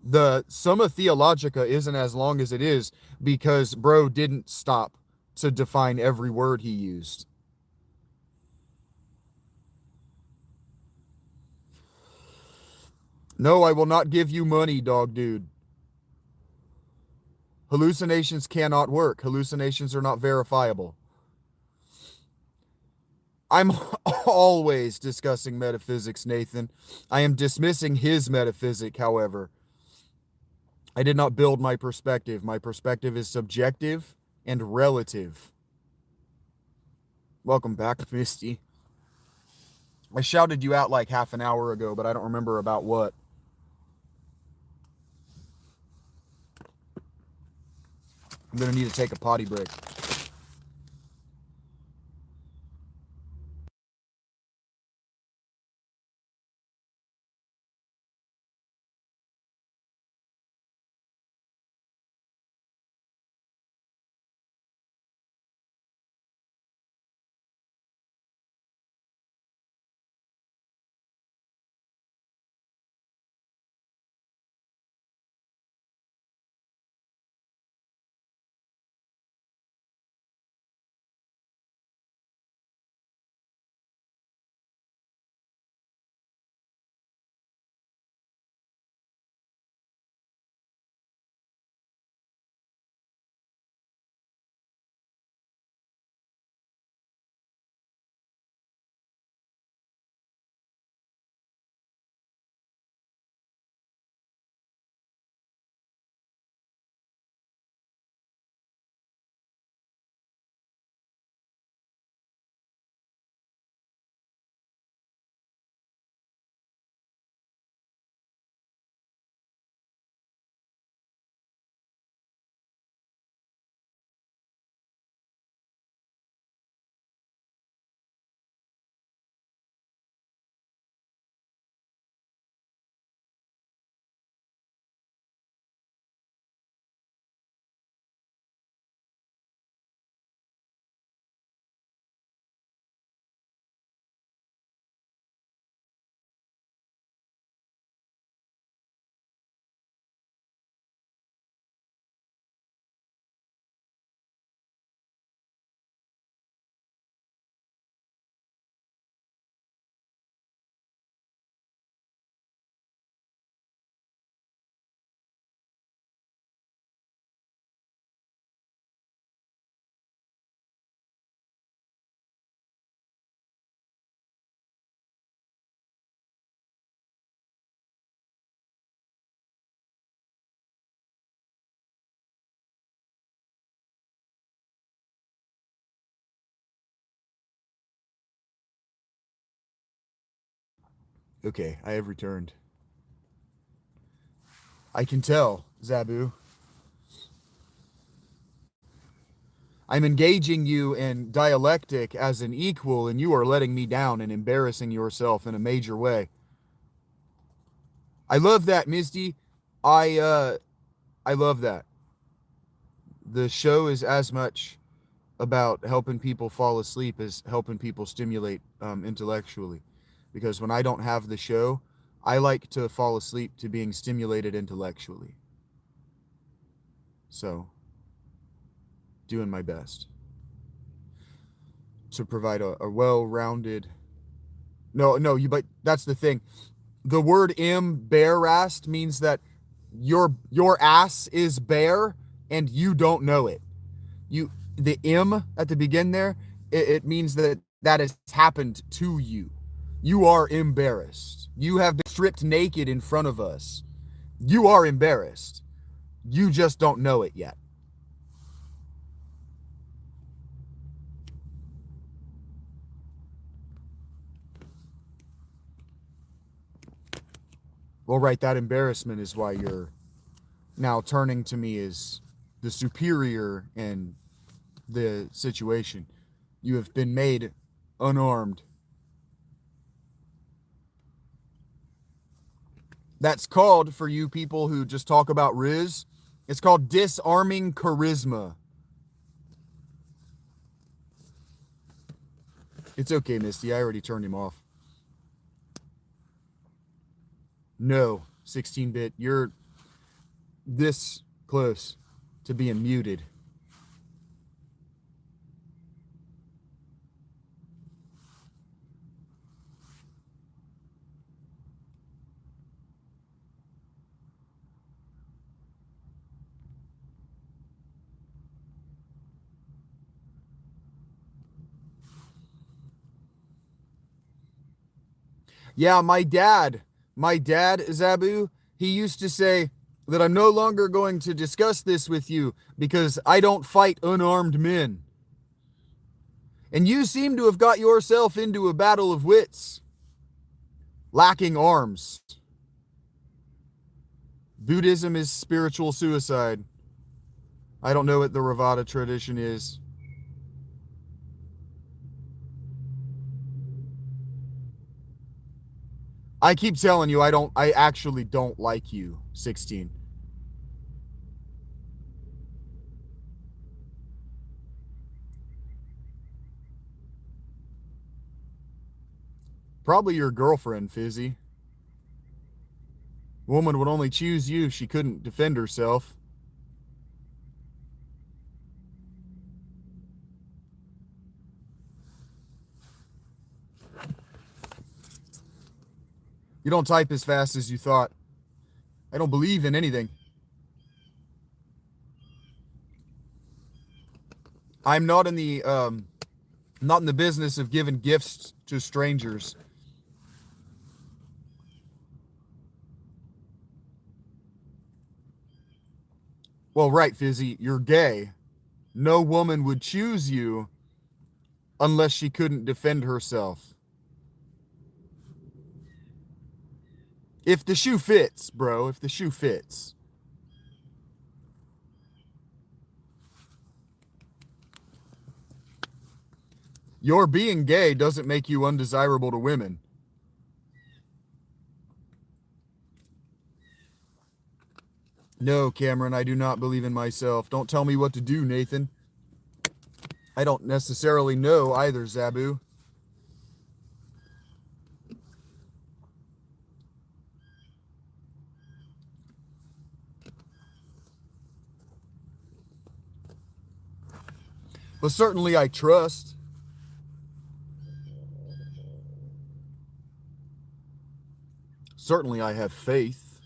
The Summa Theologica isn't as long as it is because bro didn't stop to define every word he used. No, I will not give you money, dog dude. Hallucinations cannot work. Hallucinations are not verifiable. I'm always discussing metaphysics, Nathan. I am dismissing his metaphysic, however. I did not build my perspective. My perspective is subjective and relative. Welcome back, Misty. I shouted you out like half an hour ago, but I don't remember about what. I'm going to need to take a potty break. Okay, I have returned. I can tell, Zabu. I'm engaging you in dialectic as an equal, and you are letting me down and embarrassing yourself in a major way. I love that, Misty. I love that. The show is as much about helping people fall asleep as helping people stimulate intellectually. Because when I don't have the show, I like to fall asleep to being stimulated intellectually. So, doing my best to provide a well rounded No, but that's the thing. The word embarrassed means that your ass is bare and you don't know it. The M at the begin there, it means that that has happened to you. You are embarrassed. You have been stripped naked in front of us. You are embarrassed. You just don't know it yet. Well, right, that embarrassment is why you're now turning to me as the superior in the situation. You have been made unarmed. That's called, for you people who just talk about Riz, it's called disarming charisma. It's okay, Misty. I already turned him off. No, 16-bit. You're this close to being muted. Yeah, my dad, Zabu, he used to say that I'm no longer going to discuss this with you because I don't fight unarmed men. And you seem to have got yourself into a battle of wits, lacking arms. Buddhism is spiritual suicide. I don't know what the Ravada tradition is. I keep telling you, I actually don't like you, 16. Probably your girlfriend, Fizzy. Woman would only choose you if she couldn't defend herself. You don't type as fast as you thought. I don't believe in anything. I'm not in the business of giving gifts to strangers. Well, right, Fizzy, you're gay. No woman would choose you unless she couldn't defend herself. If the shoe fits, bro, if the shoe fits. Your being gay doesn't make you undesirable to women. No, Cameron, I do not believe in myself. Don't tell me what to do, Nathan. I don't necessarily know either, Zabu. But certainly I trust. Certainly I have faith.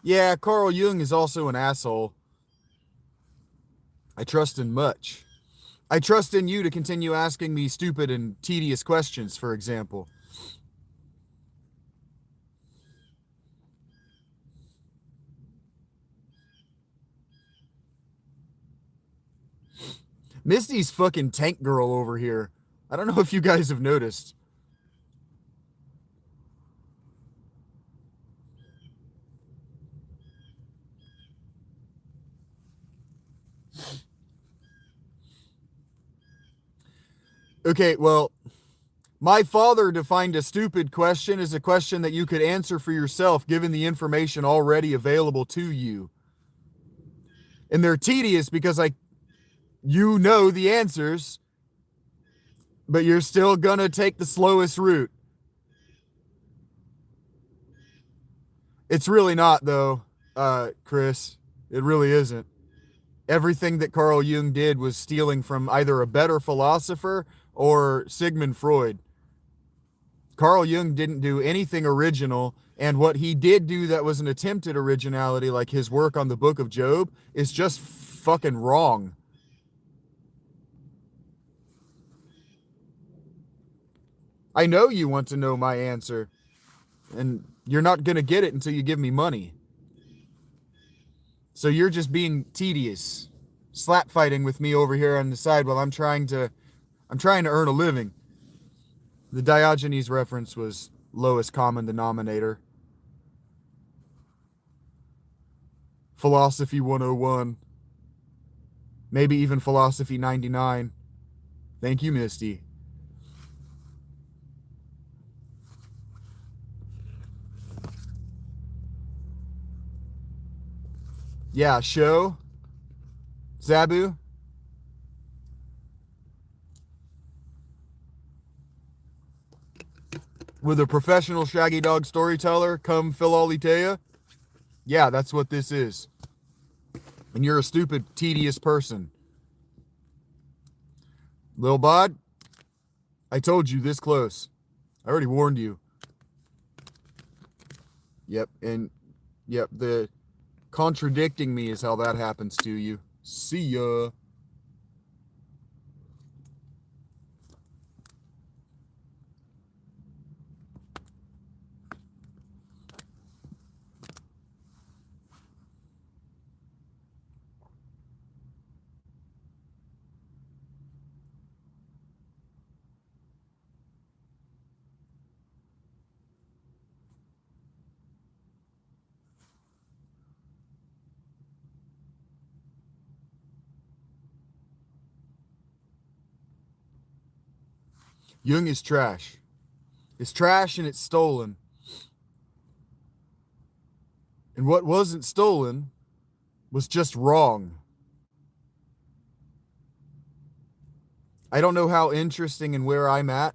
Yeah, Carl Jung is also an asshole. I trust in much. I trust in you to continue asking me stupid and tedious questions, for example. Misty's fucking tank girl over here. I don't know if you guys have noticed. Okay, well, my father defined a stupid question as a question that you could answer for yourself given the information already available to you. And they're tedious because you know the answers, But you're still gonna take the slowest route. It's really not, though, Chris. It really isn't. Everything that Carl Jung did was stealing from either a better philosopher or Sigmund Freud. Carl Jung didn't do anything original, and what he did do that was an attempt at originality, like his work on the Book of Job, is just fucking wrong. I know you want to know my answer, and you're not going to get it until you give me money. So you're just being tedious, slap fighting with me over here on the side while I'm trying to earn a living. The Diogenes reference was lowest common denominator. Philosophy 101. Maybe even Philosophy 99. Thank you, Misty. Yeah, show. Zabu. With a professional Shaggy Dog storyteller come Philolitea. Yeah, that's what this is. And you're a stupid, tedious person. Lil Bod, I told you this close. I already warned you. Yep, the contradicting me is how that happens to you. See ya. Jung is trash. It's trash and it's stolen. And what wasn't stolen was just wrong. I don't know how interesting and where I'm at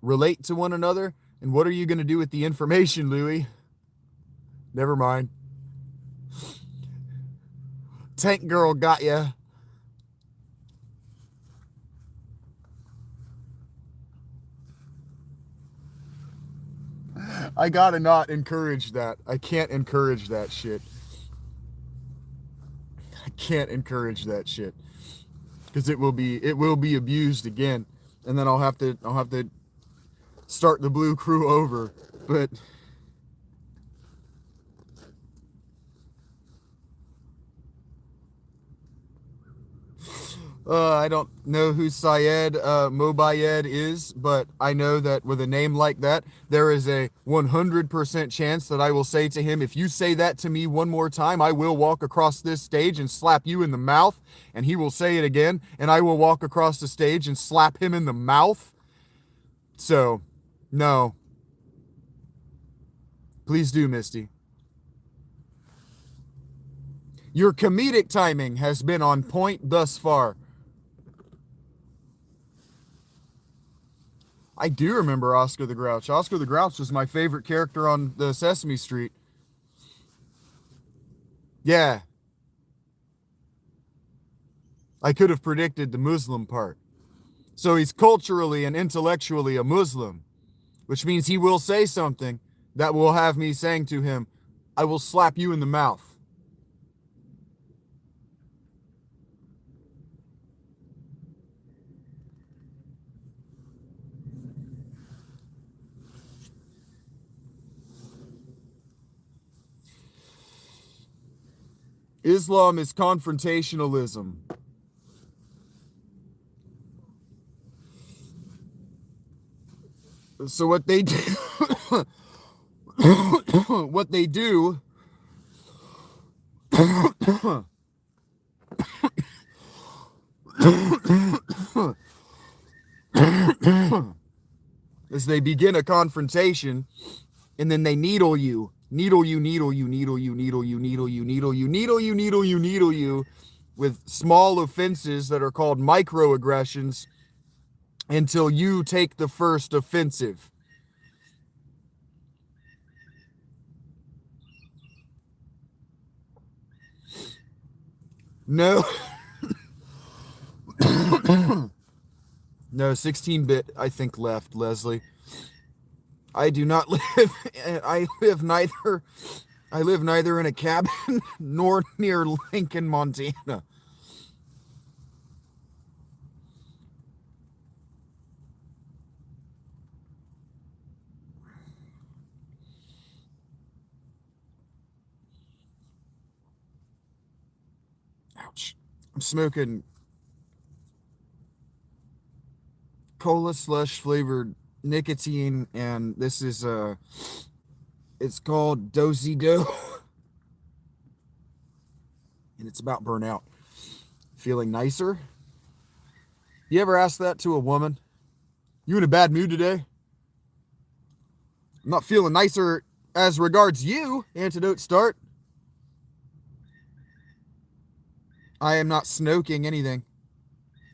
relate to one another. And what are you going to do with the information, Louie? Never mind. Tank Girl got ya. I gotta not encourage that. I can't encourage that shit. I can't encourage that shit because it will be abused again, and then I'll have to start the Blue Crew over. But I don't know who Syed Mobayed is, but I know that with a name like that, there is a 100% chance that I will say to him, if you say that to me one more time, I will walk across this stage and slap you in the mouth. And he will say it again, and I will walk across the stage and slap him in the mouth. So, no. Please do, Misty. Your comedic timing has been on point thus far. I do remember Oscar the Grouch. Oscar the Grouch was my favorite character on the Sesame Street. Yeah. I could have predicted the Muslim part. So he's culturally and intellectually a Muslim, which means he will say something that will have me saying to him, I will slap you in the mouth. Islam is confrontationalism. So what they do, what they do, is they begin a confrontation and then they needle you with small offenses that are called microaggressions until you take the first offensive. No. No, 16-bit, I think, left, Leslie. I do not live, I live neither in a cabin nor near Lincoln, Montana. Ouch. I'm smoking cola slush flavored nicotine, and this is it's called Dozy Do, and it's about burnout. Feeling nicer? You ever ask that to a woman? You in a bad mood today? I'm not feeling nicer as regards you, Antidote Start. I am not snoking anything.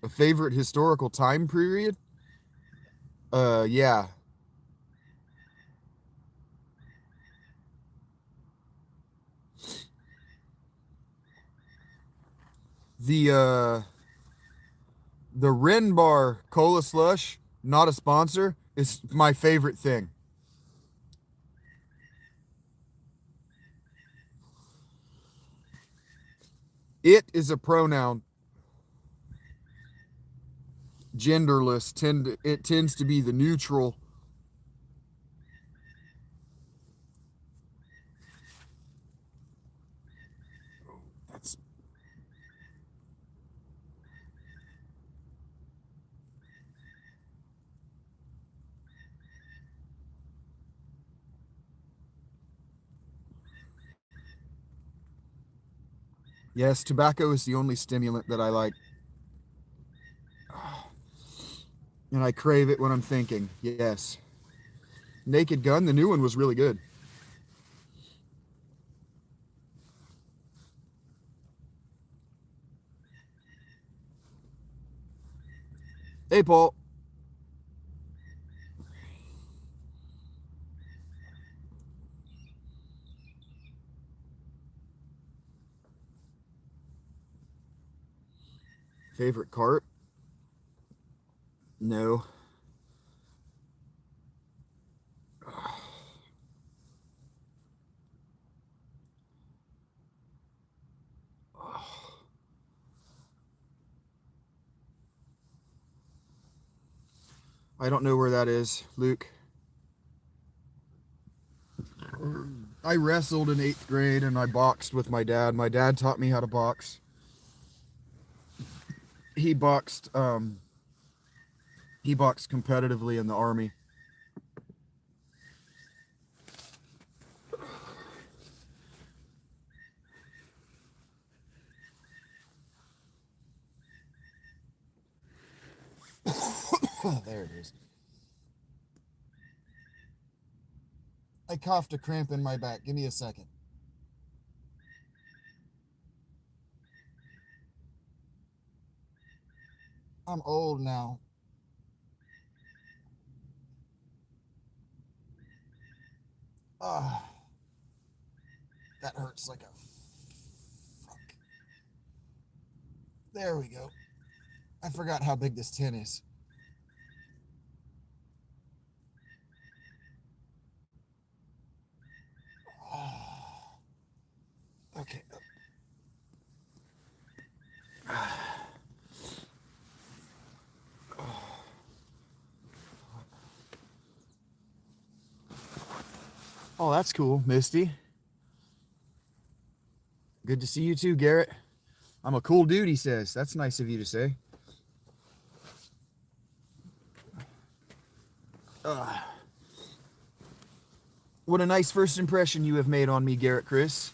A favorite historical time period? Yeah. The the Ren Bar Cola Slush, not a sponsor, is my favorite thing. It is a pronoun, genderless. It tends to be the neutral. That's Yes, tobacco is the only stimulant that I like. And I crave it when I'm thinking. Yes. Naked Gun, the new one was really good. Hey, Paul. Favorite cart? No. I don't know where that is, Luke. I wrestled in 8th grade and I boxed with my dad. My dad taught me how to box. He boxed competitively in the Army. There it is. I coughed a cramp in my back. Give me a second. I'm old now. Ah, that hurts like a fuck. There we go. I forgot how big this tin is. Ah, okay. Oh, that's cool, Misty. Good to see you too, Garrett. I'm a cool dude, he says. That's nice of you to say. What a nice first impression you have made on me, Garrett Chris.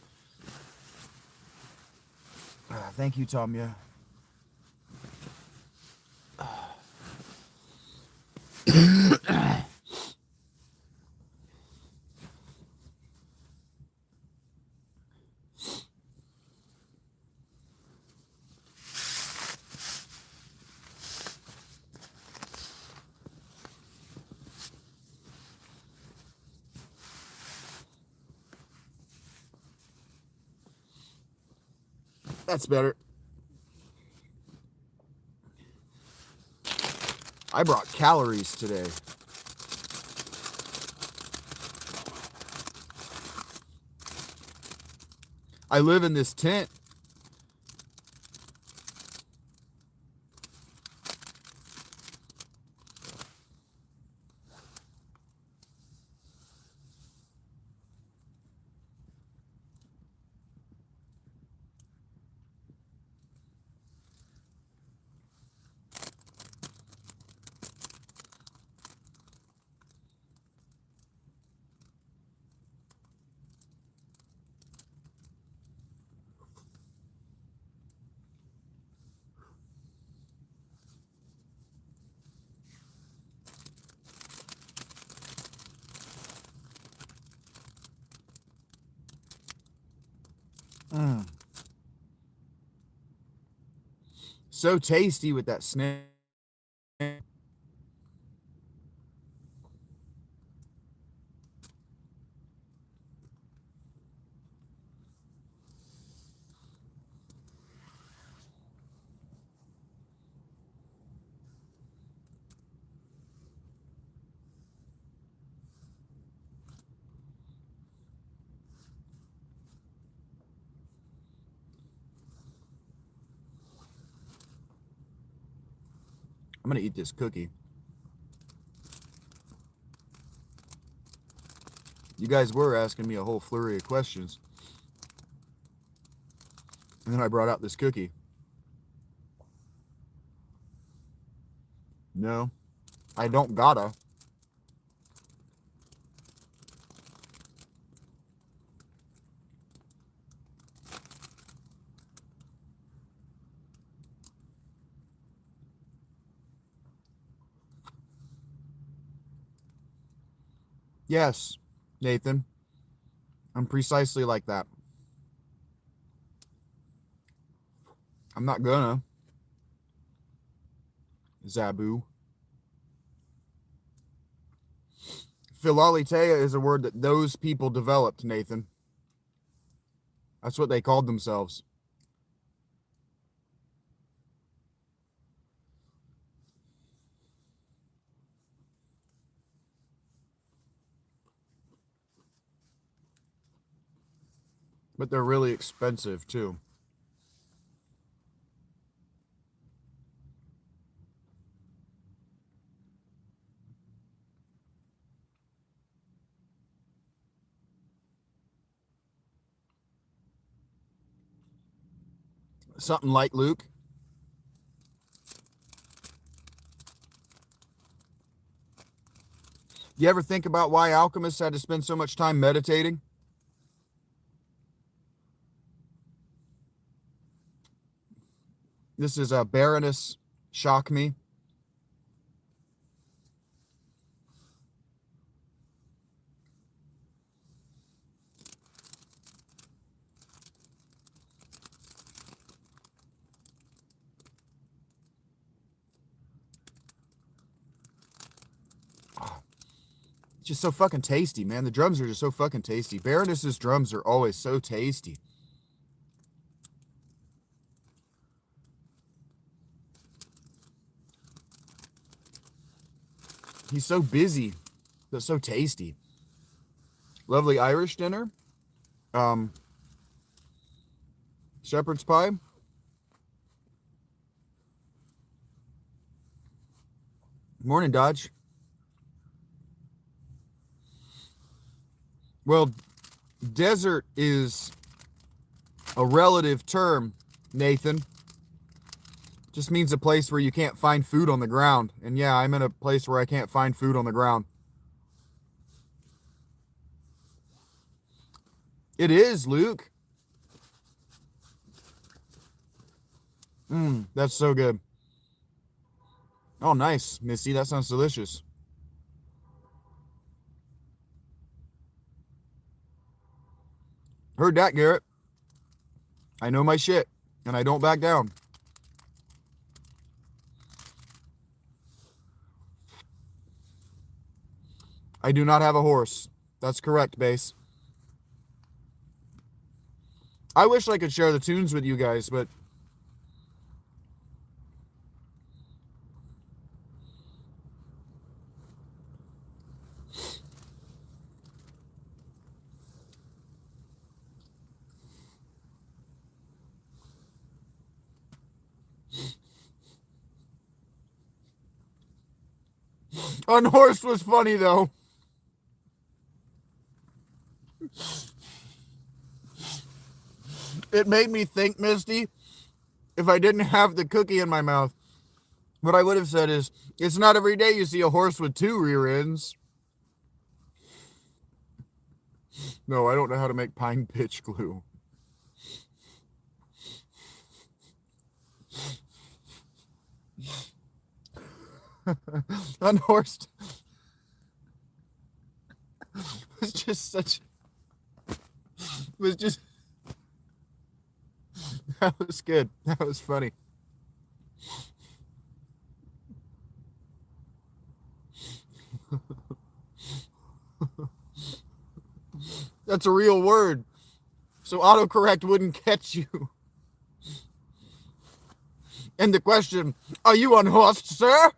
Thank you, Tamya. That's better. I brought calories today. I live in this tent. So tasty with that snake. I'm going to eat this cookie. You guys were asking me a whole flurry of questions. And then I brought out this cookie. No, I don't gotta. Yes, Nathan. I'm precisely like that. I'm not gonna. Zabu. Philalitea is a word that those people developed, Nathan. That's what they called themselves. But they're really expensive, too. Something like Luke. You ever think about why alchemists had to spend so much time meditating? This is a Baroness Shock Me. Just so fucking tasty, man. The drums are just so fucking tasty. Baroness's drums are always so tasty. He's so busy, but so tasty. Lovely Irish dinner. Shepherd's pie. Morning, Dodge. Well, desert is a relative term, Nathan. Just means a place where you can't find food on the ground. And yeah, I'm in a place where I can't find food on the ground. It is, Luke. That's so good. Oh, nice, Missy. That sounds delicious. Heard that, Garrett. I know my shit, and I don't back down. I do not have a horse. That's correct, Base. I wish I could share the tunes with you guys, but Unhorsed was funny though. It made me think, Misty, if I didn't have the cookie in my mouth, what I would have said is, it's not every day you see a horse with 2 rear ends. No, I don't know how to make pine pitch glue. Unhorsed was just such, was just, that was good. That was funny. That's a real word. So autocorrect wouldn't catch you. And the question, are you unhorsed, sir?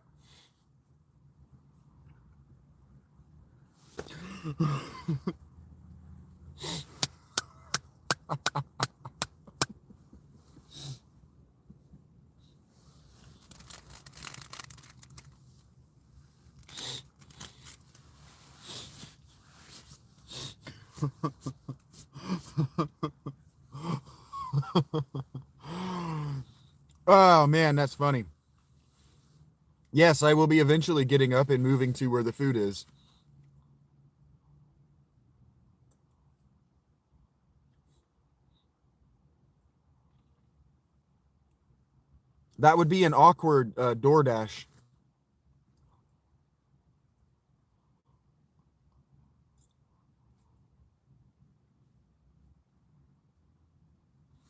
Oh man, that's funny. Yes, I will be eventually getting up and moving to where the food is. That would be an awkward DoorDash.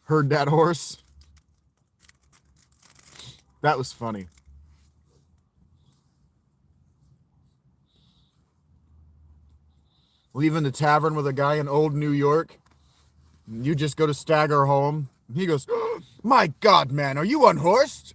Heard that horse? That was funny. Leaving the tavern with a guy in old New York. You just go to stagger home. He goes, oh, my God, man, are you unhorsed?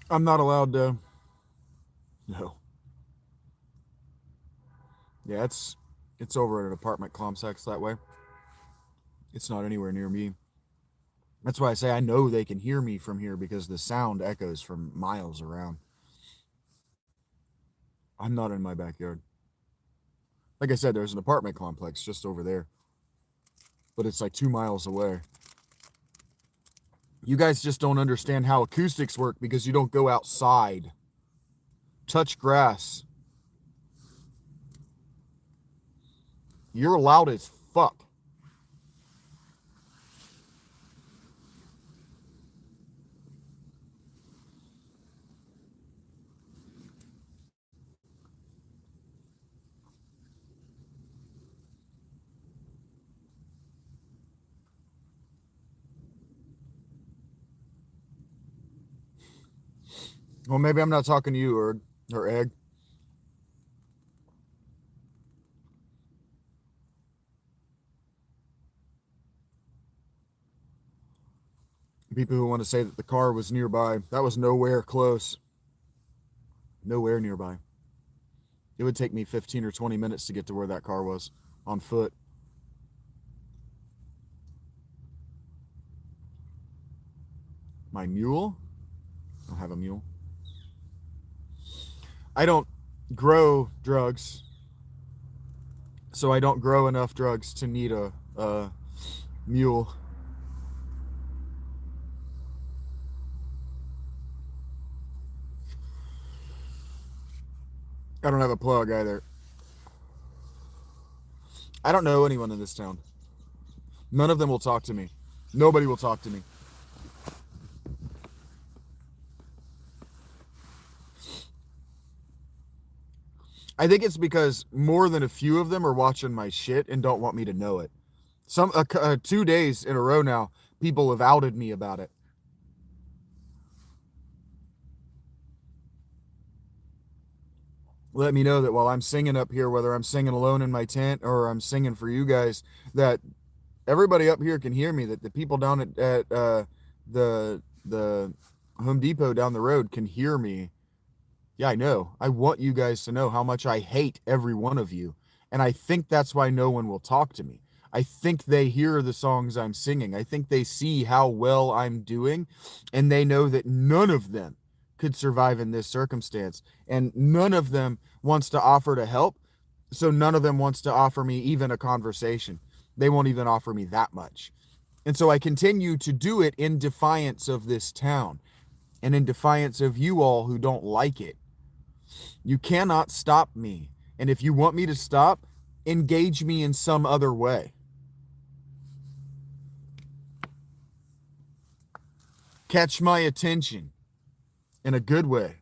I'm not allowed to. No. Yeah, it's over at an apartment complex that way. It's not anywhere near me. That's why I say I know they can hear me from here because the sound echoes from miles around. I'm not in my backyard. Like I said, there's an apartment complex just over there, but it's like 2 miles away. You guys just don't understand how acoustics work because you don't go outside. Touch grass. You're loud as fuck. Well, maybe I'm not talking to you, or Egg. People who want to say that the car was nearby. That was nowhere close. Nowhere nearby. It would take me 15 or 20 minutes to get to where that car was on foot. My mule? I don't have a mule. I don't grow drugs, so I don't grow enough drugs to need a mule. I don't have a plug either. I don't know anyone in this town. None of them will talk to me. Nobody will talk to me. I think it's because more than a few of them are watching my shit and don't want me to know it. 2 days in a row now, people have outed me about it. Let me know that while I'm singing up here, whether I'm singing alone in my tent or I'm singing for you guys, that everybody up here can hear me, that the people down at the Home Depot down the road can hear me. Yeah, I know. I want you guys to know how much I hate every one of you. And I think that's why no one will talk to me. I think they hear the songs I'm singing. I think they see how well I'm doing, and they know that none of them could survive in this circumstance. And none of them wants to offer to help. So none of them wants to offer me even a conversation. They won't even offer me that much. And so I continue to do it in defiance of this town and in defiance of you all who don't like it. You cannot stop me. And if you want me to stop, engage me in some other way. Catch my attention in a good way.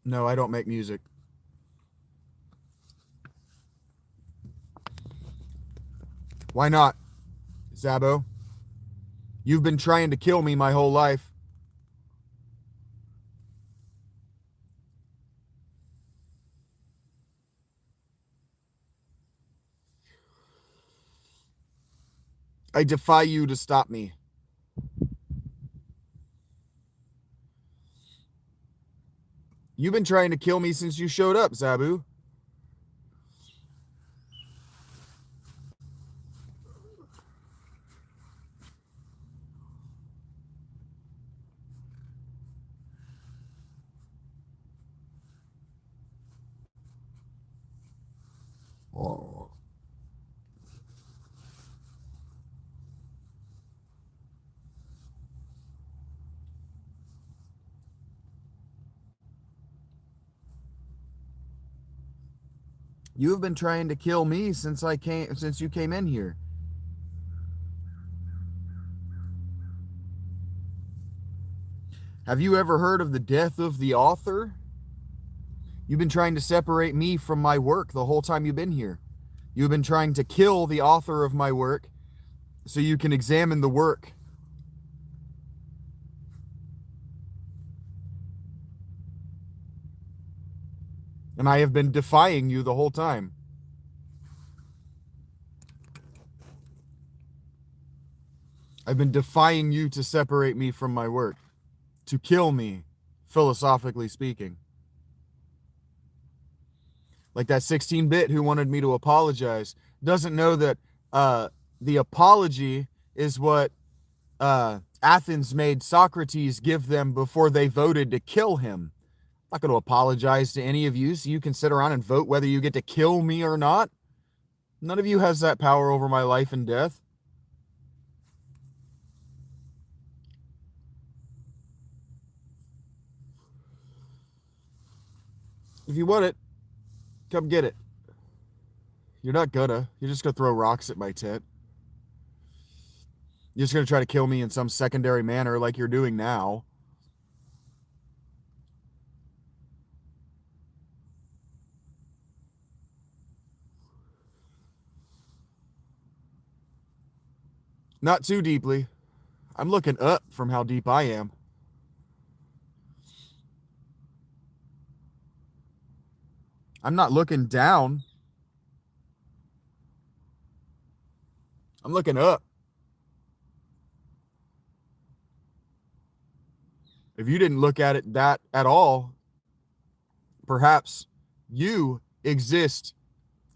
No, I don't make music. Why not, Zabo? You've been trying to kill me my whole life. I defy you to stop me. You've been trying to kill me since you showed up, Zabu. Oh. You have been trying to kill me since you came in here. Have you ever heard of the death of the author? You've been trying to separate me from my work the whole time you've been here. You've been trying to kill the author of my work so you can examine the work. And I have been defying you the whole time. I've been defying you to separate me from my work, to kill me, philosophically speaking. Like that 16-bit who wanted me to apologize doesn't know that the apology is what Athens made Socrates give them before they voted to kill him. I'm not going to apologize to any of you so you can sit around and vote whether you get to kill me or not. None of you has that power over my life and death. If you want it, come get it. You're not gonna. You're just gonna throw rocks at my tent. You're just gonna try to kill me in some secondary manner like you're doing now. Not too deeply. I'm looking up from how deep I am. I'm not looking down. I'm looking up. If you didn't look at it that at all, perhaps you exist,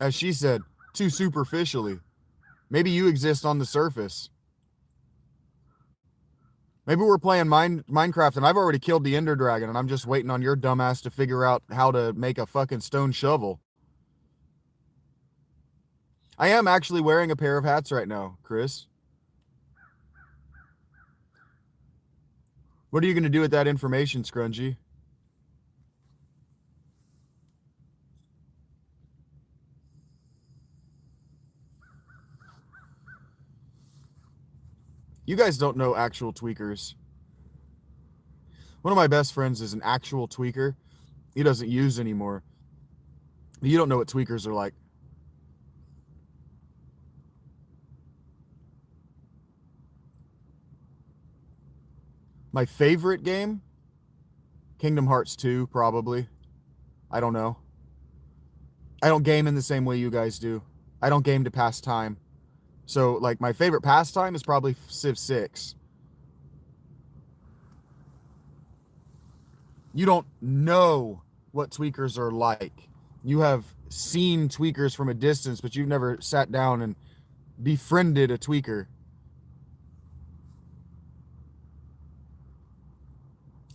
as she said, too superficially. Maybe you exist on the surface. Maybe we're playing Minecraft and I've already killed the Ender Dragon and I'm just waiting on your dumbass to figure out how to make a fucking stone shovel. I am actually wearing a pair of hats right now, Chris. What are you going to do with that information, Scrungy? You guys don't know actual tweakers. One of my best friends is an actual tweaker. He doesn't use anymore. You don't know what tweakers are like. My favorite game? Kingdom Hearts 2, probably. I don't know. I don't game in the same way you guys do. I don't game to pass time. So, like, my favorite pastime is probably Civ 6. You don't know what tweakers are like. You have seen tweakers from a distance, but you've never sat down and befriended a tweaker.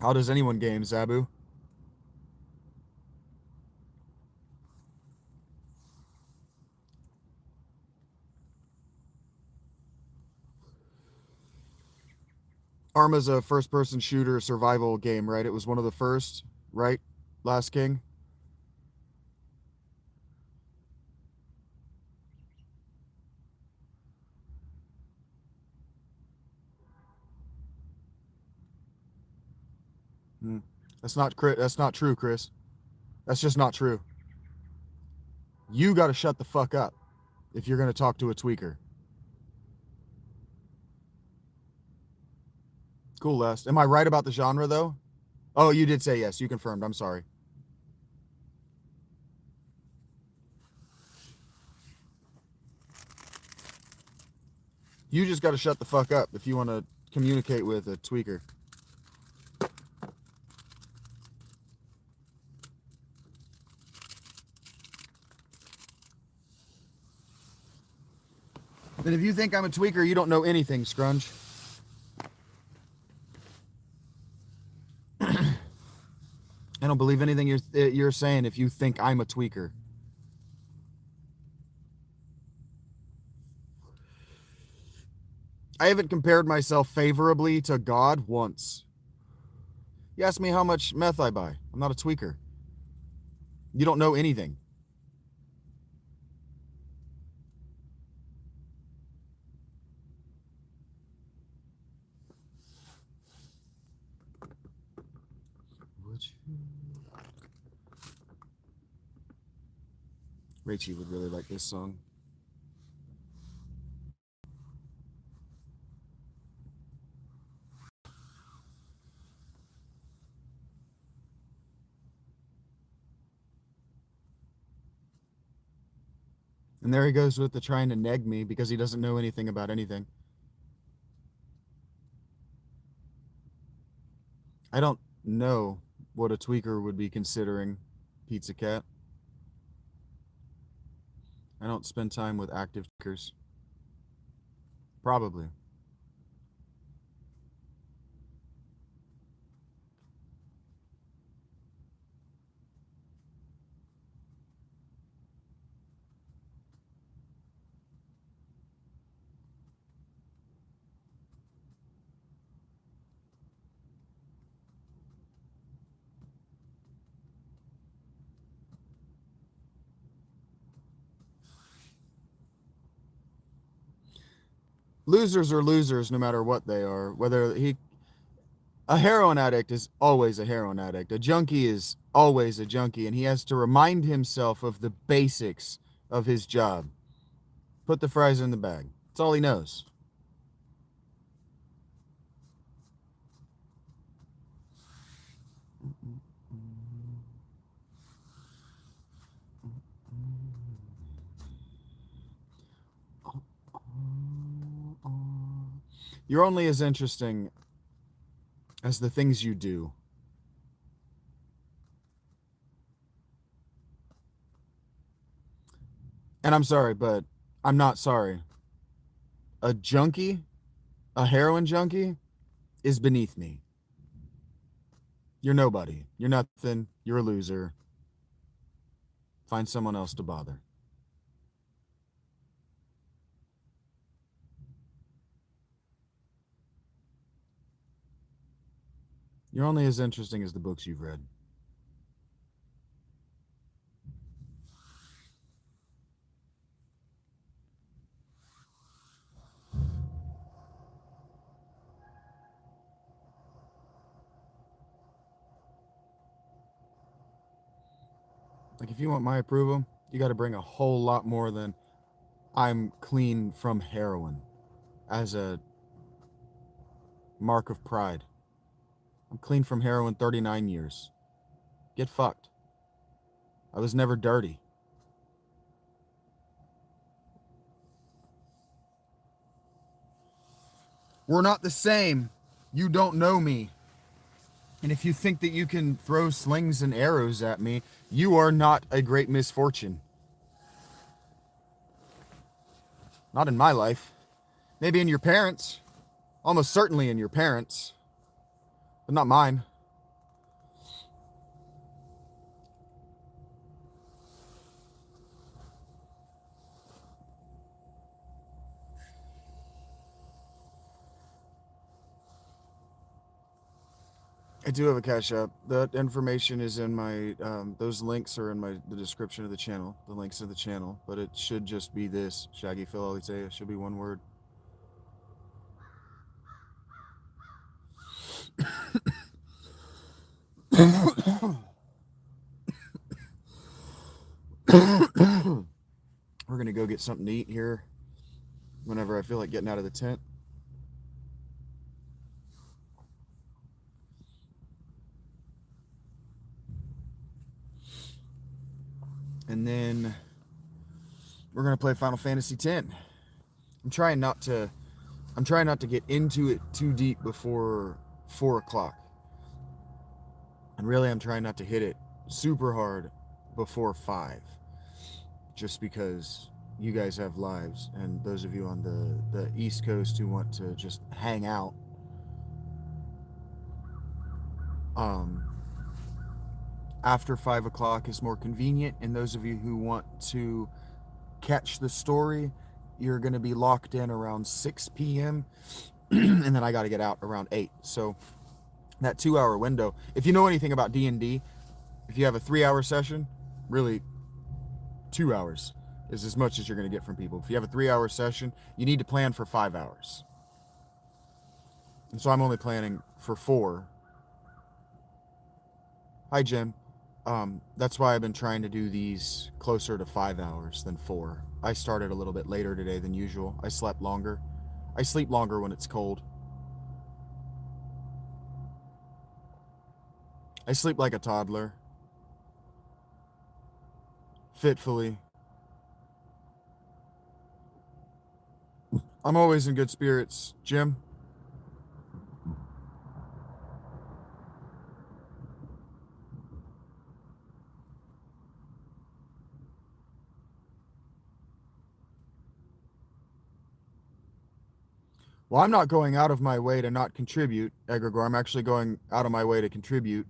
How does anyone game, Zabu? Arma's a first-person shooter survival game, right? It was one of the first, right? Last King. That's not true, Chris. That's just not true. You got to shut the fuck up if you're going to talk to a tweaker. Cool, Les. Am I right about the genre, though? Oh, you did say yes. You confirmed. I'm sorry. You just got to shut the fuck up if you want to communicate with a tweaker. And if you think I'm a tweaker, you don't know anything, Scrunch. I don't believe anything you're saying if you think I'm a tweaker. I haven't compared myself favorably to God once. You ask me how much meth I buy. I'm not a tweaker. You don't know anything. Rachie would really like this song. And there he goes with the trying to neg me because he doesn't know anything about anything. I don't know what a tweaker would be considering, Pizza Cat. I don't spend time with active tweakers. Probably. Losers are losers no matter what they are. A heroin addict is always a heroin addict. A junkie is always a junkie, and he has to remind himself of the basics of his job. Put the fries in the bag. That's all he knows. You're only as interesting as the things you do. And I'm sorry, but I'm not sorry. A junkie, a heroin junkie, is beneath me. You're nobody. You're nothing. You're a loser. Find someone else to bother. You're only as interesting as the books you've read. Like, if you want my approval, you got to bring a whole lot more than I'm clean from heroin as a mark of pride. I'm clean from heroin 39 years. Get fucked. I was never dirty. We're not the same. You don't know me. And if you think that you can throw slings and arrows at me, you are not a great misfortune. Not in my life. Maybe in your parents. Almost certainly in your parents. But not mine. I do have a Cash App. That information is in my, those links are in the description of the channel, the links of the channel, but it should just be this, Shaggy Phil Alitea. It should be one word. We're going to go get something to eat here whenever I feel like getting out of the tent. And then we're going to play Final Fantasy X. I'm trying not to get into it too deep before 4 o'clock. And really, I'm trying not to hit it super hard before 5. Just because you guys have lives, and those of you on the East Coast who want to just hang out, after 5 o'clock is more convenient. And those of you who want to catch the story, you're going to be locked in around 6 p.m. and then I got to get out around 8. So that 2-hour window, if you know anything about D&D, if you have a 3-hour session, really 2 hours is as much as you're going to get from people. If you have a 3-hour session, you need to plan for 5 hours. And so I'm only planning for 4. Hi, Jim. That's why I've been trying to do these closer to 5 hours than 4. I started a little bit later today than usual. I slept longer. I sleep longer when it's cold. I sleep like a toddler. Fitfully. I'm always in good spirits, Jim. Well, I'm not going out of my way to not contribute, Egregor. I'm actually going out of my way to contribute.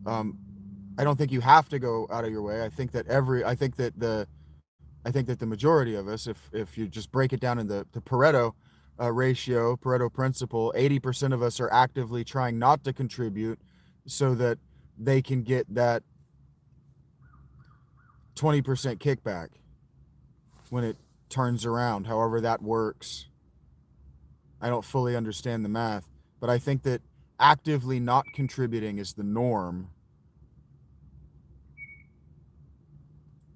I don't think you have to go out of your way. I think that the majority of us, if you just break it down in the Pareto ratio, Pareto principle, 80% of us are actively trying not to contribute so that they can get that 20% kickback when it turns around, however that works. I don't fully understand the math, but I think that actively not contributing is the norm.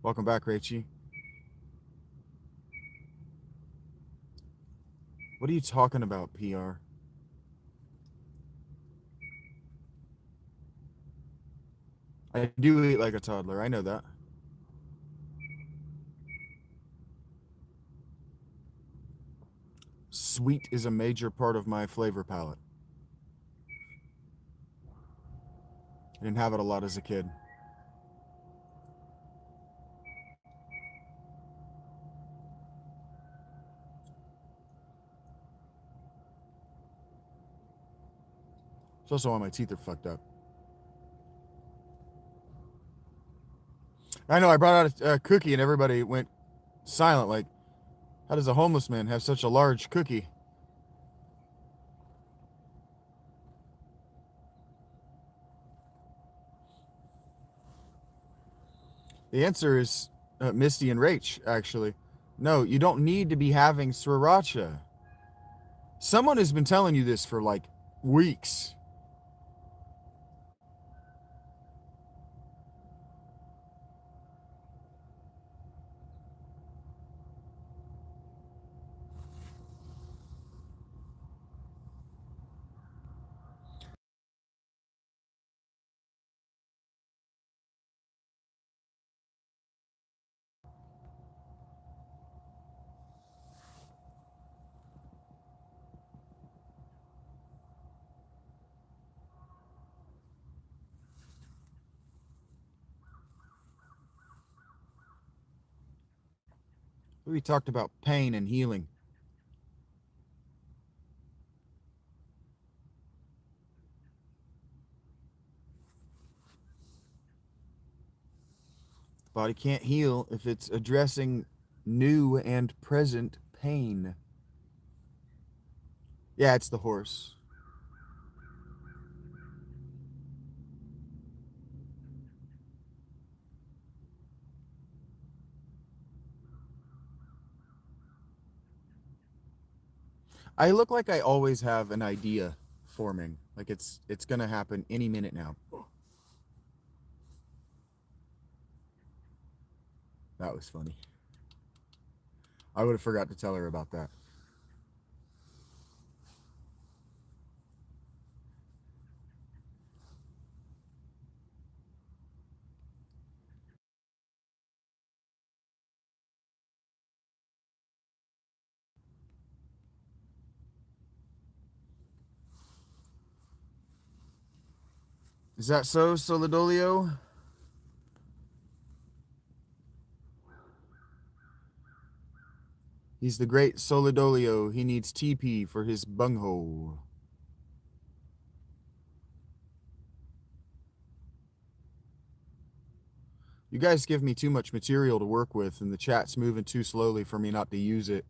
Welcome back, Rachie. What are you talking about, PR? I do eat like a toddler. I know that. Sweet is a major part of my flavor palette. I didn't have it a lot as a kid. It's also why my teeth are fucked up. I know, I brought out a cookie and everybody went silent. Like, how does a homeless man have such a large cookie? The answer is Misty and Rach, actually. No, you don't need to be having sriracha. Someone has been telling you this for like weeks. We talked about pain and healing. The body can't heal if it's addressing new and present pain. Yeah, it's the horse. I look like I always have an idea forming. Like it's gonna happen any minute now. That was funny. I would have forgot to tell her about that. Is that so, Solidolio? He's the great Solidolio. He needs TP for his bunghole. You guys give me too much material to work with, and the chat's moving too slowly for me not to use it.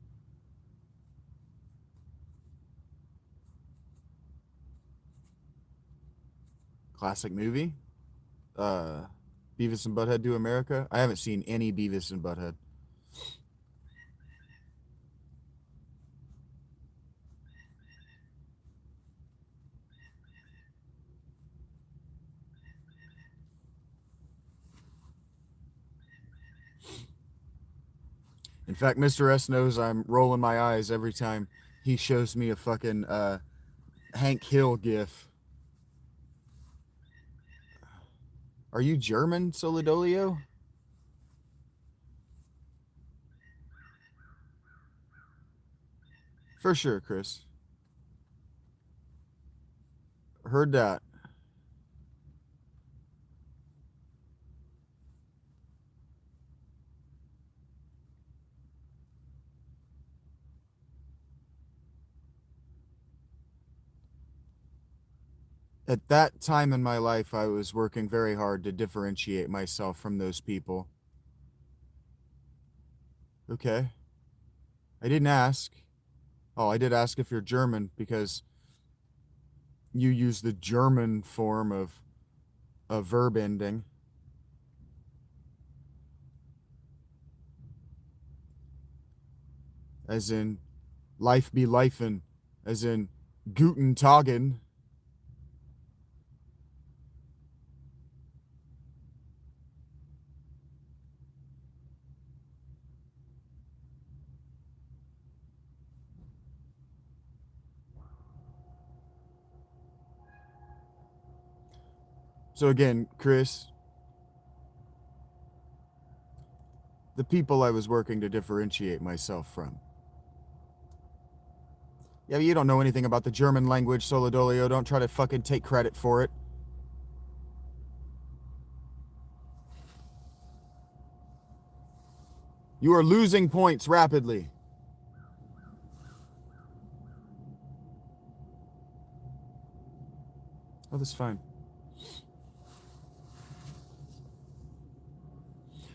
Classic movie? Beavis and Butthead Do America? I haven't seen any Beavis and Butthead. In fact, Mr. S knows I'm rolling my eyes every time he shows me a fucking Hank Hill gif. Are you German, Solidolio? For sure, Chris. Heard that. At that time in my life, I was working very hard to differentiate myself from those people. Okay. I didn't ask. Oh, I did ask if you're German because you use the German form of a verb ending. As in, life be lifen. As in, guten Tagen. So again, Chris, the people I was working to differentiate myself from. Yeah, but you don't know anything about the German language, Solidolio. Don't try to fucking take credit for it. You are losing points rapidly. Oh, that's fine.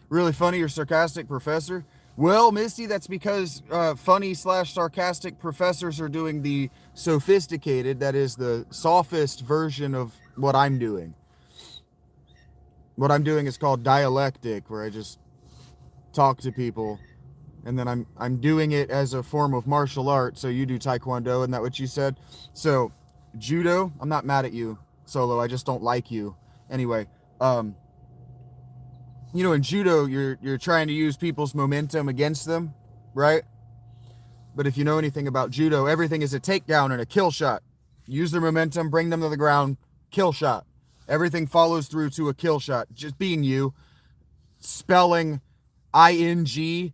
Really funny or sarcastic professor? Well, Misty, that's because funny slash sarcastic professors are doing the sophisticated, that is the sophist version of what I'm doing. What I'm doing is called dialectic, where I just talk to people, and then I'm doing it as a form of martial art. So you do taekwondo, isn't that what you said? So judo, I'm not mad at you, Solo. I just don't like you. Anyway, um, in judo, you're trying to use people's momentum against them, right? But if you know anything about judo, everything is a takedown and a kill shot. Use their momentum, bring them to the ground, kill shot. Everything follows through to a kill shot. Just being you, spelling INGEN.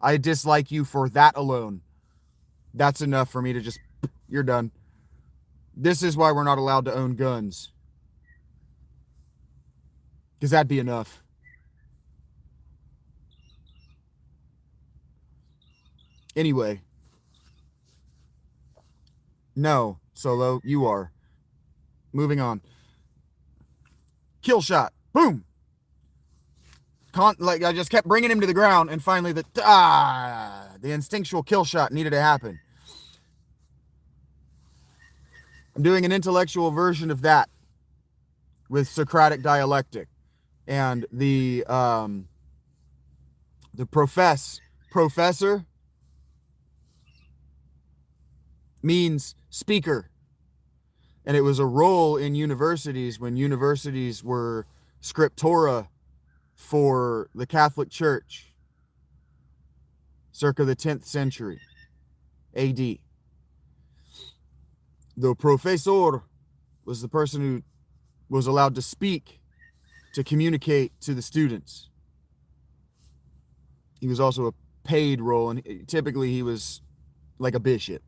I dislike you for that alone. That's enough for me to just, you're done. This is why we're not allowed to own guns. Because that'd be enough. Anyway. No, Solo, you are. Moving on. Kill shot. Boom. Like I just kept bringing him to the ground, and finally the instinctual kill shot needed to happen. I'm doing an intellectual version of that with Socratic dialectic, and the professor means speaker, and it was a role in universities when universities were scriptura for the Catholic Church circa the 10th century AD. The professor was the person who was allowed to speak, to communicate to the students. He was also a paid role, and typically he was like a bishop.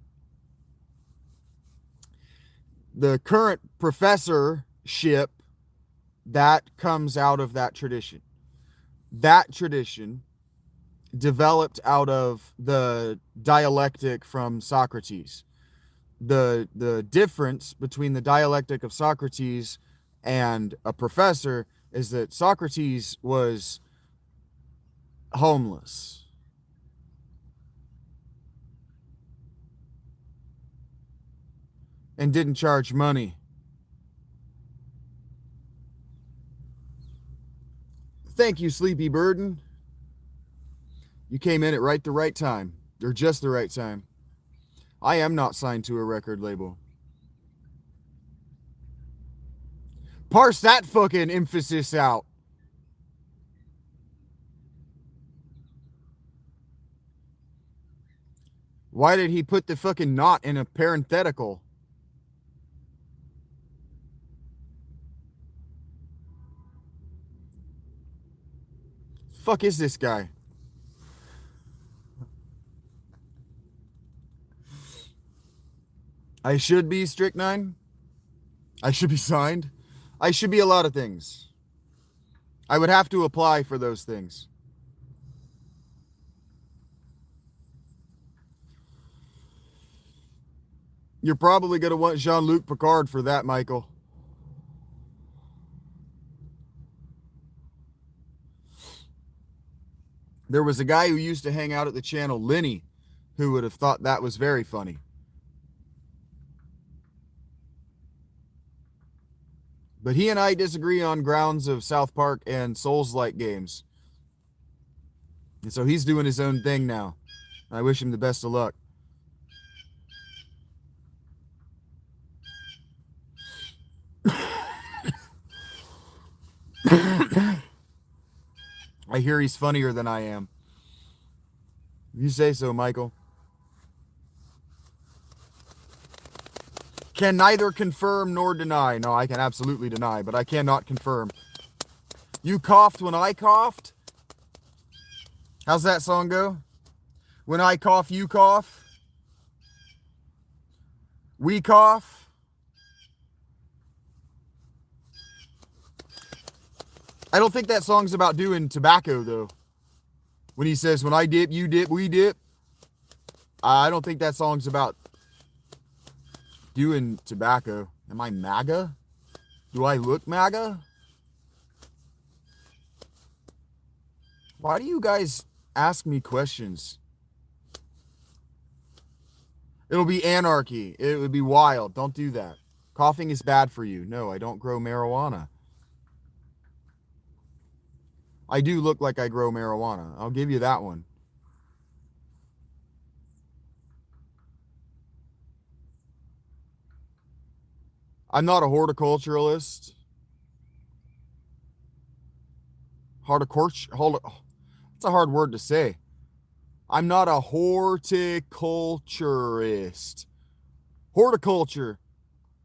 The current professorship, that comes out of that tradition. That tradition developed out of the dialectic from Socrates. The difference between the dialectic of Socrates and a professor is that Socrates was homeless. And didn't charge money. Thank you, Sleepy Burden. You came in at the right time, or just the right time. I am not signed to a record label. Parse that fucking emphasis out. Why did he put the fucking not in a parenthetical? Fuck is this guy? I should be strychnine. I should be signed. I should be a lot of things. I would have to apply for those things. You're probably going to want Jean-Luc Picard for that, Michael. There was a guy who used to hang out at the channel, Lenny, who would have thought that was very funny. But he and I disagree on grounds of South Park and Souls-like games. And so he's doing his own thing now. I wish him the best of luck. I hear he's funnier than I am. You say so, Michael. Can neither confirm nor deny. No, I can absolutely deny, but I cannot confirm. You coughed when I coughed? How's that song go? When I cough, you cough. We cough. I don't think that song's about doing tobacco, though. When he says, when I dip, you dip, we dip. I don't think that song's about doing tobacco. Am I MAGA? Do I look MAGA? Why do you guys ask me questions? It'll be anarchy. It would be wild. Don't do that. Coughing is bad for you. No, I don't grow marijuana. I do look like I grow marijuana. I'll give you that one. I'm not a horticulturalist. It's a hard word to say. I'm not a horticulturist. Horticulture.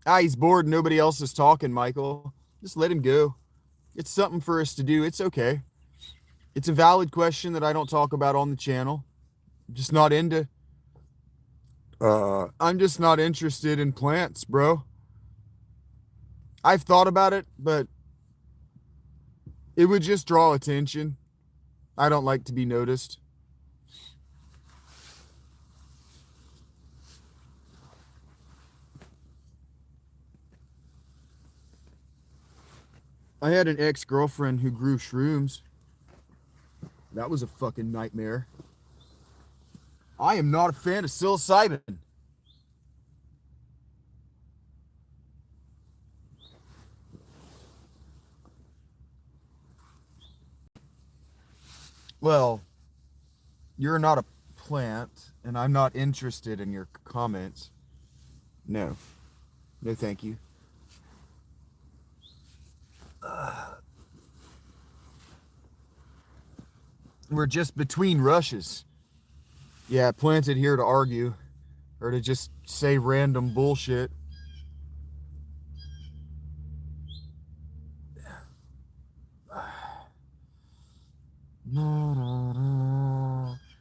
Ah, he's bored. Nobody else is talking, Michael. Just let him go. It's something for us to do. It's okay. It's a valid question that I don't talk about on the channel. I'm just not into. I'm just not interested in plants, bro. I've thought about it, but it would just draw attention. I don't like to be noticed. I had an ex-girlfriend who grew shrooms. That was a fucking nightmare. I am not a fan of psilocybin. Well, you're not a plant, and I'm not interested in your comments. No. No, thank you. We're just between rushes. Yeah, planted here to argue or to just say random bullshit.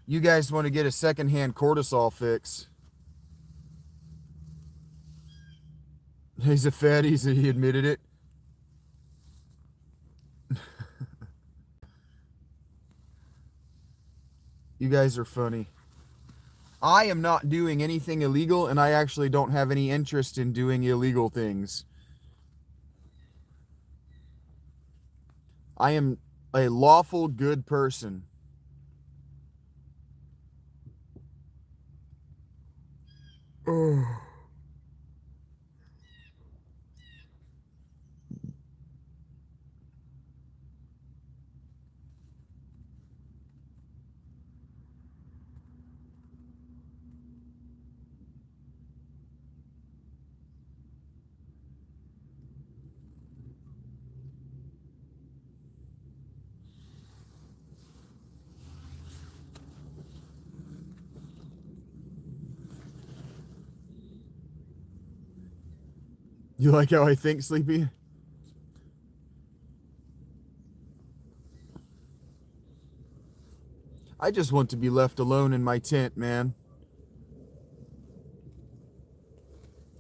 You guys want to get a secondhand cortisol fix. He's a fatty, he admitted it. You guys are funny. I am not doing anything illegal, and I actually don't have any interest in doing illegal things. I am a lawful good person. Oh. You like how I think, Sleepy? I just want to be left alone in my tent, man.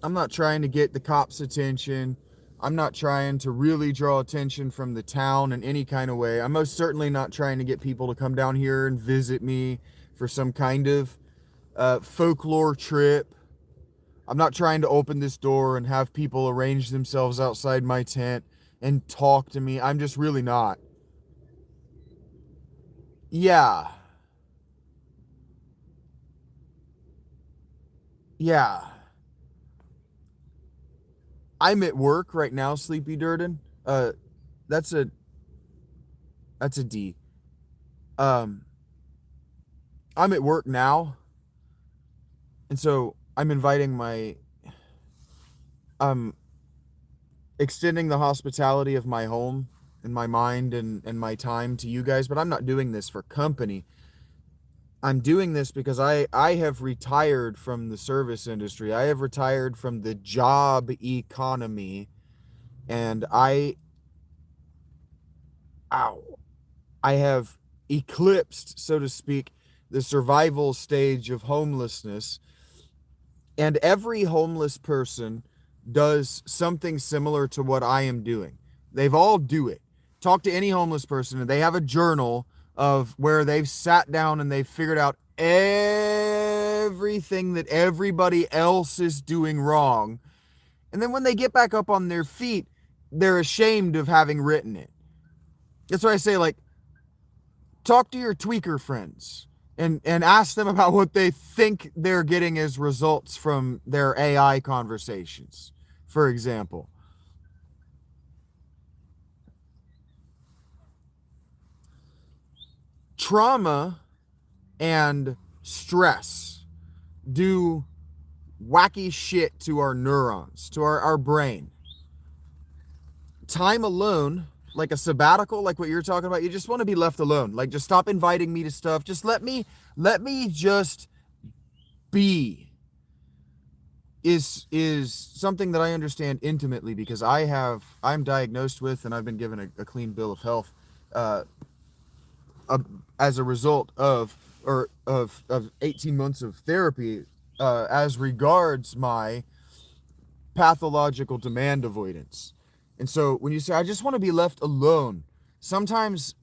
I'm not trying to get the cops' attention. I'm not trying to really draw attention from the town in any kind of way. I'm most certainly not trying to get people to come down here and visit me for some kind of folklore trip. I'm not trying to open this door and have people arrange themselves outside my tent and talk to me. I'm just really not. Yeah. Yeah. I'm at work right now, Sleepy Durden. That's a D. Um, I'm at work now, and so I'm inviting my extending the hospitality of my home and my mind and my time to you guys, but I'm not doing this for company. I'm doing this because I have retired from the service industry. I have retired from the job economy, and I have eclipsed, so to speak, the survival stage of homelessness. And every homeless person does something similar to what I am doing. They've all do it. Talk to any homeless person and they have a journal of where they've sat down and they've figured out everything that everybody else is doing wrong. And then when they get back up on their feet, they're ashamed of having written it. That's why I say, like, talk to your tweaker friends and ask them about what they think they're getting as results from their AI conversations, for example. trauma and stress do wacky shit to our neurons, to our brain. Time alone, like a sabbatical, like what you're talking about, you just want to be left alone. Like, just stop inviting me to stuff. Just let me just be is something that I understand intimately, because I'm diagnosed with, and I've been given a clean bill of health as a result of 18 months of therapy as regards my pathological demand avoidance. And so when you say, I just want to be left alone, sometimes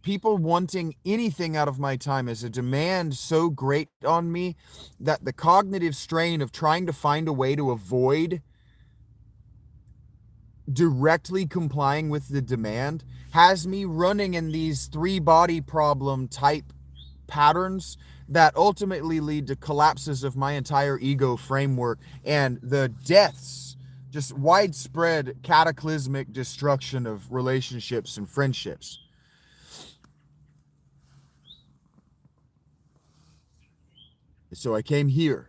people wanting anything out of my time is a demand so great on me that the cognitive strain of trying to find a way to avoid directly complying with the demand has me running in these 3-body problem type patterns that ultimately lead to collapses of my entire ego framework and the deaths, just widespread cataclysmic destruction of relationships and friendships. So I came here.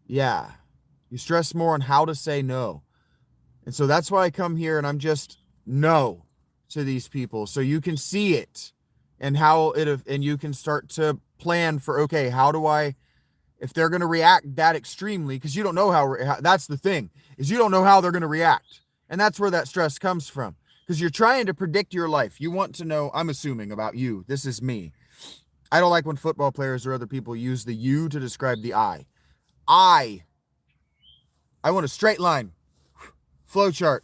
Yeah. You stress more on how to say no. And so that's why I come here, and I'm just no to these people, so you can see it and how it, and you can start to plan for, okay, how do I, if they're going to react that extremely, because you don't know how, that's the thing, is you don't know how they're going to react. And that's where that stress comes from, because you're trying to predict your life. You want to know, I'm assuming about you, this is me. I don't like when football players or other people use the you to describe the I. I want a straight line, flow chart,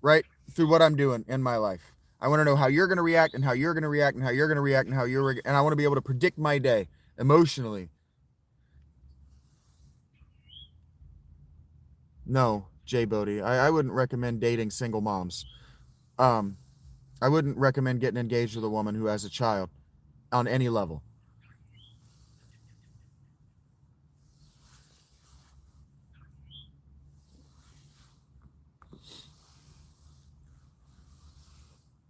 right, through what I'm doing in my life. I want to know how you're going to react and how you're going to react and how you're going to react and how you're, and I want to be able to predict my day emotionally. No, Jay Bodie, I wouldn't recommend dating single moms. I wouldn't recommend getting engaged with a woman who has a child on any level.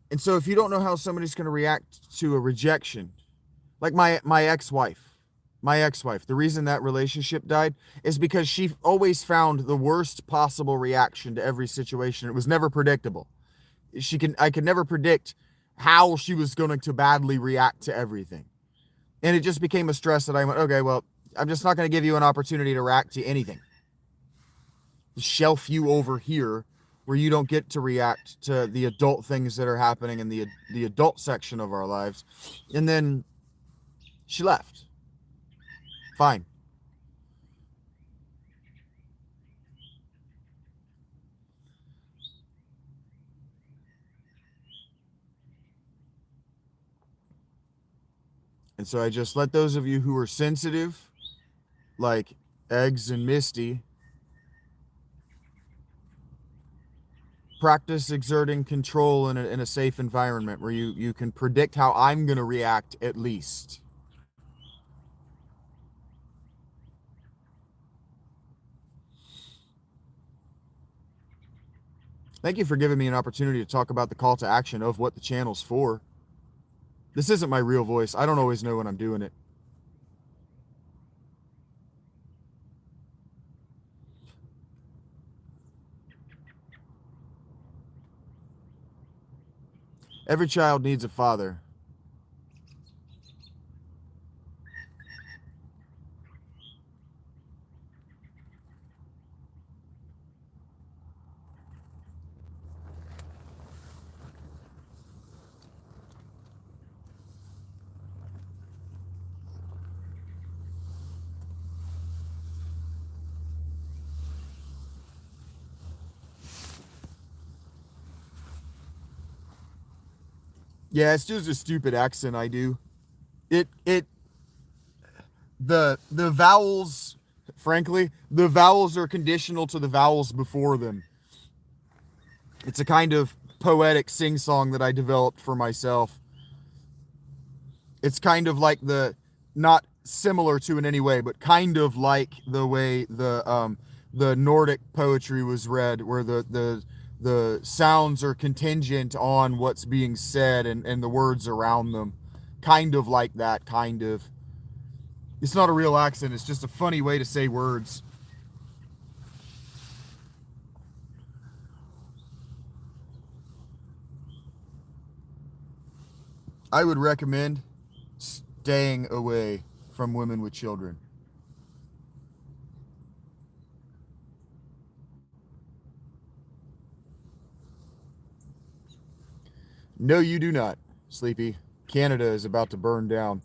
And so if you don't know how somebody's going to react to a rejection, like my ex-wife, the reason that relationship died is because she always found the worst possible reaction to every situation. It was never predictable. I could never predict how she was going to badly react to everything. And it just became a stress that I went, okay, well, I'm just not going to give you an opportunity to react to anything. Shelf you over here where you don't get to react to the adult things that are happening in the adult section of our lives. And then she left. Fine. And so I just let those of you who are sensitive, like Eggs and Misty, practice exerting control in a safe environment where you can predict how I'm going to react at least. Thank you for giving me an opportunity to talk about the call to action of what the channel's for. This isn't my real voice. I don't always know when I'm doing it. Every child needs a father. Yeah, it's just a stupid accent I do. The vowels, frankly, the vowels are conditional to the vowels before them. It's a kind of poetic sing-song that I developed for myself. It's kind of like not similar to in any way, but kind of like the way the Nordic poetry was read, where the the sounds are contingent on what's being said and the words around them. Kind of like that, kind of. It's not a real accent, it's just a funny way to say words. I would recommend staying away from women with children. No, you do not, Sleepy. Canada is about to burn down.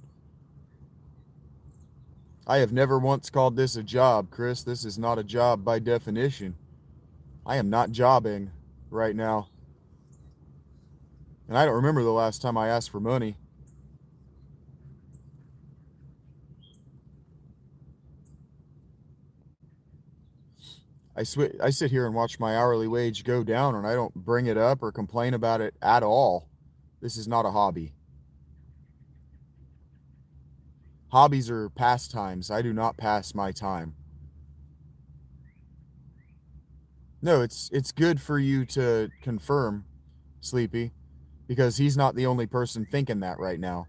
I have never once called this a job, Chris. This is not a job by definition. I am not jobbing right now. And I don't remember the last time I asked for money. I sit here and watch my hourly wage go down, and I don't bring it up or complain about it at all. This is not a hobby. Hobbies are pastimes. I do not pass my time. No, it's good for you to confirm, Sleepy, because he's not the only person thinking that right now.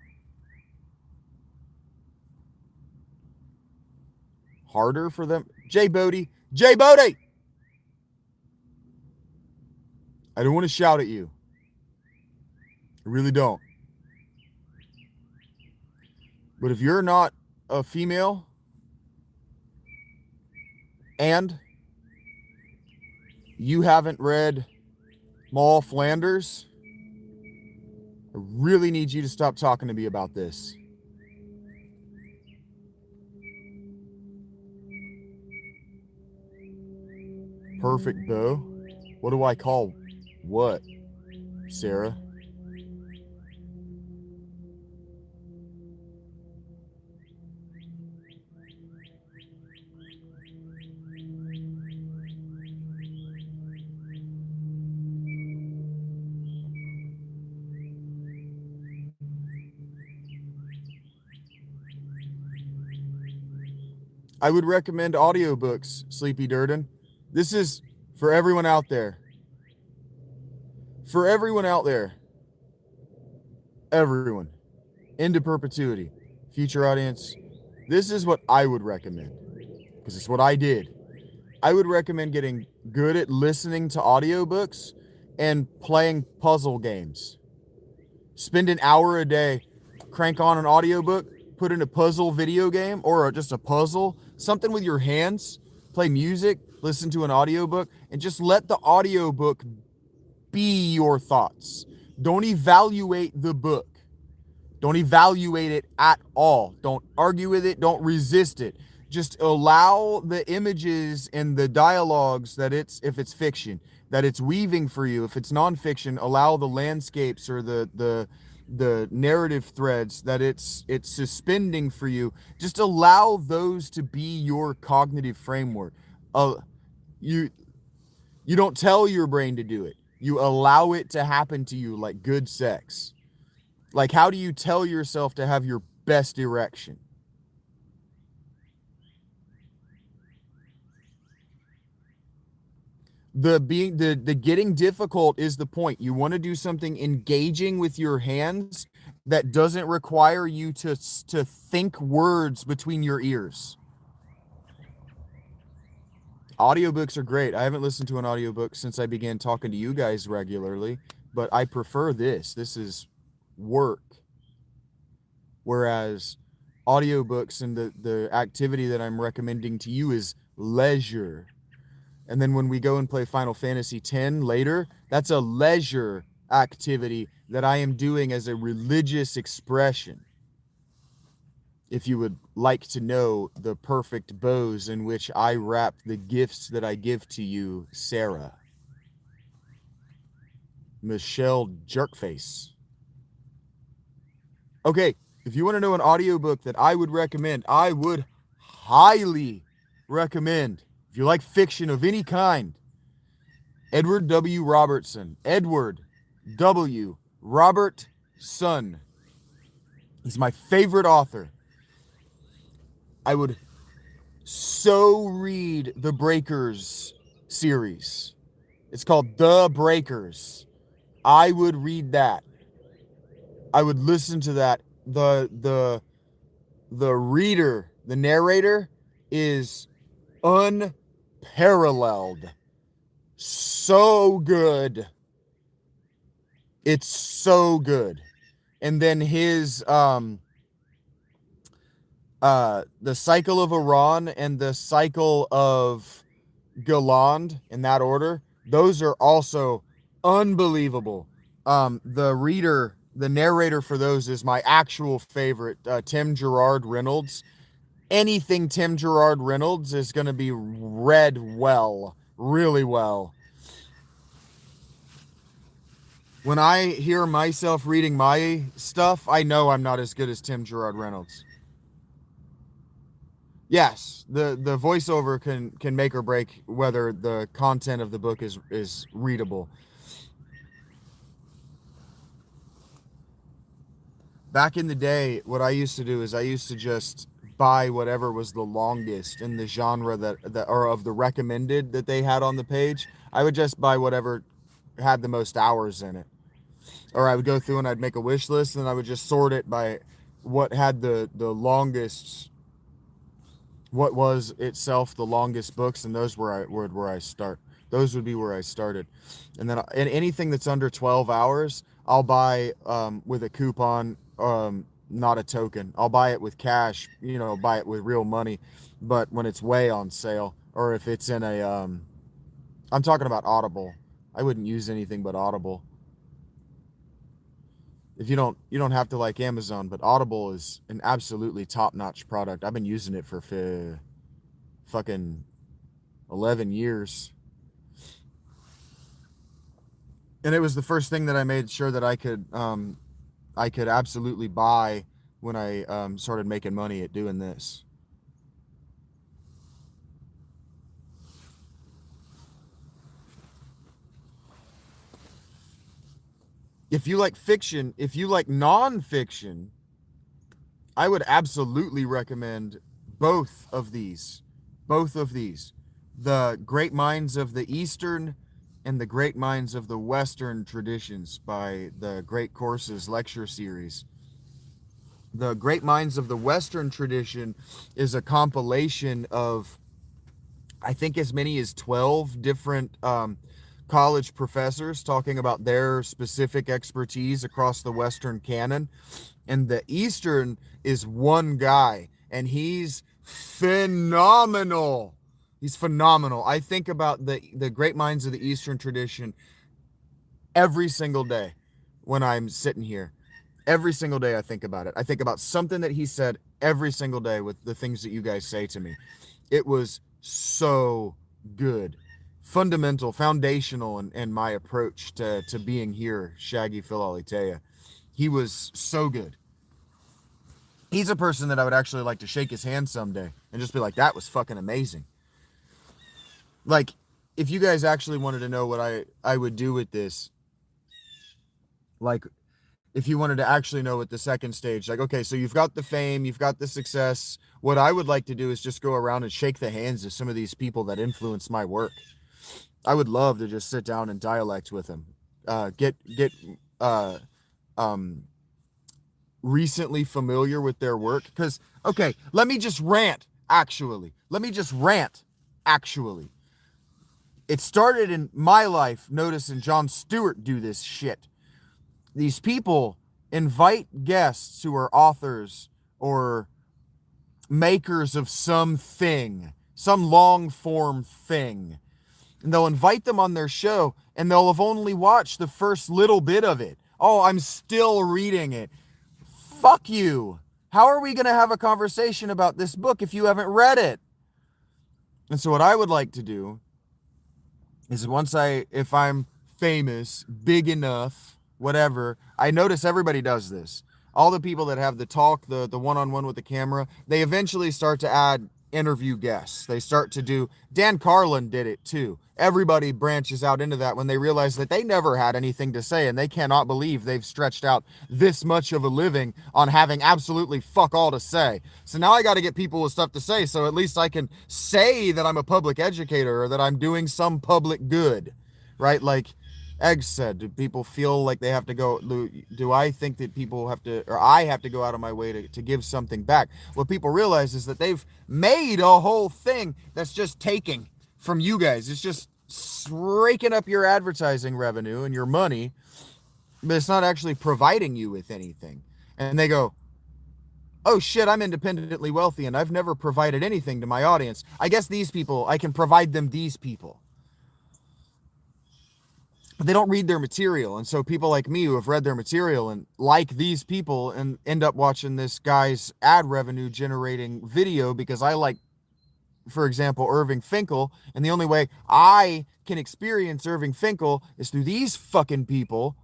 Harder for them? Jay Bodie! Jay Bodie! I don't want to shout at you. I really don't. But if you're not a female and you haven't read Moll Flanders, I really need you to stop talking to me about this. Perfect bow? What do I call what, Sarah? I would recommend audiobooks, Sleepy Durden. This is for everyone out there. For everyone out there. Everyone. Into perpetuity. Future audience. This is what I would recommend. Because it's what I did. I would recommend getting good at listening to audiobooks and playing puzzle games. Spend an hour a day. Crank on an audiobook. Put in a puzzle video game or just a puzzle, something with your hands, play music, listen to an audiobook, and just let the audiobook be your thoughts. Don't evaluate the book. Don't evaluate it at all. Don't argue with it. Don't resist it. Just allow the images and the dialogues that if it's fiction, that it's weaving for you. If it's nonfiction, allow the landscapes or the narrative threads that it's suspending for you. Just allow those to be your cognitive framework. You don't tell your brain to do it. You allow it to happen to you like good sex. Like, how do you tell yourself to have your best erection? The getting difficult is the point. You want to do something engaging with your hands that doesn't require you to think words between your ears. Audiobooks are great. I haven't listened to an audiobook since I began talking to you guys regularly, but I prefer this. This is work. Whereas audiobooks and the activity that I'm recommending to you is leisure. And then when we go and play Final Fantasy X later, that's a leisure activity that I am doing as a religious expression. If you would like to know the perfect bows in which I wrap the gifts that I give to you, Sarah. Michelle Jerkface. Okay, if you want to know an audiobook that I would recommend, I would highly recommend, if you like fiction of any kind, Edward W. Robertson. Edward W. Robertson. He's my favorite author. I would so read the Breakers series. It's called The Breakers. I would read that. I would listen to that. The reader, the narrator is unparalleled. So good. It's so good. And then his the cycle of Iran and the cycle of Galand, in that order, those are also unbelievable. The narrator for those is my actual favorite, Tim Gerard Reynolds. Anything Tim Gerard Reynolds is going to be read well, really well. When I hear myself reading my stuff, I know I'm not as good as Tim Gerard Reynolds. Yes, the voiceover can make or break whether the content of the book is readable. Back in the day, what I used to do is I used to just buy whatever was the longest in the genre that or of the recommended that they had on the page. I would just buy whatever had the most hours in it. Or I would go through and I'd make a wish list, and I would just sort it by what had the longest, what was itself the longest books, and those where I start. Those would be where I started. And then and anything that's under 12 hours, I'll buy with a coupon, not a token. I'll buy it with cash, buy it with real money, but when it's way on sale, or if it's in a I'm talking about Audible. I wouldn't use anything but Audible. If you don't have to like Amazon, but Audible is an absolutely top-notch product. I've been using it for fucking 11 years. And it was the first thing that I made sure that I could absolutely buy when I started making money at doing this. If you like fiction, if you like nonfiction, I would absolutely recommend both of these. Both of these. The Great Minds of the Eastern and the Great Minds of the Western Traditions by the Great Courses lecture series. The Great Minds of the Western Tradition is a compilation of, I think, as many as 12 different college professors talking about their specific expertise across the Western canon. And the Eastern is one guy, and he's phenomenal. He's phenomenal. I think about the Great Minds of the Eastern Tradition every single day when I'm sitting here. Every single day I think about it. I think about something that he said every single day with the things that you guys say to me. It was so good. Fundamental, foundational in my approach to being here, Shaggy Philalitea. He was so good. He's a person that I would actually like to shake his hand someday and just be like, that was fucking amazing. Like, if you guys actually wanted to know what I would do with this, like, if you wanted to actually know what the second stage, like, okay, so you've got the fame, you've got the success. What I would like to do is just go around and shake the hands of some of these people that influence my work. I would love to just sit down and dialect with them. Get recently familiar with their work. Because, okay, let me just rant, actually. It started in my life noticing Jon Stewart do this shit. These people invite guests who are authors or makers of something, some long form thing. And they'll invite them on their show, and they'll have only watched the first little bit of it. Oh, I'm still reading it. Fuck you. How are we going to have a conversation about this book if you haven't read it? And so what I would like to do is if I'm famous, big enough, whatever, I notice everybody does this. All the people that have the talk, the one-on-one with the camera, they eventually start to add interview guests. They start to do, Dan Carlin did it too. Everybody branches out into that when they realize that they never had anything to say, and they cannot believe they've stretched out this much of a living on having absolutely fuck all to say. So now I got to get people with stuff to say, so at least I can say that I'm a public educator or that I'm doing some public good, right? Like Eggs said, do people feel like they have to go, do I think that people have to, or I have to go out of my way to give something back? What people realize is that they've made a whole thing that's just taking from you guys. It's just raking up your advertising revenue and your money, but it's not actually providing you with anything. And they go, oh shit, I'm independently wealthy and I've never provided anything to my audience. I guess these people, I can provide them these people. But they don't read their material. And so people like me who have read their material and like these people and end up watching this guy's ad revenue generating video because I like, for example, Irving Finkel. And the only way I can experience Irving Finkel is through these fucking people.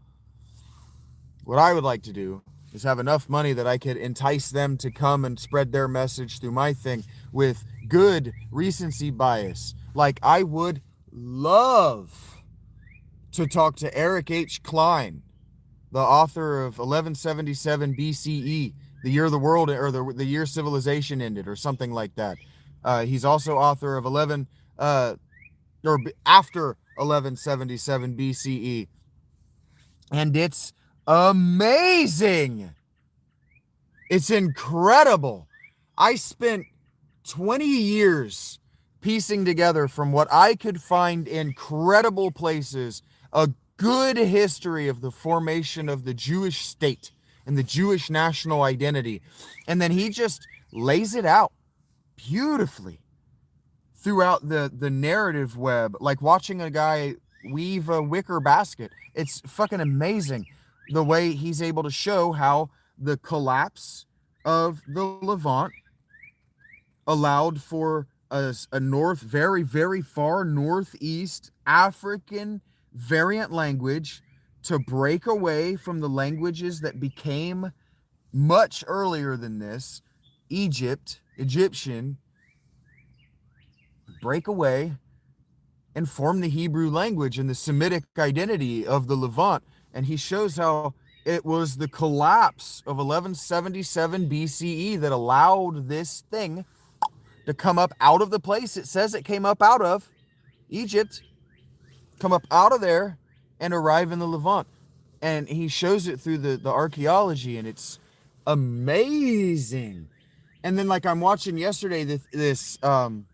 What I would like to do is have enough money that I could entice them to come and spread their message through my thing with good recency bias. Like I would love to talk to Eric H. Klein, the author of 1177 BCE, the year the world, or the year civilization ended, or something like that. He's also author of after 1177 BCE, and it's amazing. It's incredible. I spent 20 years piecing together from what I could find in credible places a good history of the formation of the Jewish state and the Jewish national identity. And then he just lays it out beautifully throughout the narrative web, like watching a guy weave a wicker basket. It's fucking amazing the way he's able to show how the collapse of the Levant allowed for a very, very far northeast African variant language to break away from the languages that became much earlier than this, Egyptian, break away and form the Hebrew language and the Semitic identity of the Levant. And he shows how it was the collapse of 1177 BCE that allowed this thing to come up out of the place it says it came up out of, Egypt, come up out of there and arrive in the Levant. And he shows it through the archaeology, and it's amazing. And then like I'm watching yesterday I'm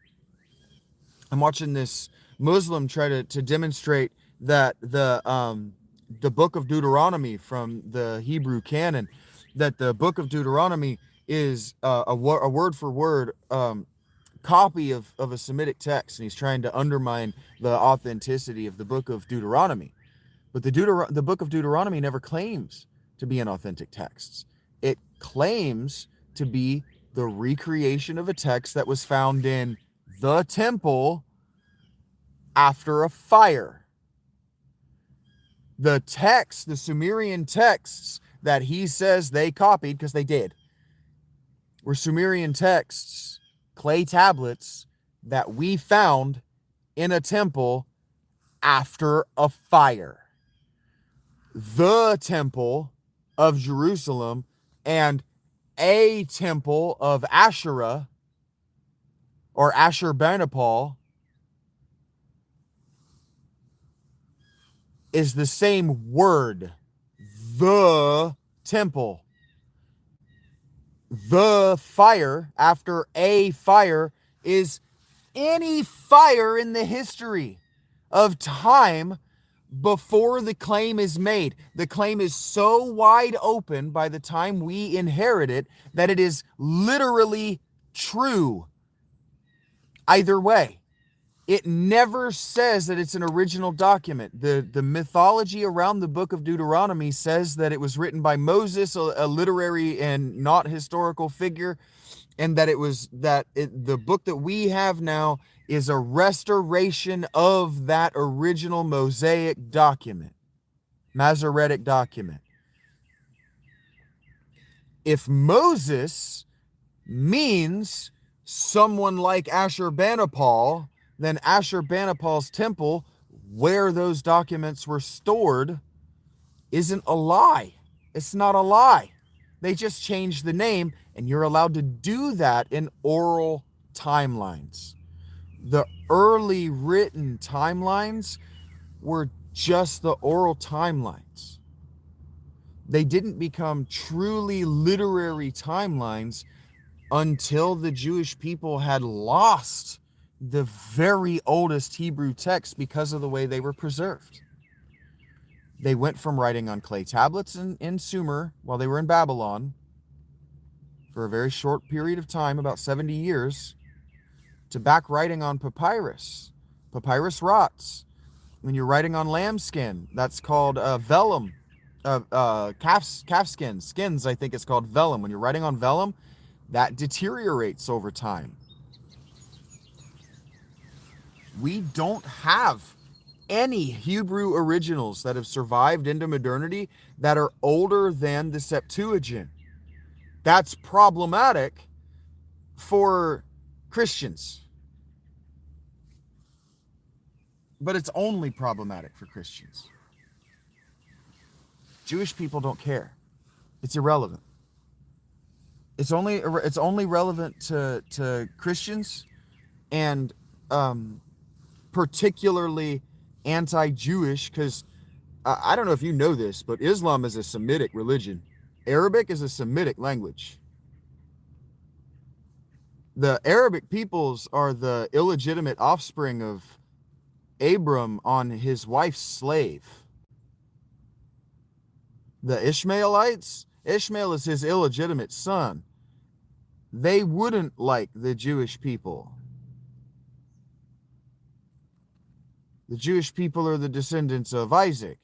watching this Muslim try to demonstrate that the book of Deuteronomy from the Hebrew canon, that the book of Deuteronomy is a word for word copy of a Semitic text, and he's trying to undermine the authenticity of the book of Deuteronomy. But the book of Deuteronomy never claims to be an authentic text. It claims to be the recreation of a text that was found in the temple after a fire. The text, the Sumerian texts that he says they copied, because they did, were Sumerian texts, clay tablets that we found in a temple after a fire. The temple of Jerusalem and a temple of Asherah or Ashurbanipal is the same word. The temple. The fire, after a fire, is any fire in the history of time before the claim is made. The claim is so wide open by the time we inherit it that it is literally true either way. It never says that it's an original document. The mythology around the book of Deuteronomy says that it was written by Moses, a literary and not historical figure, and that the book that we have now is a restoration of that original Mosaic document, Masoretic document. If Moses means someone like Ashurbanipal, then Ashurbanipal's temple, where those documents were stored, isn't a lie. It's not a lie. They just changed the name, and you're allowed to do that in oral timelines. The early written timelines were just the oral timelines. They didn't become truly literary timelines until the Jewish people had lost the very oldest Hebrew texts because of the way they were preserved. They went from writing on clay tablets in Sumer while they were in Babylon for a very short period of time, about 70 years, to back writing on papyrus rots. When you're writing on lambskin, that's called vellum. Calf skins, I think it's called vellum. When you're writing on vellum, that deteriorates over time. We don't have any Hebrew originals that have survived into modernity that are older than the Septuagint. That's problematic for Christians. But it's only problematic for Christians. Jewish people don't care. It's irrelevant. It's only relevant to Christians and particularly anti-Jewish, because I don't know if you know this, but Islam is a Semitic religion. Arabic is a Semitic language. The Arabic peoples are the illegitimate offspring of Abram on his wife's slave. The Ishmaelites, Ishmael is his illegitimate son. They wouldn't like the Jewish people. The Jewish people are the descendants of Isaac.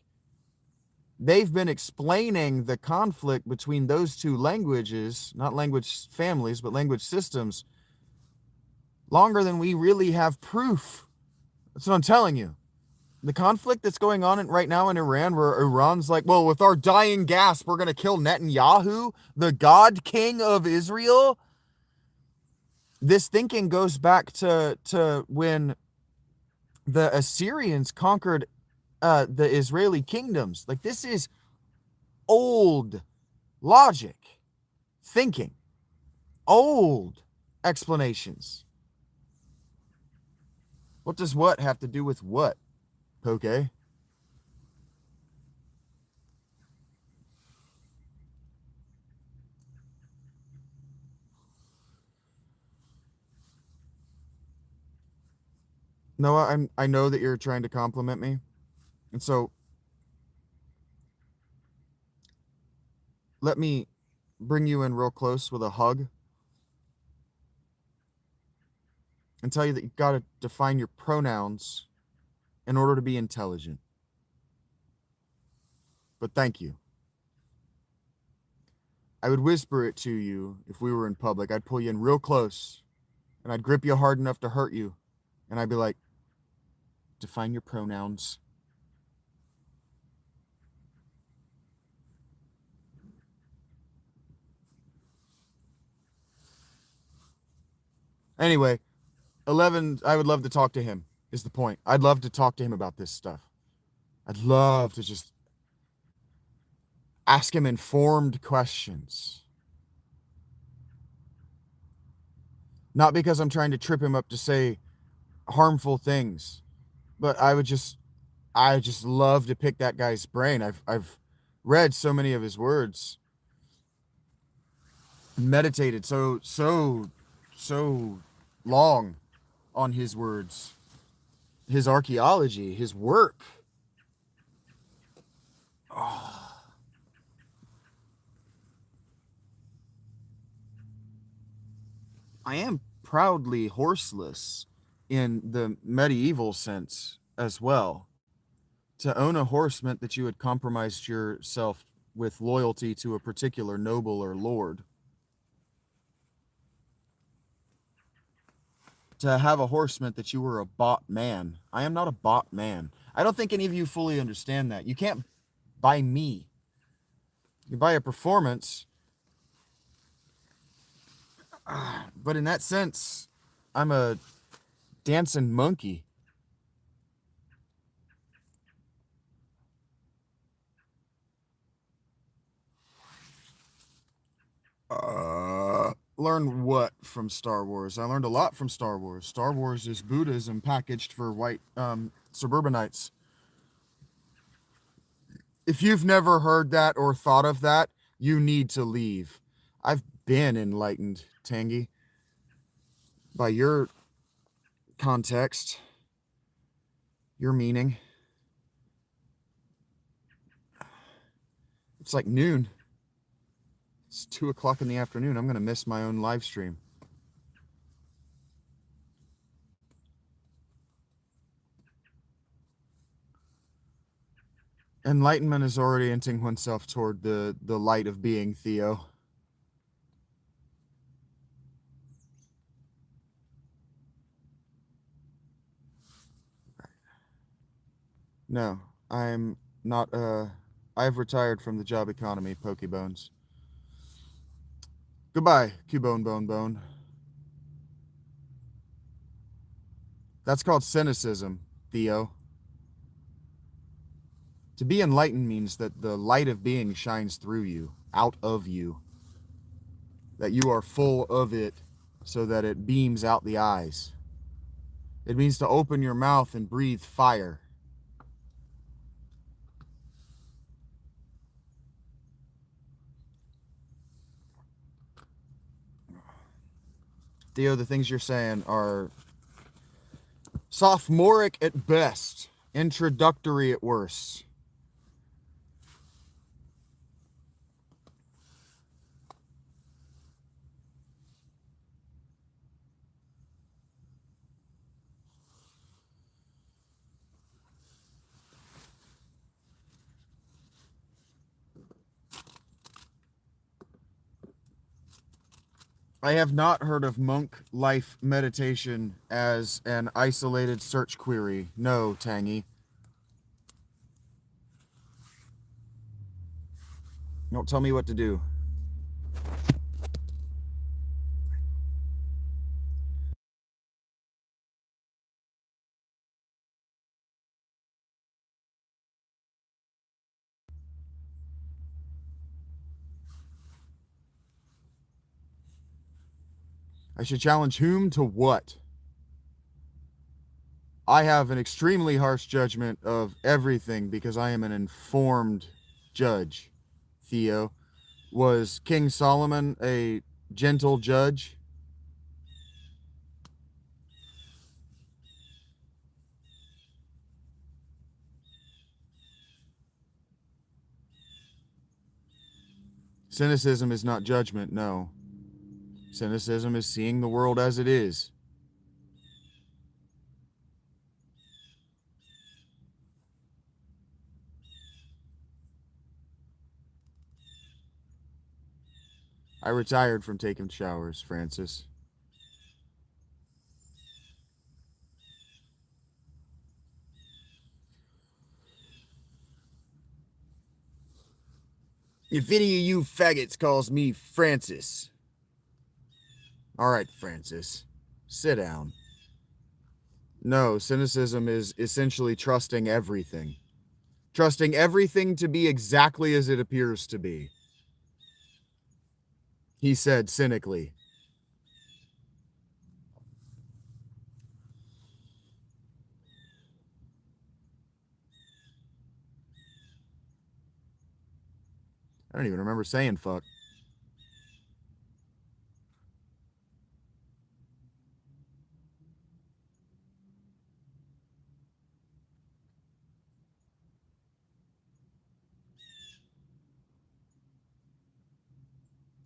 They've been explaining the conflict between those two languages, not language families, but language systems, longer than we really have proof. That's what I'm telling you. The conflict that's going on right now in Iran, where Iran's like, well, with our dying gasp, we're going to kill Netanyahu, the God King of Israel. This thinking goes back to when the Assyrians conquered the Israeli kingdoms. Like, this is old logic, thinking, old explanations. What does what have to do with what, Poke? Noah, I know that you're trying to compliment me. And so let me bring you in real close with a hug and tell you that you've got to define your pronouns in order to be intelligent. But thank you. I would whisper it to you if we were in public. I'd pull you in real close and I'd grip you hard enough to hurt you. And I'd be like, define your pronouns. Anyway, 11, I would love to talk to him, is the point. I'd love to talk to him about this stuff. I'd love to just ask him informed questions. Not because I'm trying to trip him up to say harmful things, but I just love to pick that guy's brain. I've read so many of his words, meditated so long on his words, his archaeology, his work. Oh. I am proudly horseless in the medieval sense as well. To own a horse meant that you had compromised yourself with loyalty to a particular noble or lord. To have a horse meant that you were a bought man. I am not a bought man. I don't think any of you fully understand that. You can't buy me. You buy a performance. But in that sense, I'm a dancing monkey. Learn what from Star Wars? I learned a lot from Star Wars. Star Wars is Buddhism packaged for white suburbanites. If you've never heard that or thought of that, you need to leave. I've been enlightened, Tangy. By your context, your meaning. It's like noon. It's 2 o'clock in the afternoon. I'm going to miss my own live stream. Enlightenment is orienting oneself toward the light of being, Theo. No, I'm not, I've retired from the job economy, Pokebones. Goodbye, Cubone Bone Bone. That's called cynicism, Theo. To be enlightened means that the light of being shines through you, out of you. That you are full of it so that it beams out the eyes. It means to open your mouth and breathe fire. Theo, the things you're saying are sophomoric at best, introductory at worst. I have not heard of monk life meditation as an isolated search query. No, Tangy. Don't tell me what to do. I should challenge whom to what? I have an extremely harsh judgment of everything because I am an informed judge, Theo. Was King Solomon a gentle judge? Cynicism is not judgment, no. Cynicism is seeing the world as it is. I retired from taking showers, Francis. If any of you faggots calls me Francis. All right, Francis, sit down. No, cynicism is essentially trusting everything. Trusting everything to be exactly as it appears to be. He said cynically. I don't even remember saying fuck.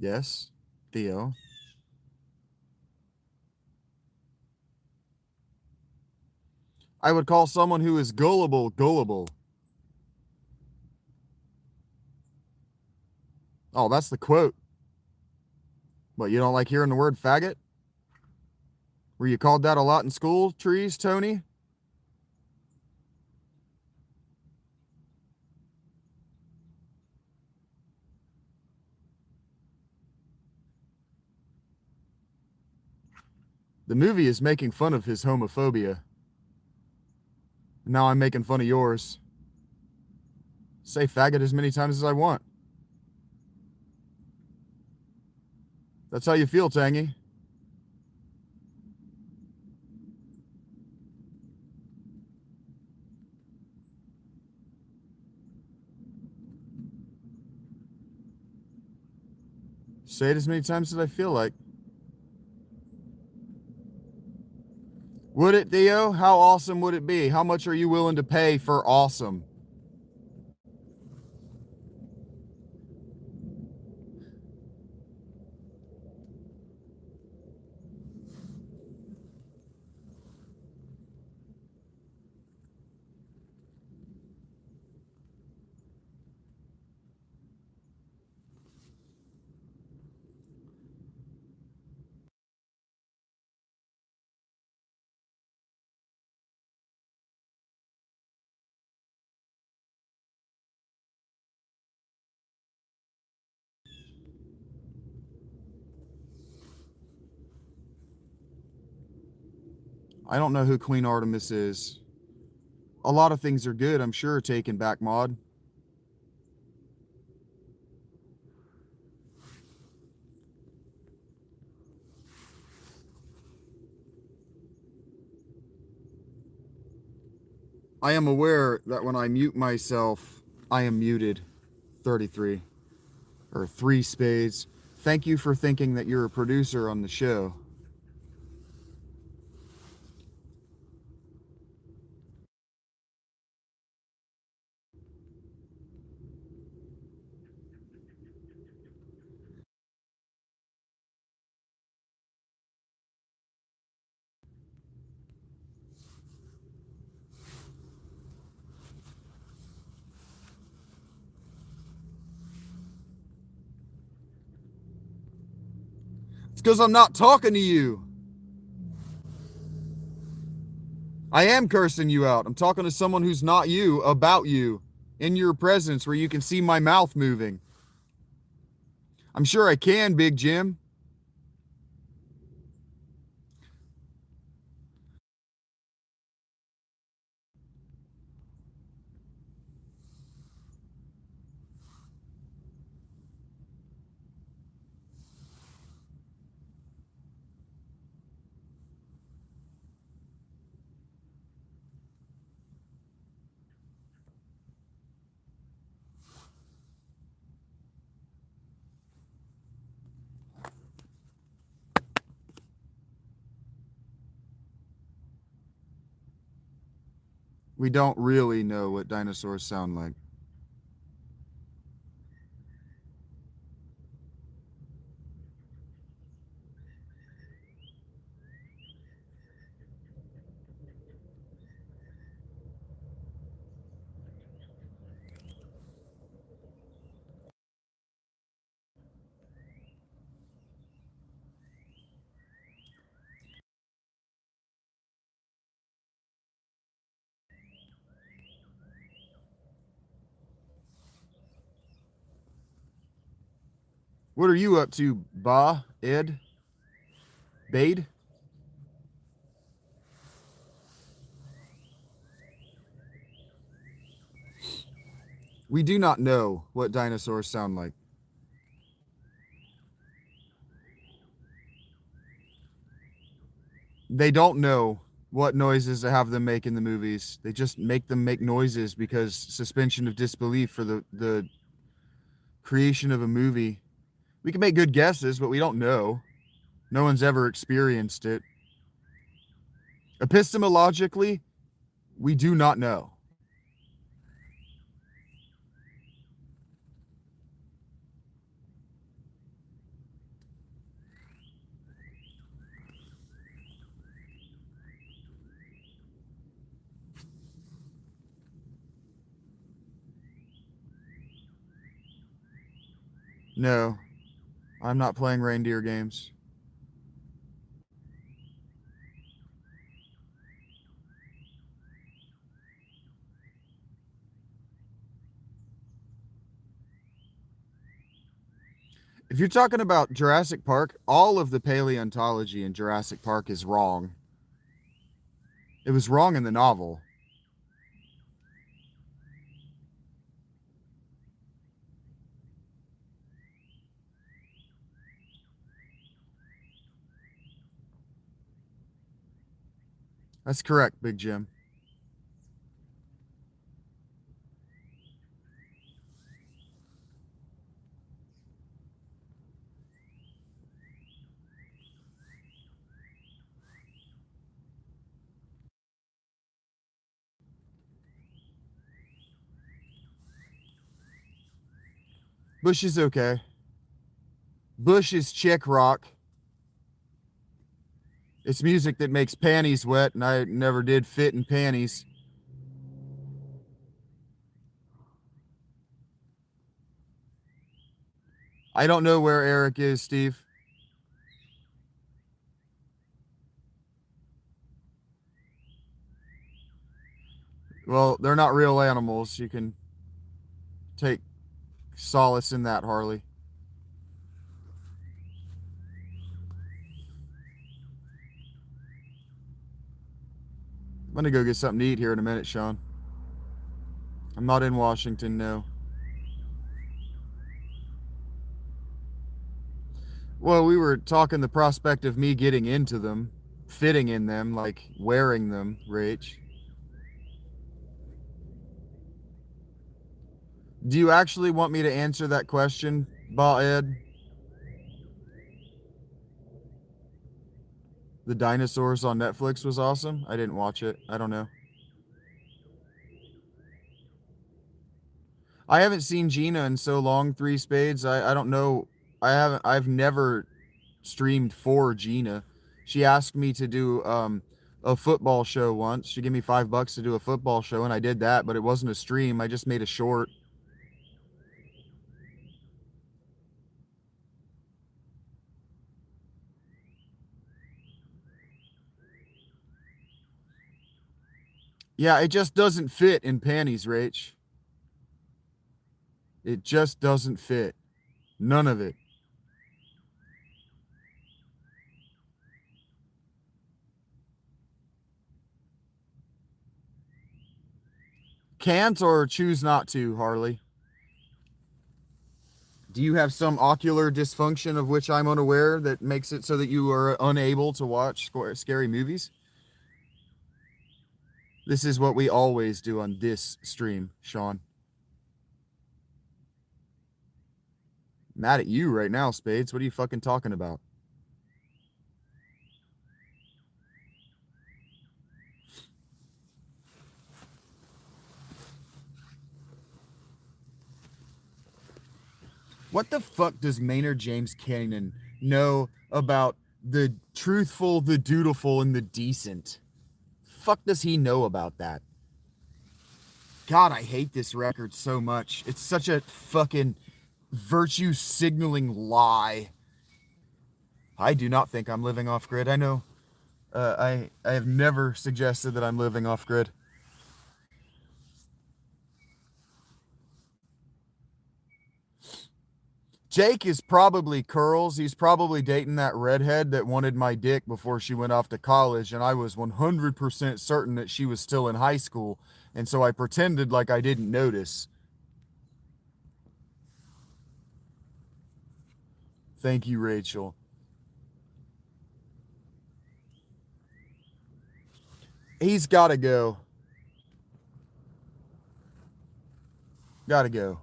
Yes, Theo. I would call someone who is gullible, gullible. Oh, that's the quote. What, you don't like hearing the word faggot? Were you called that a lot in school, Trees, Tony? The movie is making fun of his homophobia. Now I'm making fun of yours. Say faggot as many times as I want. That's how you feel, Tangy. Say it as many times as I feel like. Would it, Theo? How awesome would it be? How much are you willing to pay for awesome? I don't know who Queen Artemis is. A lot of things are good, I'm sure, taken back mod. I am aware that when I mute myself, I am muted. 33 or 3 spades. Thank you for thinking that you're a producer on the show. It's because I'm not talking to you. I am cursing you out. I'm talking to someone who's not you about you in your presence where you can see my mouth moving. I'm sure I can, Big Jim. We don't really know what dinosaurs sound like. What are you up to, Ba, Ed, Bade? We do not know what dinosaurs sound like. They don't know what noises to have them make in the movies. They just make them make noises because suspension of disbelief for the creation of a movie. We can make good guesses, but we don't know. No one's ever experienced it. Epistemologically, we do not know. No, I'm not playing reindeer games. If you're talking about Jurassic Park, all of the paleontology in Jurassic Park is wrong. It was wrong in the novel. That's correct, Big Jim. Bush is okay. Bush is chick rock. It's music that makes panties wet, and I never did fit in panties. I don't know where Eric is, Steve. Well, they're not real animals. You can take solace in that, Harley. I'm gonna go get something to eat here in a minute, Sean. I'm not in Washington, no. Well, we were talking the prospect of me getting into them, fitting in them, like wearing them, Rach. Do you actually want me to answer that question, Ba Ed? The Dinosaurs on Netflix was awesome. I didn't watch it. I don't know. I haven't seen Gina in so long, Three Spades. I don't know. I've never streamed for Gina. She asked me to do a football show once. She gave me $5 to do a football show, and I did that, but it wasn't a stream. I just made a short. Yeah, it just doesn't fit in panties, Rach. It just doesn't fit. None of it. Can't or choose not to, Harley? Do you have some ocular dysfunction of which I'm unaware that makes it so that you are unable to watch scary movies? This is what we always do on this stream, Sean. Mad at you right now, Spades. What are you fucking talking about? What the fuck does Maynard James Keenan know about the truthful, the dutiful, and the decent? Fuck does he know about that? God, I hate this record so much. It's such a fucking virtue signaling lie. I do not think I'm living off grid. I know I have never suggested that I'm living off grid. Jake is probably curls. He's probably dating that redhead that wanted my dick before she went off to college, and I was 100% certain that she was still in high school, and so I pretended like I didn't notice. Thank you, Rachel. He's gotta go. Gotta go.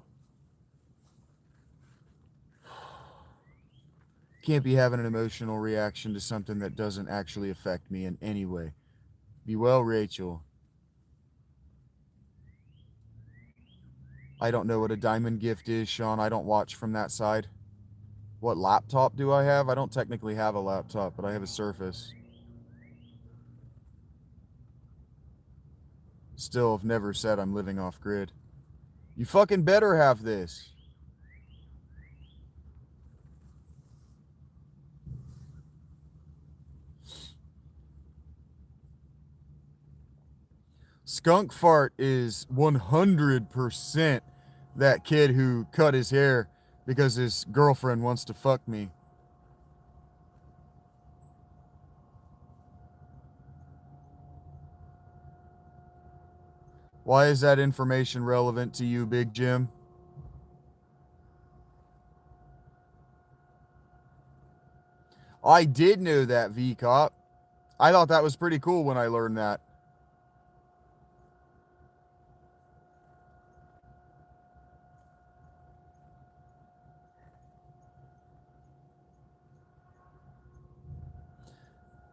Can't be having an emotional reaction to something that doesn't actually affect me in any way. Be well, Rachel. I don't know what a diamond gift is, Sean. I don't watch from that side. What laptop do I have? I don't technically have a laptop, but I have a Surface. Still have never said I'm living off grid. You fucking better have this. Skunk Fart is 100% that kid who cut his hair because his girlfriend wants to fuck me. Why is that information relevant to you, Big Jim? I did know that, V-Cop. I thought that was pretty cool when I learned that.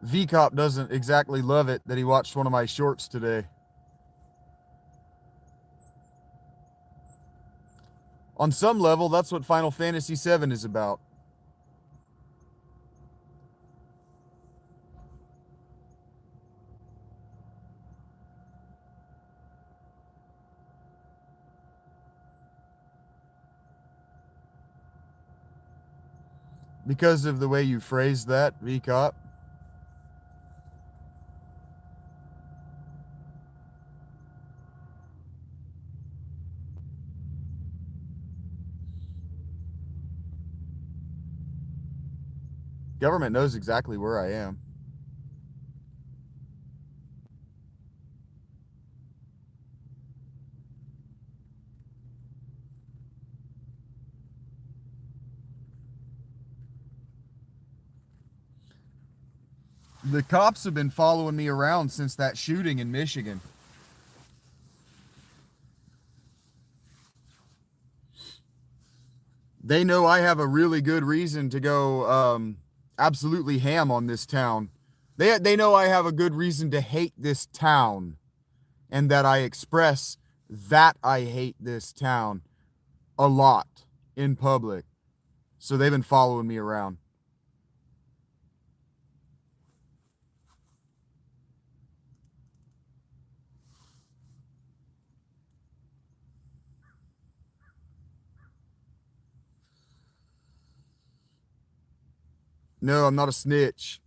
V-Cop doesn't exactly love it that he watched one of my shorts today. On some level, that's what Final Fantasy VII is about. Because of the way you phrased that, V-Cop. Government knows exactly where I am. The cops have been following me around since that shooting in Michigan. They know I have a really good reason to go absolutely ham on this town. They know I have a good reason to hate this town, and that I express that I hate this town a lot in public. So they've been following me around. No, I'm not a snitch.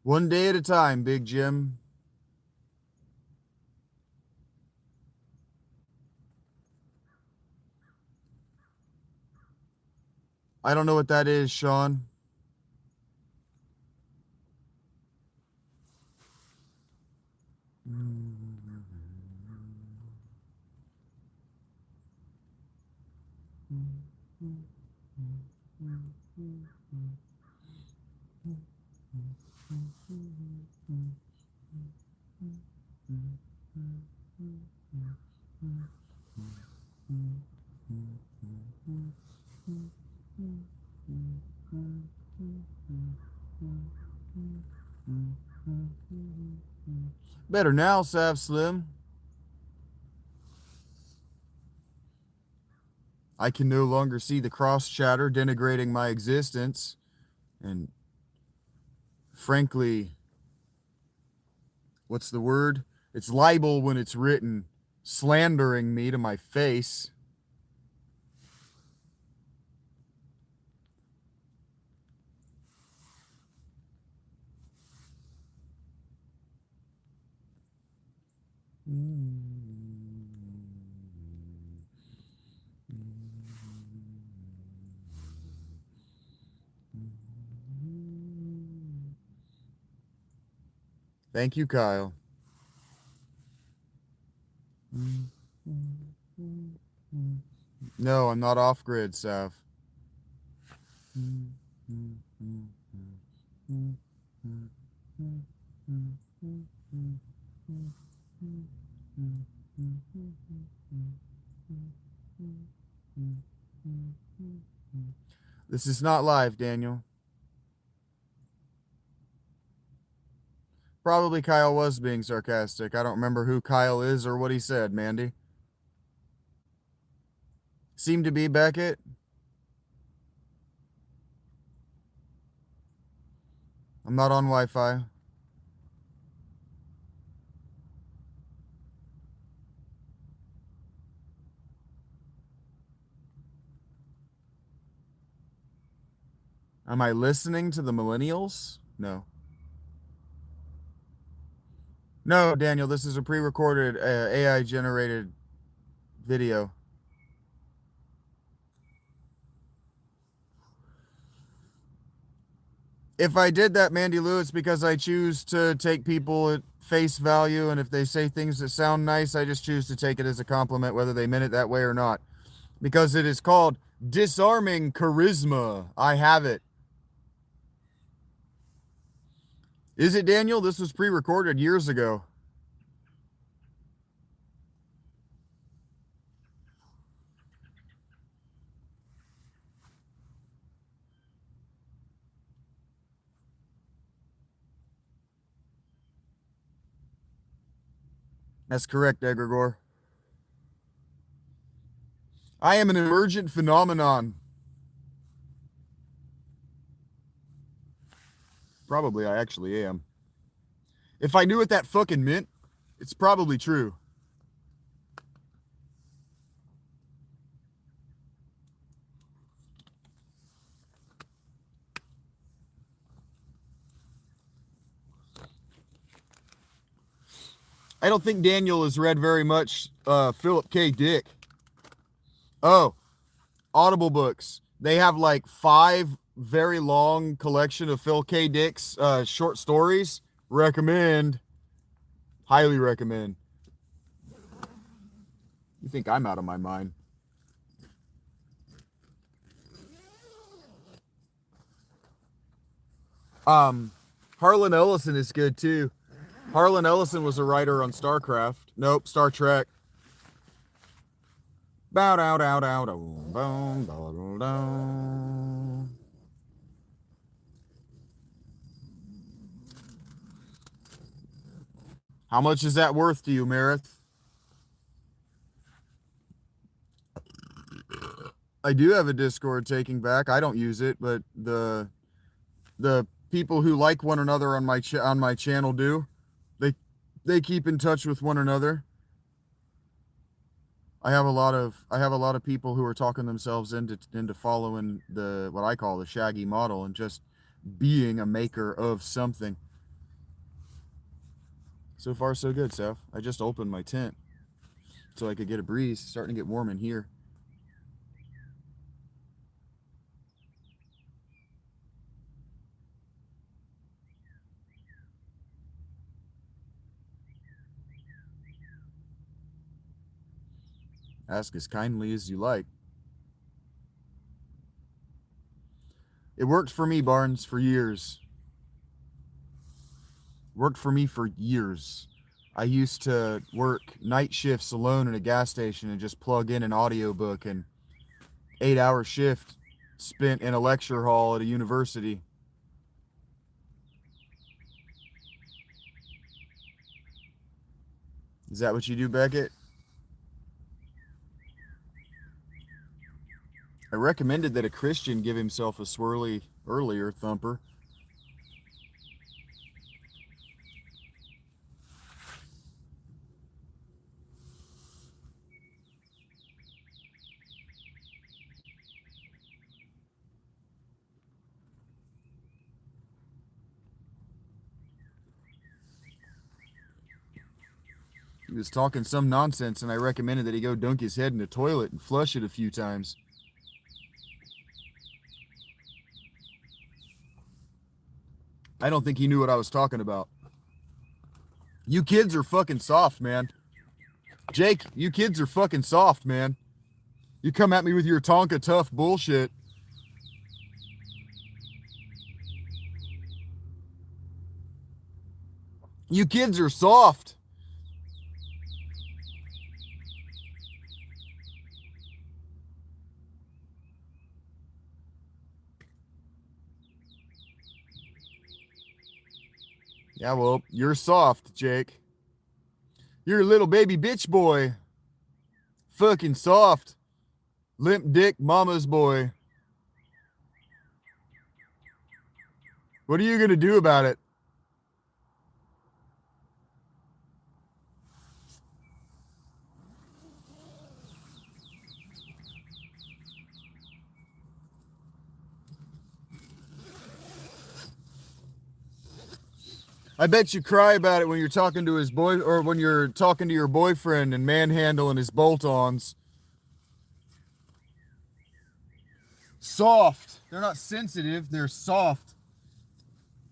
One day at a time, Big Jim. I don't know what that is, Sean. Better now, Sav Slim. I can no longer see the cross chatter denigrating my existence, and frankly, what's the word? It's libel when it's written, slandering me to my face. Thank you, Kyle. No, I'm not off grid, Sav. This is not live, Daniel. Probably Kyle was being sarcastic. I don't remember who Kyle is or what he said, Mandy. Seemed to be Beckett. I'm not on Wi-Fi. Am I listening to the millennials? No. No, Daniel, this is a pre-recorded AI-generated video. If I did that, Mandy Lou, it's because I choose to take people at face value, and if they say things that sound nice, I just choose to take it as a compliment, whether they meant it that way or not. Because it is called Disarming charisma. I have it. Is it, Daniel? This was pre-recorded years ago. That's correct, Egregor. I am an emergent phenomenon. Probably I actually am. If I knew what that fucking meant, it's probably true. I don't think Daniel has read very much Philip K. Dick. Oh, Audible books. They have like 5 very long collection of Phil K. Dick's short stories. Recommend. Highly recommend. You think I'm out of my mind? Harlan Ellison is good too. Harlan Ellison was a writer on StarCraft. Nope, Star Trek. Bow dow dow dow dow. How much is that worth to you, Meredith? I do have a Discord Taking Back. I don't use it, but the people who like one another on my channel do. They keep in touch with one another. I have a lot of people who are talking themselves into following the what I call the Shaggy model and just being a maker of something. So far so good, Seth. I just opened my tent so I could get a breeze. It's starting to get warm in here. Ask as kindly as you like. It worked for me, Barnes, for years. Worked for me for years. I used to work night shifts alone in a gas station and just plug in an audiobook, and 8-hour shift spent in a lecture hall at a university. Is that what you do, Beckett? I recommended that a Christian give himself a swirly earlier, Thumper. He was talking some nonsense, and I recommended that he go dunk his head in the toilet and flush it a few times. I don't think he knew what I was talking about. You kids are fucking soft, man. Jake, you kids are fucking soft, man. You come at me with your Tonka tough bullshit. You kids are soft. Yeah, well, you're soft, Jake. You're a little baby bitch boy. Fucking soft. Limp dick mama's boy. What are you going to do about it? I bet you cry about it when you're talking to his boy, or when you're talking to your boyfriend and manhandling his bolt-ons. Soft. They're not sensitive, they're soft.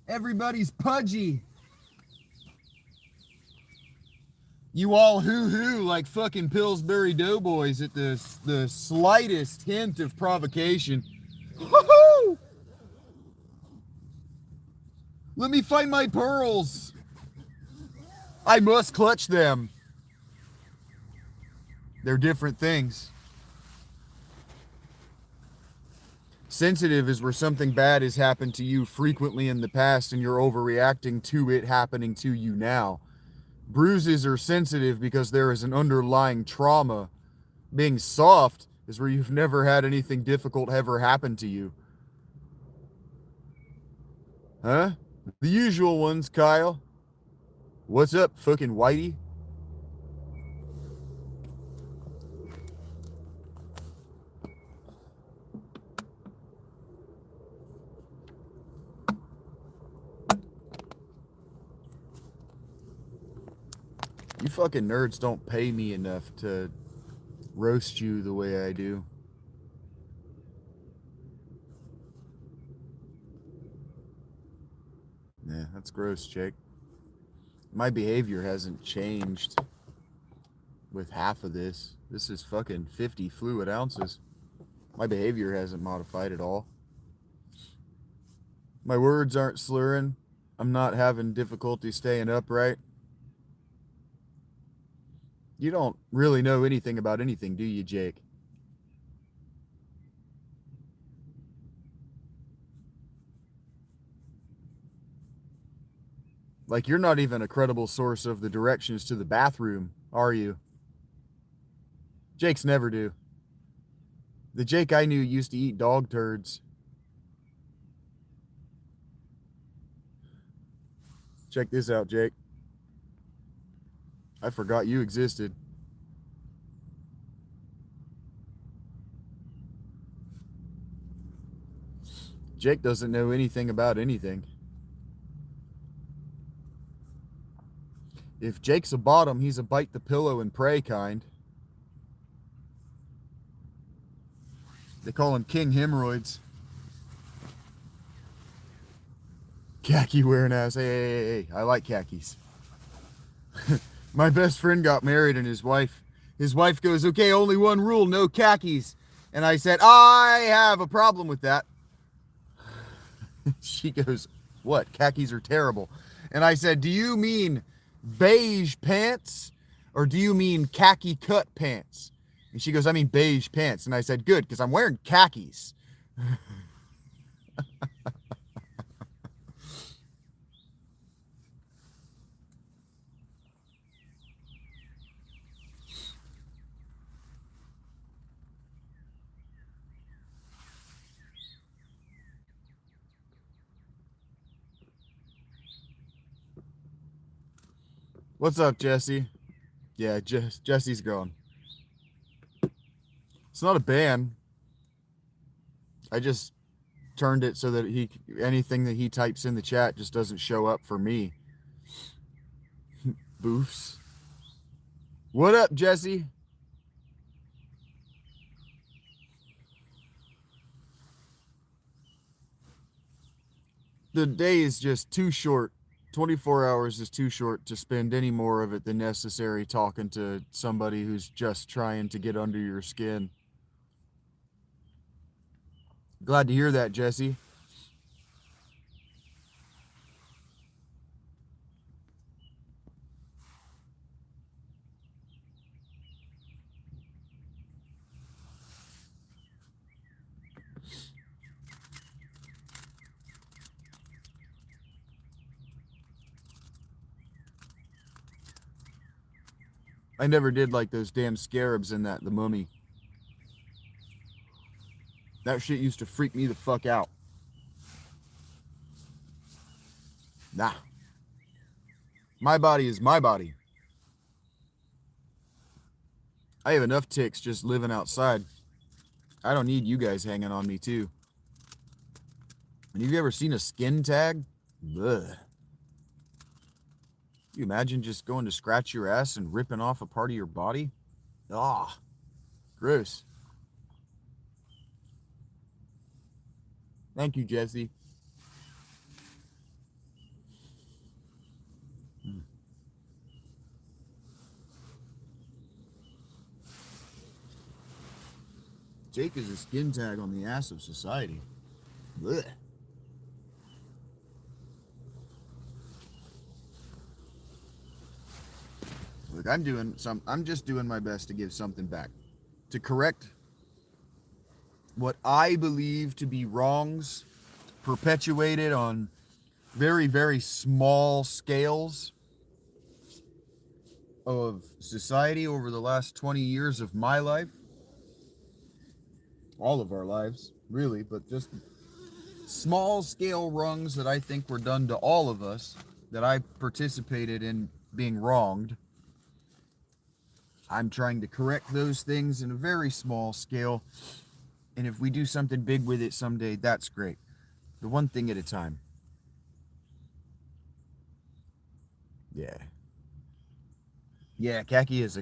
Everybody's pudgy. You all hoo-hoo like fucking Pillsbury Doughboys at the slightest hint of provocation. Woohoo! Let me find my pearls. I must clutch them. They're different things. Sensitive is where something bad has happened to you frequently in the past and you're overreacting to it happening to you now. Bruises are sensitive because there is an underlying trauma. Being soft is where you've never had anything difficult ever happen to you. Huh? The usual ones, Kyle. What's up, fucking Whitey? You fucking nerds don't pay me enough to roast you the way I do. Yeah, that's gross, Jake. My behavior hasn't changed with half of this. This is fucking 50 fluid ounces. My behavior hasn't modified at all. My words aren't slurring. I'm not having difficulty staying upright. You don't really know anything about anything, do you, Jake? Like, you're not even a credible source of the directions to the bathroom, are you? Jakes never do. The Jake I knew used to eat dog turds. Check this out, Jake. I forgot you existed. Jake doesn't know anything about anything. If Jake's a bottom, he's a bite the pillow and pray kind. They call him King Hemorrhoids. Khaki wearing ass. Hey, I like khakis. My best friend got married and his wife goes, okay, only one rule, no khakis. And I said, I have a problem with that. She goes, what? Khakis are terrible. And I said, do you mean beige pants or do you mean khaki cut pants? And she goes, I mean beige pants. And I said, good, because I'm wearing khakis. What's up, Jesse? Yeah, Jesse's gone. It's not a ban. I just turned it so that anything that he types in the chat just doesn't show up for me. Boofs. What up, Jesse? The day is just too short. 24 hours is too short to spend any more of it than necessary talking to somebody who's just trying to get under your skin. Glad to hear that, Jesse. I never did like those damn scarabs in The Mummy. That shit used to freak me the fuck out. Nah. My body is my body. I have enough ticks just living outside. I don't need you guys hanging on me too. And have you ever seen a skin tag? Ugh. You imagine just going to scratch your ass and ripping off a part of your body? Ah, gross. Thank you, Jesse. Jake is a skin tag on the ass of society. Blech. Look, I'm just doing my best to give something back. To correct what I believe to be wrongs perpetuated on very, very small scales of society over the last 20 years of my life. All of our lives, really, but just small scale wrongs that I think were done to all of us, that I participated in being wronged. I'm trying to correct those things in a very small scale, and if we do something big with it someday, that's great. The one thing at a time. Yeah, khaki is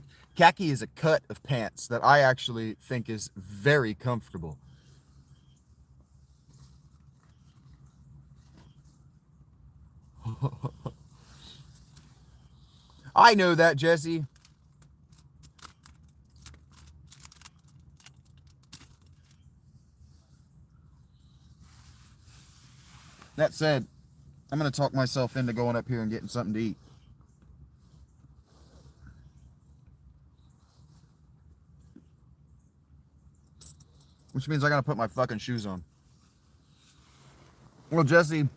a cut of pants that I actually think is very comfortable. I know that, Jesse. That said, I'm going to talk myself into going up here and getting something to eat. Which means I got to put my fucking shoes on. Well, Jesse,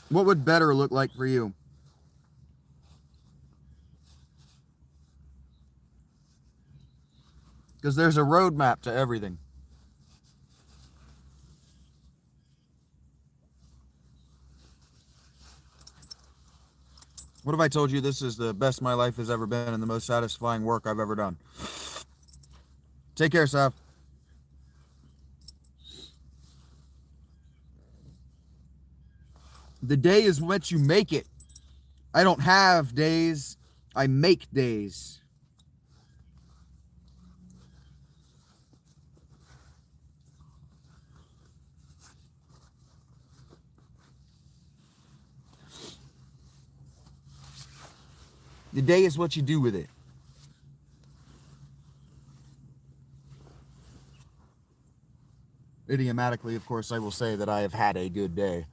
what would better look like for you? Because there's a roadmap to everything. What if I told you this is the best my life has ever been and the most satisfying work I've ever done? Take care, Saf. The day is what you make it. I don't have days. I make days. The day is what you do with it. Idiomatically, of course, I will say that I have had a good day.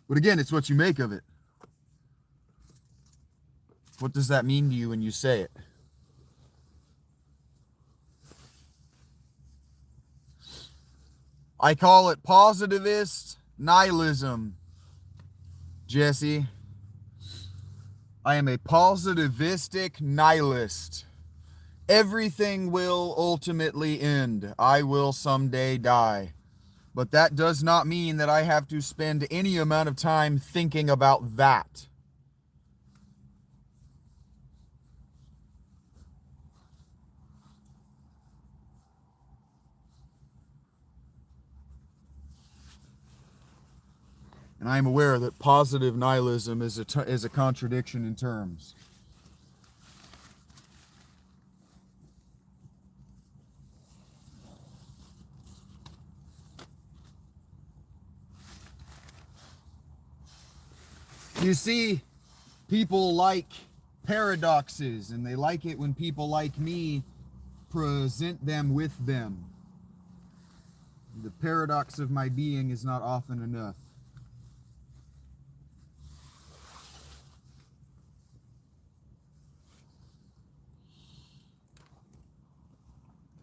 But again, it's what you make of it. What does that mean to you when you say it? I call it positivist nihilism, Jesse. I am a positivistic nihilist. Everything will ultimately end. I will someday die. But that does not mean that I have to spend any amount of time thinking about that. And I am aware that positive nihilism is a contradiction in terms. You see, people like paradoxes, and they like it when people like me present them with them. The paradox of my being is not often enough.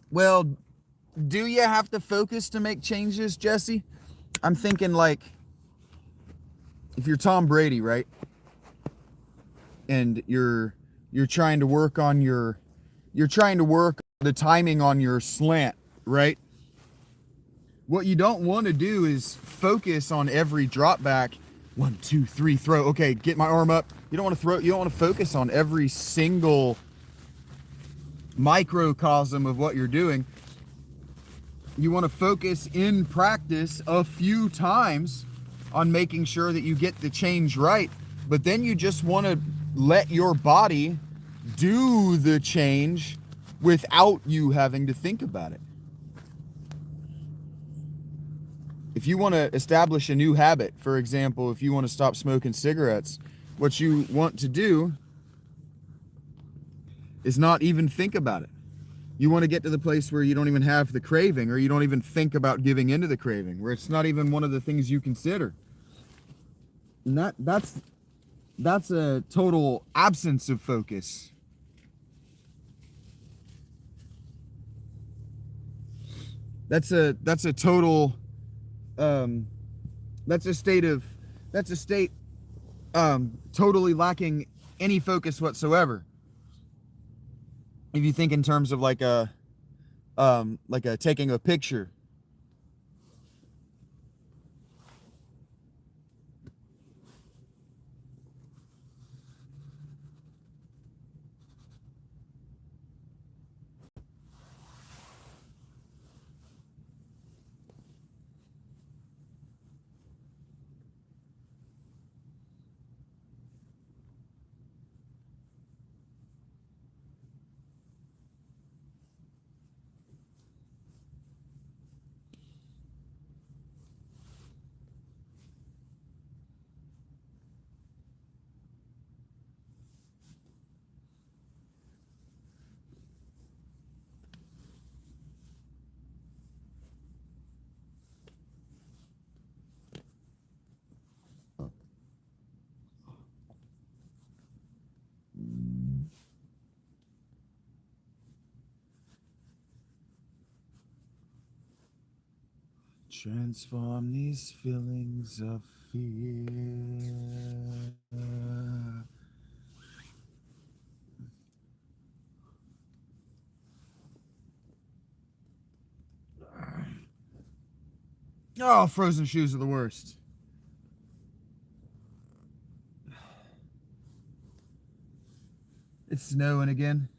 Well, do you have to focus to make changes, Jesse? I'm thinking like, if you're Tom Brady, right? And you're trying to work on the timing on your slant, right? What you don't want to do is focus on every drop back. 1, 2, 3, throw. Okay, get my arm up. You don't want to throw. You don't want to focus on every single microcosm of what you're doing. You want to focus in practice a few times on making sure that you get the change right, but then you just want to let your body do the change without you having to think about it. If you want to establish a new habit, for example, if you want to stop smoking cigarettes, what you want to do is not even think about it. You want to get to the place where you don't even have the craving, or you don't even think about giving into the craving, where it's not even one of the things you consider. And that's a total absence of focus. That's a total that's a state totally lacking any focus whatsoever. If you think in terms of like a taking a picture. Transform these feelings of fear. Oh, frozen shoes are the worst. It's snowing again.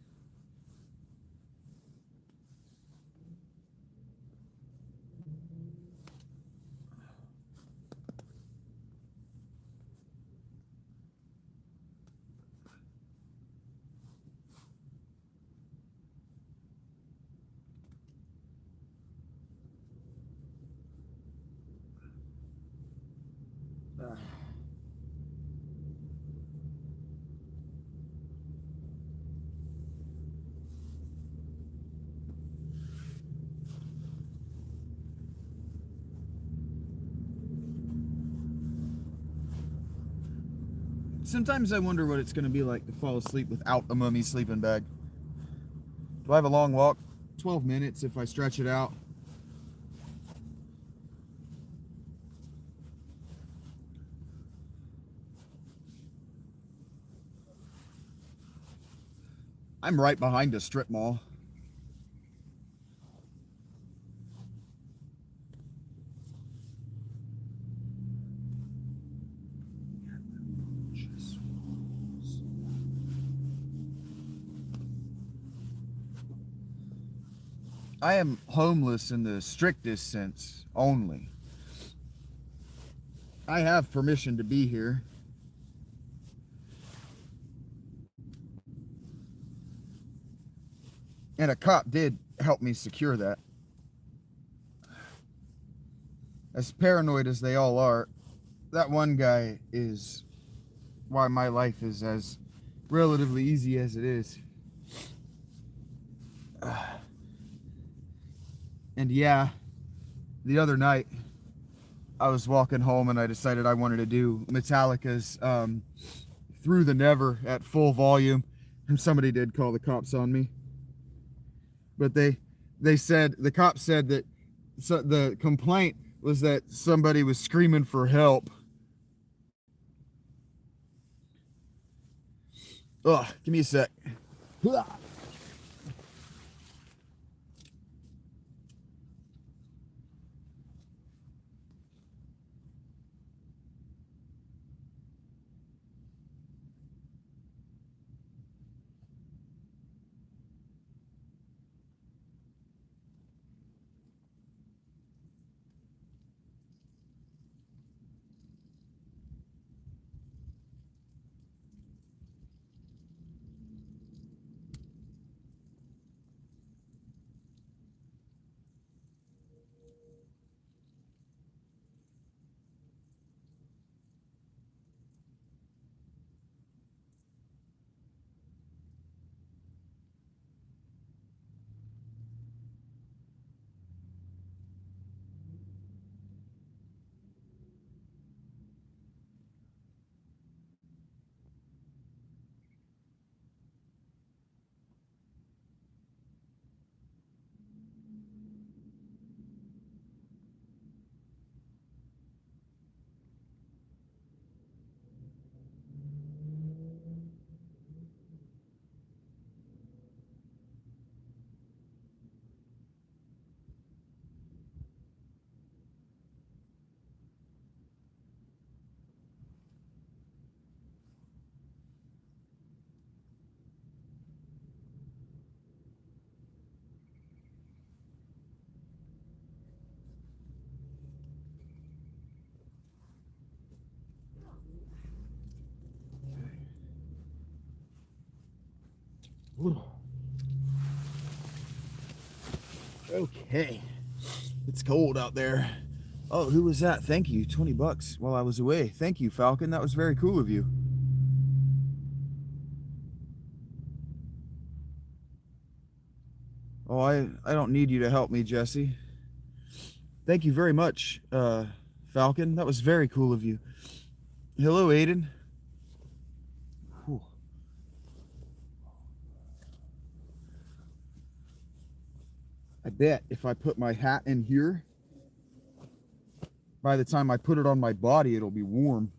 Sometimes I wonder what it's going to be like to fall asleep without a mummy sleeping bag. Do I have a long walk? 12 minutes if I stretch it out. I'm right behind a strip mall. I am homeless in the strictest sense only. I have permission to be here. And a cop did help me secure that. As paranoid as they all are, that one guy is why my life is as relatively easy as it is. And yeah, the other night I was walking home and I decided I wanted to do Metallica's Through the Never at full volume, and somebody did call the cops on me. But they said, the cops said that the complaint was that somebody was screaming for help. Ugh, give me a sec. Okay. It's cold out there. Oh, who was that? Thank you. 20 bucks while I was away. Thank you, Falcon. That was very cool of you. Oh, I don't need you to help me, Jesse. Thank you very much, Falcon. That was very cool of you. Hello, Aiden. Whew. I bet if I put my hat in here, by the time I put it on my body, it'll be warm.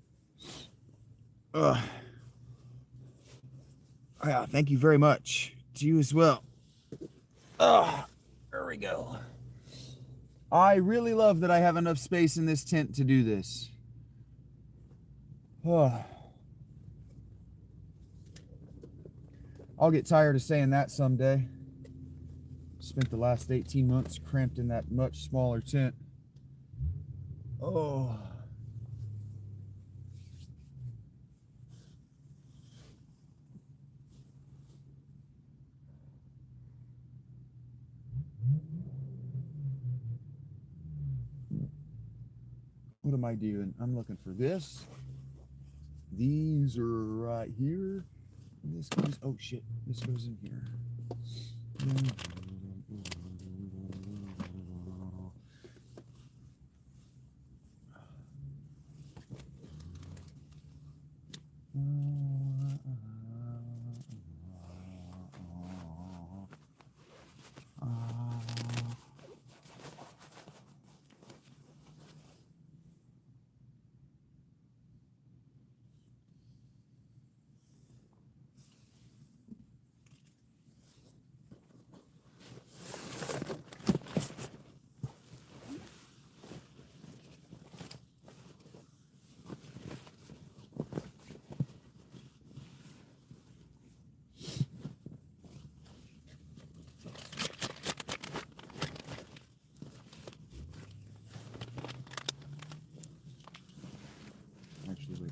Yeah, thank you very much. To you as well. There we go. I really love that I have enough space in this tent to do this. I'll get tired of saying that someday. Spent the last 18 months cramped in that much smaller tent. Oh. What am I doing? I'm looking for this. These are right here. This goes, oh shit, this goes in here. Actually, wait.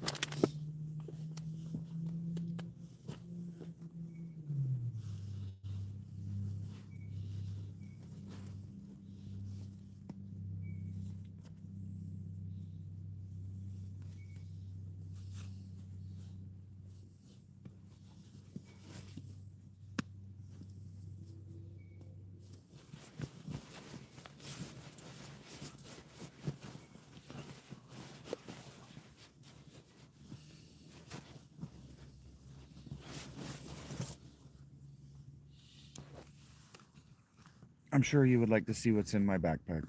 I'm sure you would like to see what's in my backpack.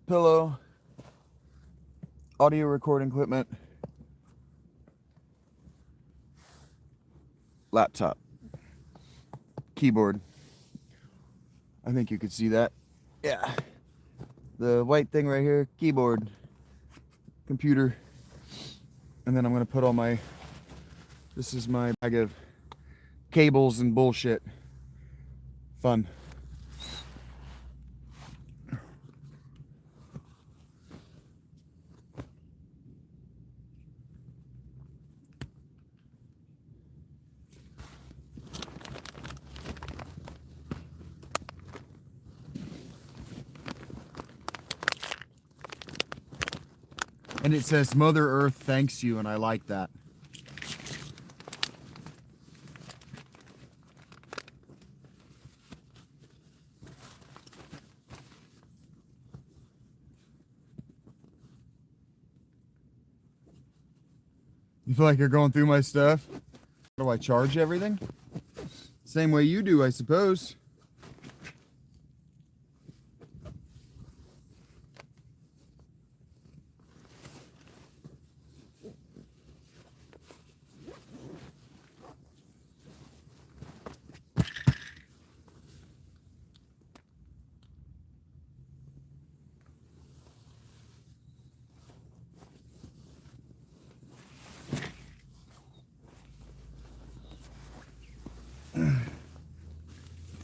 Pillow, audio recording equipment, laptop, keyboard. I think you could see that. Yeah. The white thing right here, keyboard, computer. And then I'm going to put all my, this is my bag of cables and bullshit. Fun. And it says Mother Earth thanks you, and I like that. You feel like you're going through my stuff? How do I charge everything? Same way you do, I suppose.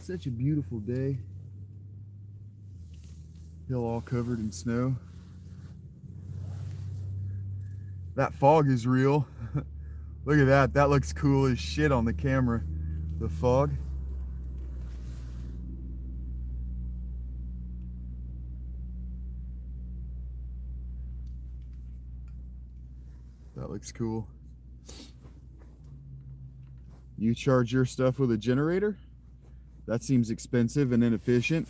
Such a beautiful day. Hill all covered in snow. That fog is real. Look at that. That looks cool as shit on the camera. The fog. That looks cool. You charge your stuff with a generator? That seems expensive and inefficient.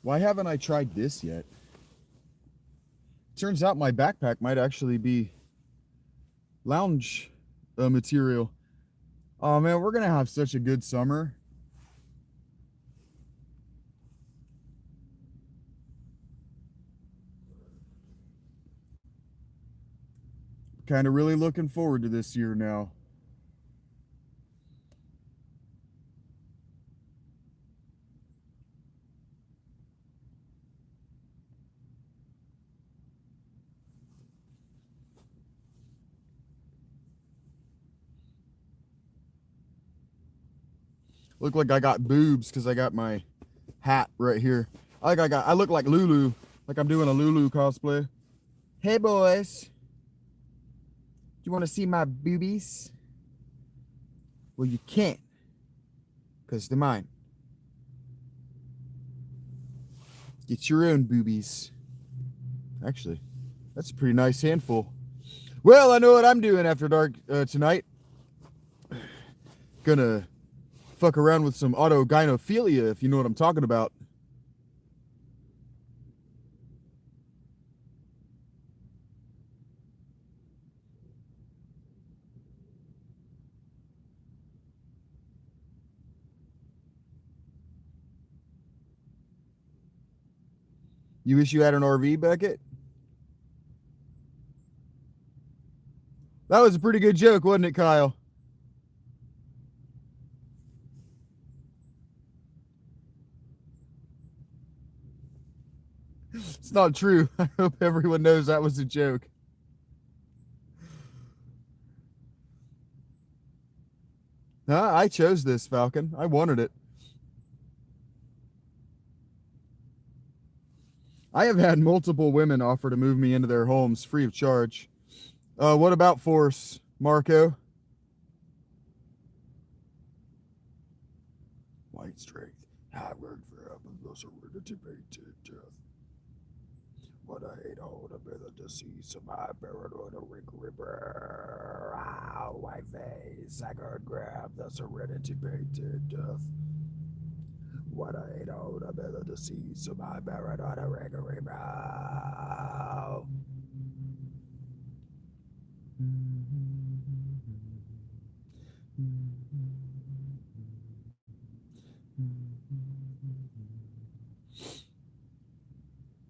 Why haven't I tried this yet? Turns out my backpack might actually be lounge material. Oh man, we're gonna have such a good summer. Kind of really looking forward to this year now. Look like I got boobs because I got my hat right here. I look like Lulu, like I'm doing a Lulu cosplay. Hey boys, you want to see my boobies? Well, you can't, because they're mine. Get your own boobies. Actually, that's a pretty nice handful. Well, I know what I'm doing after dark tonight. Gonna fuck around with some autogynephilia, if you know what I'm talking about. You wish you had an RV, Beckett? That was a pretty good joke, wasn't it, Kyle? It's not true. I hope everyone knows that was a joke. Huh? I chose this, Falcon. I wanted it. I have had multiple women offer to move me into their homes free of charge. What about force, Marco? White strength. High word for up and those are to be to death. What I hate all the better to see some high paranoid ring ripper. Ah, white face. I could grab the serenity painted death. What I hate all the better to see some high paranoid ring ripper.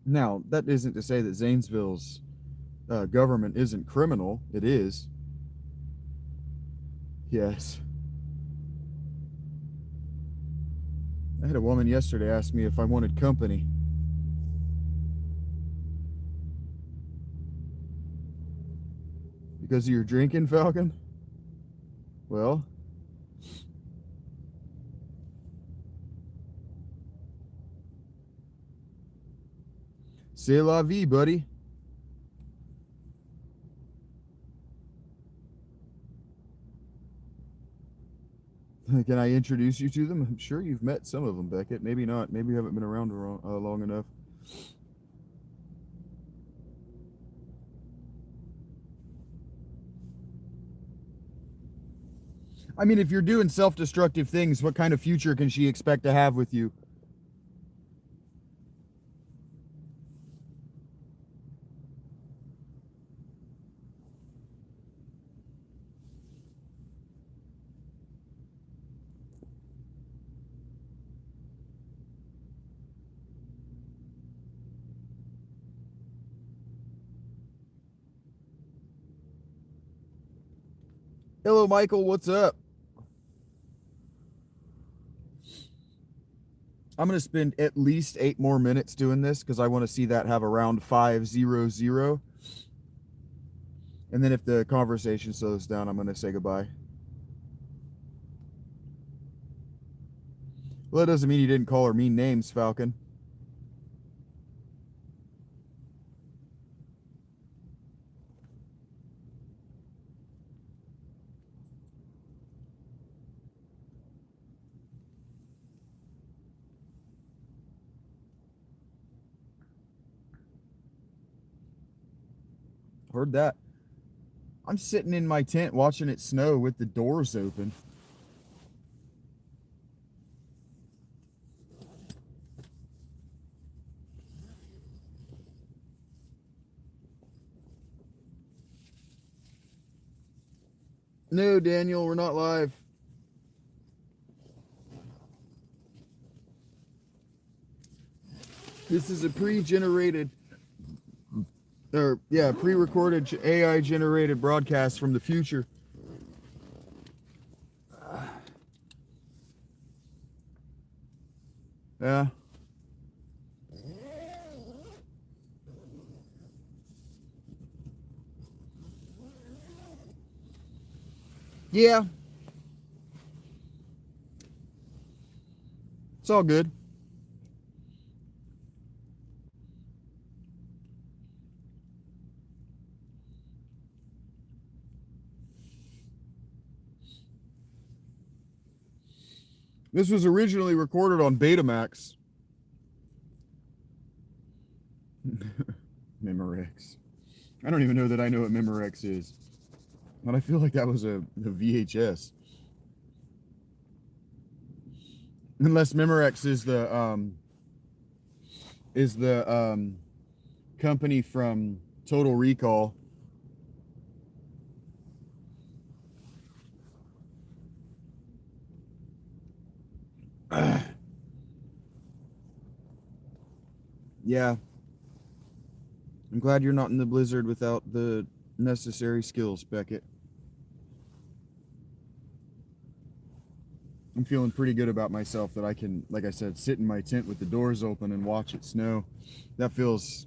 Now, that isn't to say that Zanesville's government isn't criminal. It is. Yes. I had a woman yesterday ask me if I wanted company. Because of your drinking, Falcon? Well, c'est la vie, buddy. Can I introduce you to them? I'm sure you've met some of them, Beckett. Maybe not. Maybe you haven't been around long enough. I mean, if you're doing self-destructive things, what kind of future can she expect to have with you? Hello, Michael. What's up? I'm going to spend at least 8 more minutes doing this because I want to see that have around 500. And then if the conversation slows down, I'm going to say goodbye. Well, that doesn't mean you didn't call her mean names, Falcon. Heard that. I'm sitting in my tent watching it snow with the doors open. No, Daniel, we're not live. This is a pre-recorded AI-generated broadcast from the future. Yeah. Yeah. It's all good. This was originally recorded on Betamax. Memorex. I don't even know that I know what Memorex is. But I feel like that was a VHS. Unless Memorex is the company from Total Recall. Yeah. I'm glad you're not in the blizzard without the necessary skills, Beckett. I'm feeling pretty good about myself that I can, like I said, sit in my tent with the doors open and watch it snow. That feels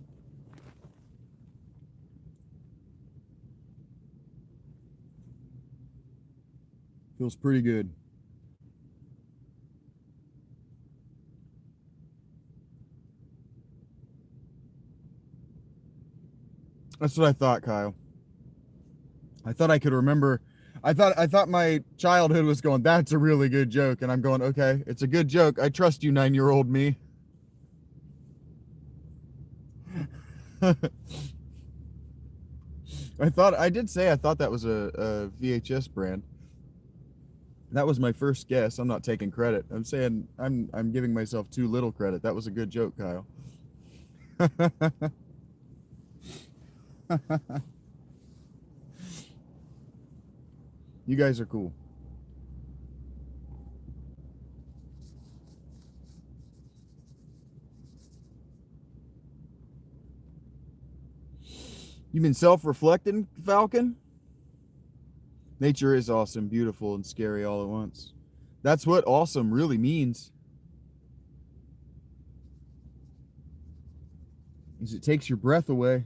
pretty good. That's what I thought, Kyle. I thought I could remember. I thought my childhood was going, that's a really good joke. And I'm going, okay, it's a good joke. I trust you, 9-year-old me. I did say I thought that was a VHS brand. That was my first guess. I'm not taking credit. I'm saying I'm giving myself too little credit. That was a good joke, Kyle. You guys are cool. You been self-reflecting, Falcon? Nature is awesome, beautiful, and scary all at once. That's what awesome really means. Is it takes your breath away.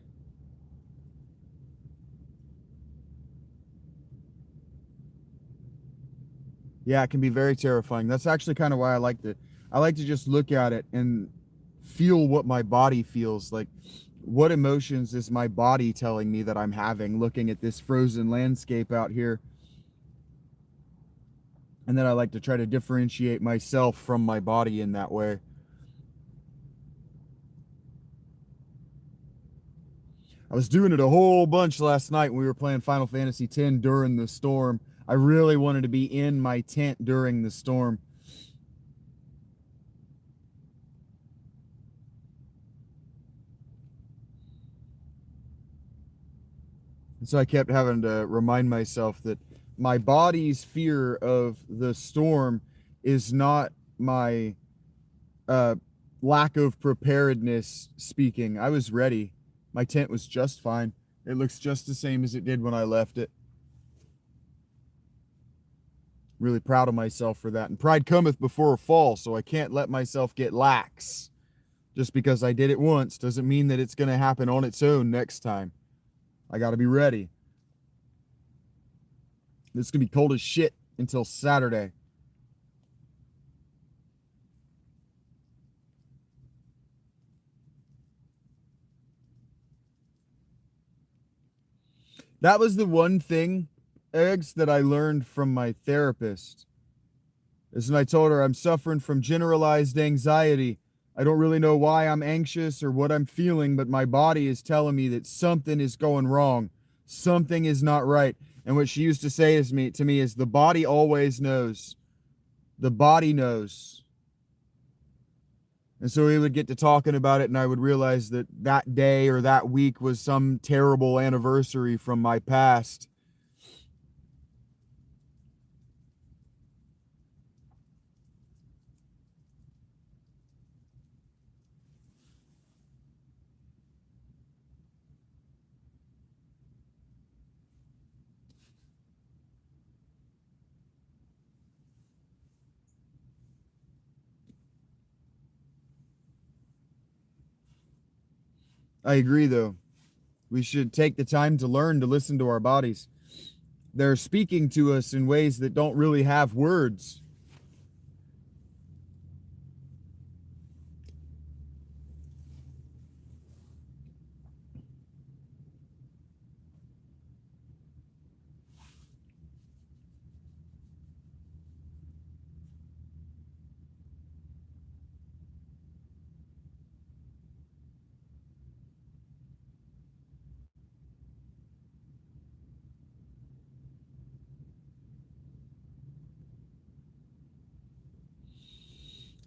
Yeah, it can be very terrifying. That's actually kind of why I like to just look at it and feel what my body feels like. What emotions is my body telling me that I'm having looking at this frozen landscape out here? And then I like to try to differentiate myself from my body in that way. I was doing it a whole bunch last night when we were playing Final Fantasy X during the storm. I really wanted to be in my tent during the storm. And so I kept having to remind myself that my body's fear of the storm is not my lack of preparedness speaking. I was ready. My tent was just fine. It looks just the same as it did when I left it. Really proud of myself for that. And pride cometh before a fall, so I can't let myself get lax. Just because I did it once doesn't mean that it's going to happen on its own next time. I got to be ready. It's going to be cold as shit until Saturday. That was the one thing, Eggs, that I learned from my therapist. Is when I told her I'm suffering from generalized anxiety. I don't really know why I'm anxious or what I'm feeling, but my body is telling me that something is going wrong. Something is not right. And what she used to say to me is the body always knows. The body knows. And so we would get to talking about it, and I would realize that that day or that week was some terrible anniversary from my past. I agree, though. We should take the time to learn to listen to our bodies. They're speaking to us in ways that don't really have words.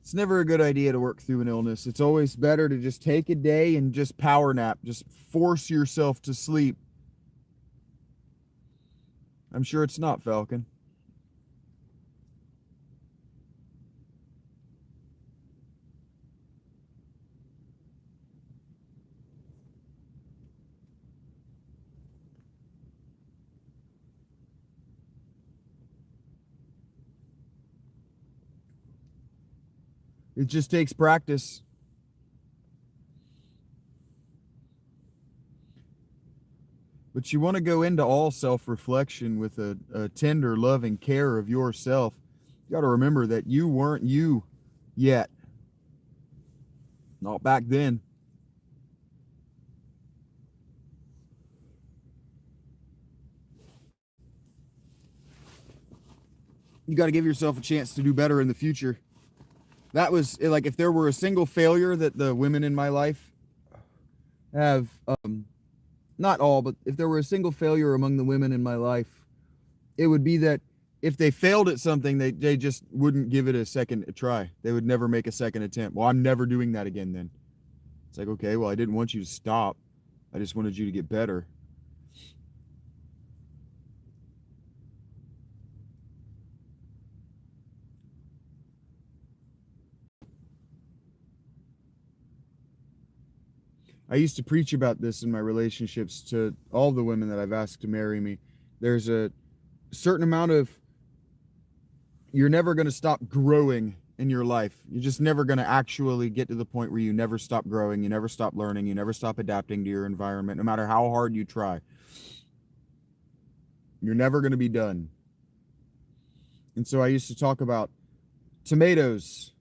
It's never a good idea to work through an illness. It's always better to just take a day and just power nap. Just force yourself to sleep. I'm sure it's not, Falcon. It just takes practice. But you want to go into all self-reflection with a tender, loving care of yourself. You got to remember that you weren't you yet. Not back then. You got to give yourself a chance to do better in the future. That was like if there were a single failure that the women in my life have, not all, but if there were a single failure among the women in my life, it would be that if they failed at something, they just wouldn't give it a second try. They would never make a second attempt. Well, I'm never doing that again then. It's like, okay, well, I didn't want you to stop. I just wanted you to get better. I used to preach about this in my relationships to all the women that I've asked to marry me. There's a certain amount of, you're never going to stop growing in your life. You're just never going to actually get to the point where you never stop growing, you never stop learning, you never stop adapting to your environment, no matter how hard you try. You're never going to be done. And so I used to talk about tomatoes.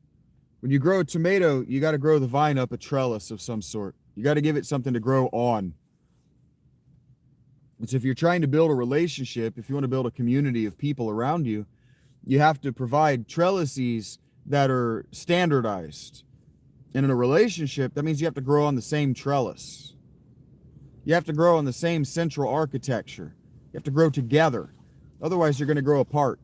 When you grow a tomato, you got to grow the vine up a trellis of some sort. You got to give it something to grow on. And so if you're trying to build a relationship, if you want to build a community of people around you, you have to provide trellises that are standardized. And in a relationship, that means you have to grow on the same trellis. You have to grow on the same central architecture. You have to grow together. Otherwise, you're going to grow apart.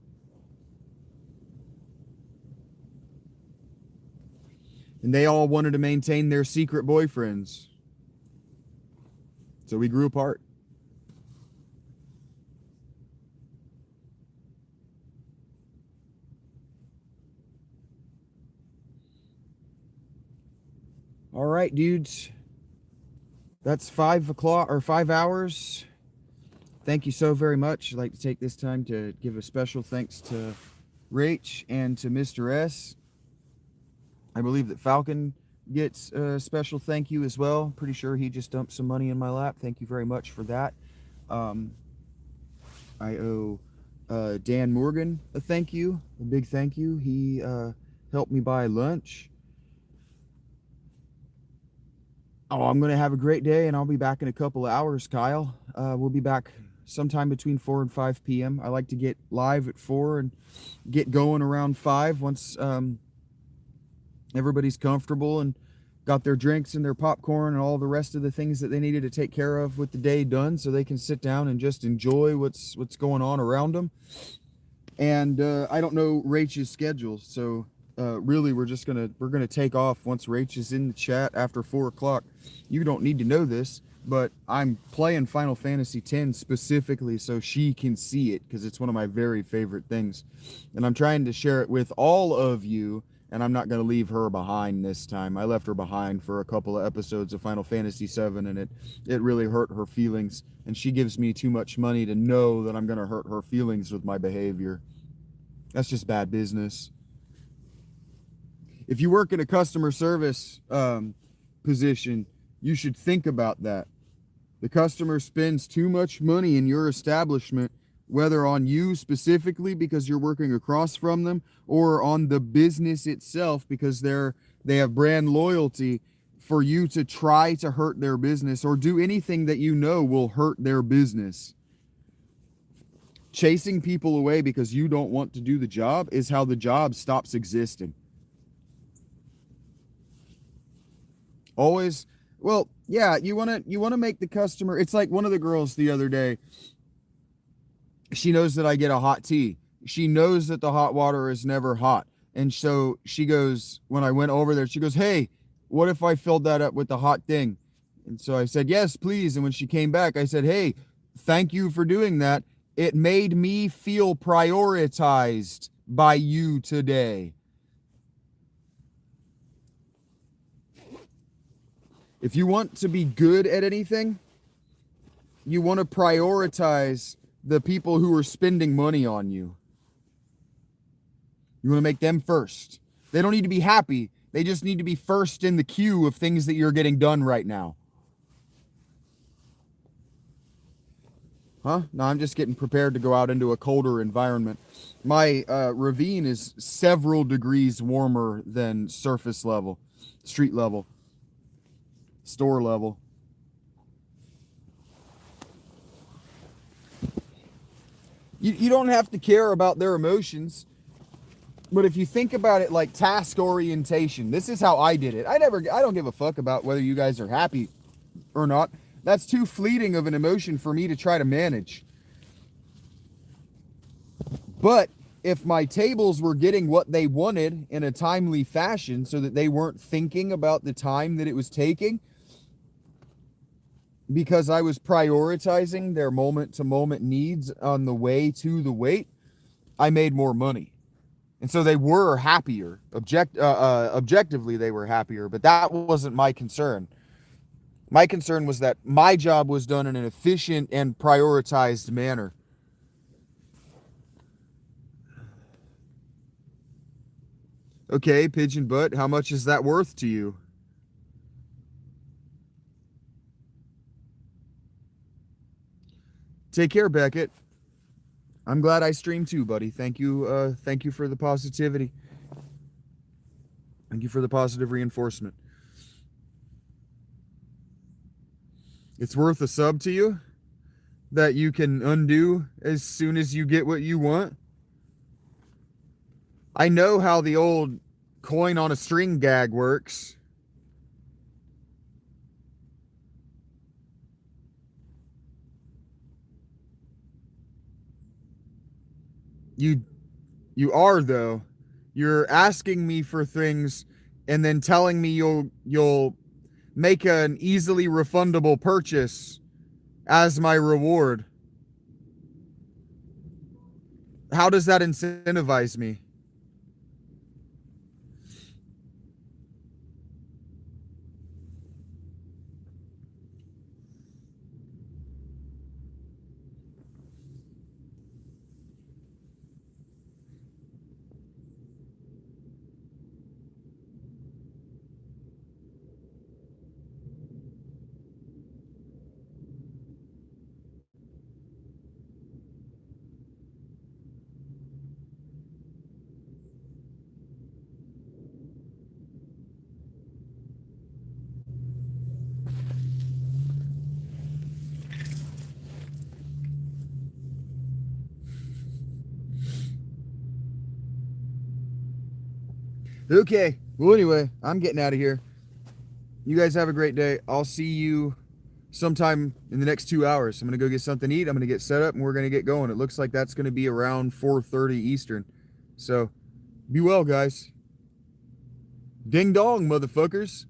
And they all wanted to maintain their secret boyfriends. So we grew apart. All right, dudes. That's 5 o'clock or 5 hours. Thank you so very much. I'd like to take this time to give a special thanks to Rach and to Mr. S. I believe that Falcon gets a special thank you as well. Pretty sure he just dumped some money in my lap. Thank you very much for that. I owe Dan Morgan a thank you, a big thank you. He helped me buy lunch. Oh, I'm going to have a great day, and I'll be back in a couple of hours, Kyle. We'll be back sometime between 4 and 5 p.m. I like to get live at 4 and get going around 5 once everybody's comfortable and got their drinks and their popcorn and all the rest of the things that they needed to take care of with the day done, so they can sit down and just enjoy what's going on around them. And I don't know Rach's schedule, so really we're gonna take off once Rach is in the chat after 4 o'clock. You don't need to know this, but I'm playing Final Fantasy X specifically so she can see it, because it's one of my very favorite things, and I'm trying to share it with all of you. And I'm not going to leave her behind this time. I left her behind for a couple of episodes of Final Fantasy VII, and it really hurt her feelings. And she gives me too much money to know that I'm going to hurt her feelings with my behavior. That's just bad business. If you work in a customer service position, you should think about that. The customer spends too much money in your establishment, whether on you specifically because you're working across from them, or on the business itself because they have brand loyalty, for you to try to hurt their business or do anything that you know will hurt their business. Chasing people away because you don't want to do the job is how the job stops existing. Always, well, yeah, you want to make the customer, it's like one of the girls the other day, she knows that I get a hot tea. She knows that the hot water is never hot. And so she goes, when I went over there, she goes, "Hey, what if I filled that up with the hot thing?" And so I said, "Yes, please." And when she came back, I said, "Hey, thank you for doing that. It made me feel prioritized by you today." If you want to be good at anything, you want to prioritize the people who are spending money on you. You want to make them first. They don't need to be happy. They just need to be first in the queue of things that you're getting done right now. Huh? No, I'm just getting prepared to go out into a colder environment. My ravine is several degrees warmer than surface level, street level, store level. You don't have to care about their emotions. But if you think about it like task orientation, this is how I did it. I don't give a fuck about whether you guys are happy or not. That's too fleeting of an emotion for me to try to manage. But if my tables were getting what they wanted in a timely fashion so that they weren't thinking about the time that it was taking, because I was prioritizing their moment-to-moment needs on the way to the wait, I made more money. And so they were happier. Objectively, they were happier, but that wasn't my concern. My concern was that my job was done in an efficient and prioritized manner. Okay, Pigeon Butt, how much is that worth to you? Take care, Beckett. I'm glad I streamed too, buddy. Thank you. Thank you for the positivity. Thank you for the positive reinforcement. It's worth a sub to you that you can undo as soon as you get what you want. I know how the old coin on a string gag works. You are, though. You're asking me for things and then telling me you'll make an easily refundable purchase as my reward. How does that incentivize me? Okay. Well, anyway, I'm getting out of here. You guys have a great day. I'll see you sometime in the next 2 hours. I'm going to go get something to eat. I'm going to get set up and we're going to get going. It looks like that's going to be around 4:30 Eastern. So be well, guys. Ding dong, motherfuckers.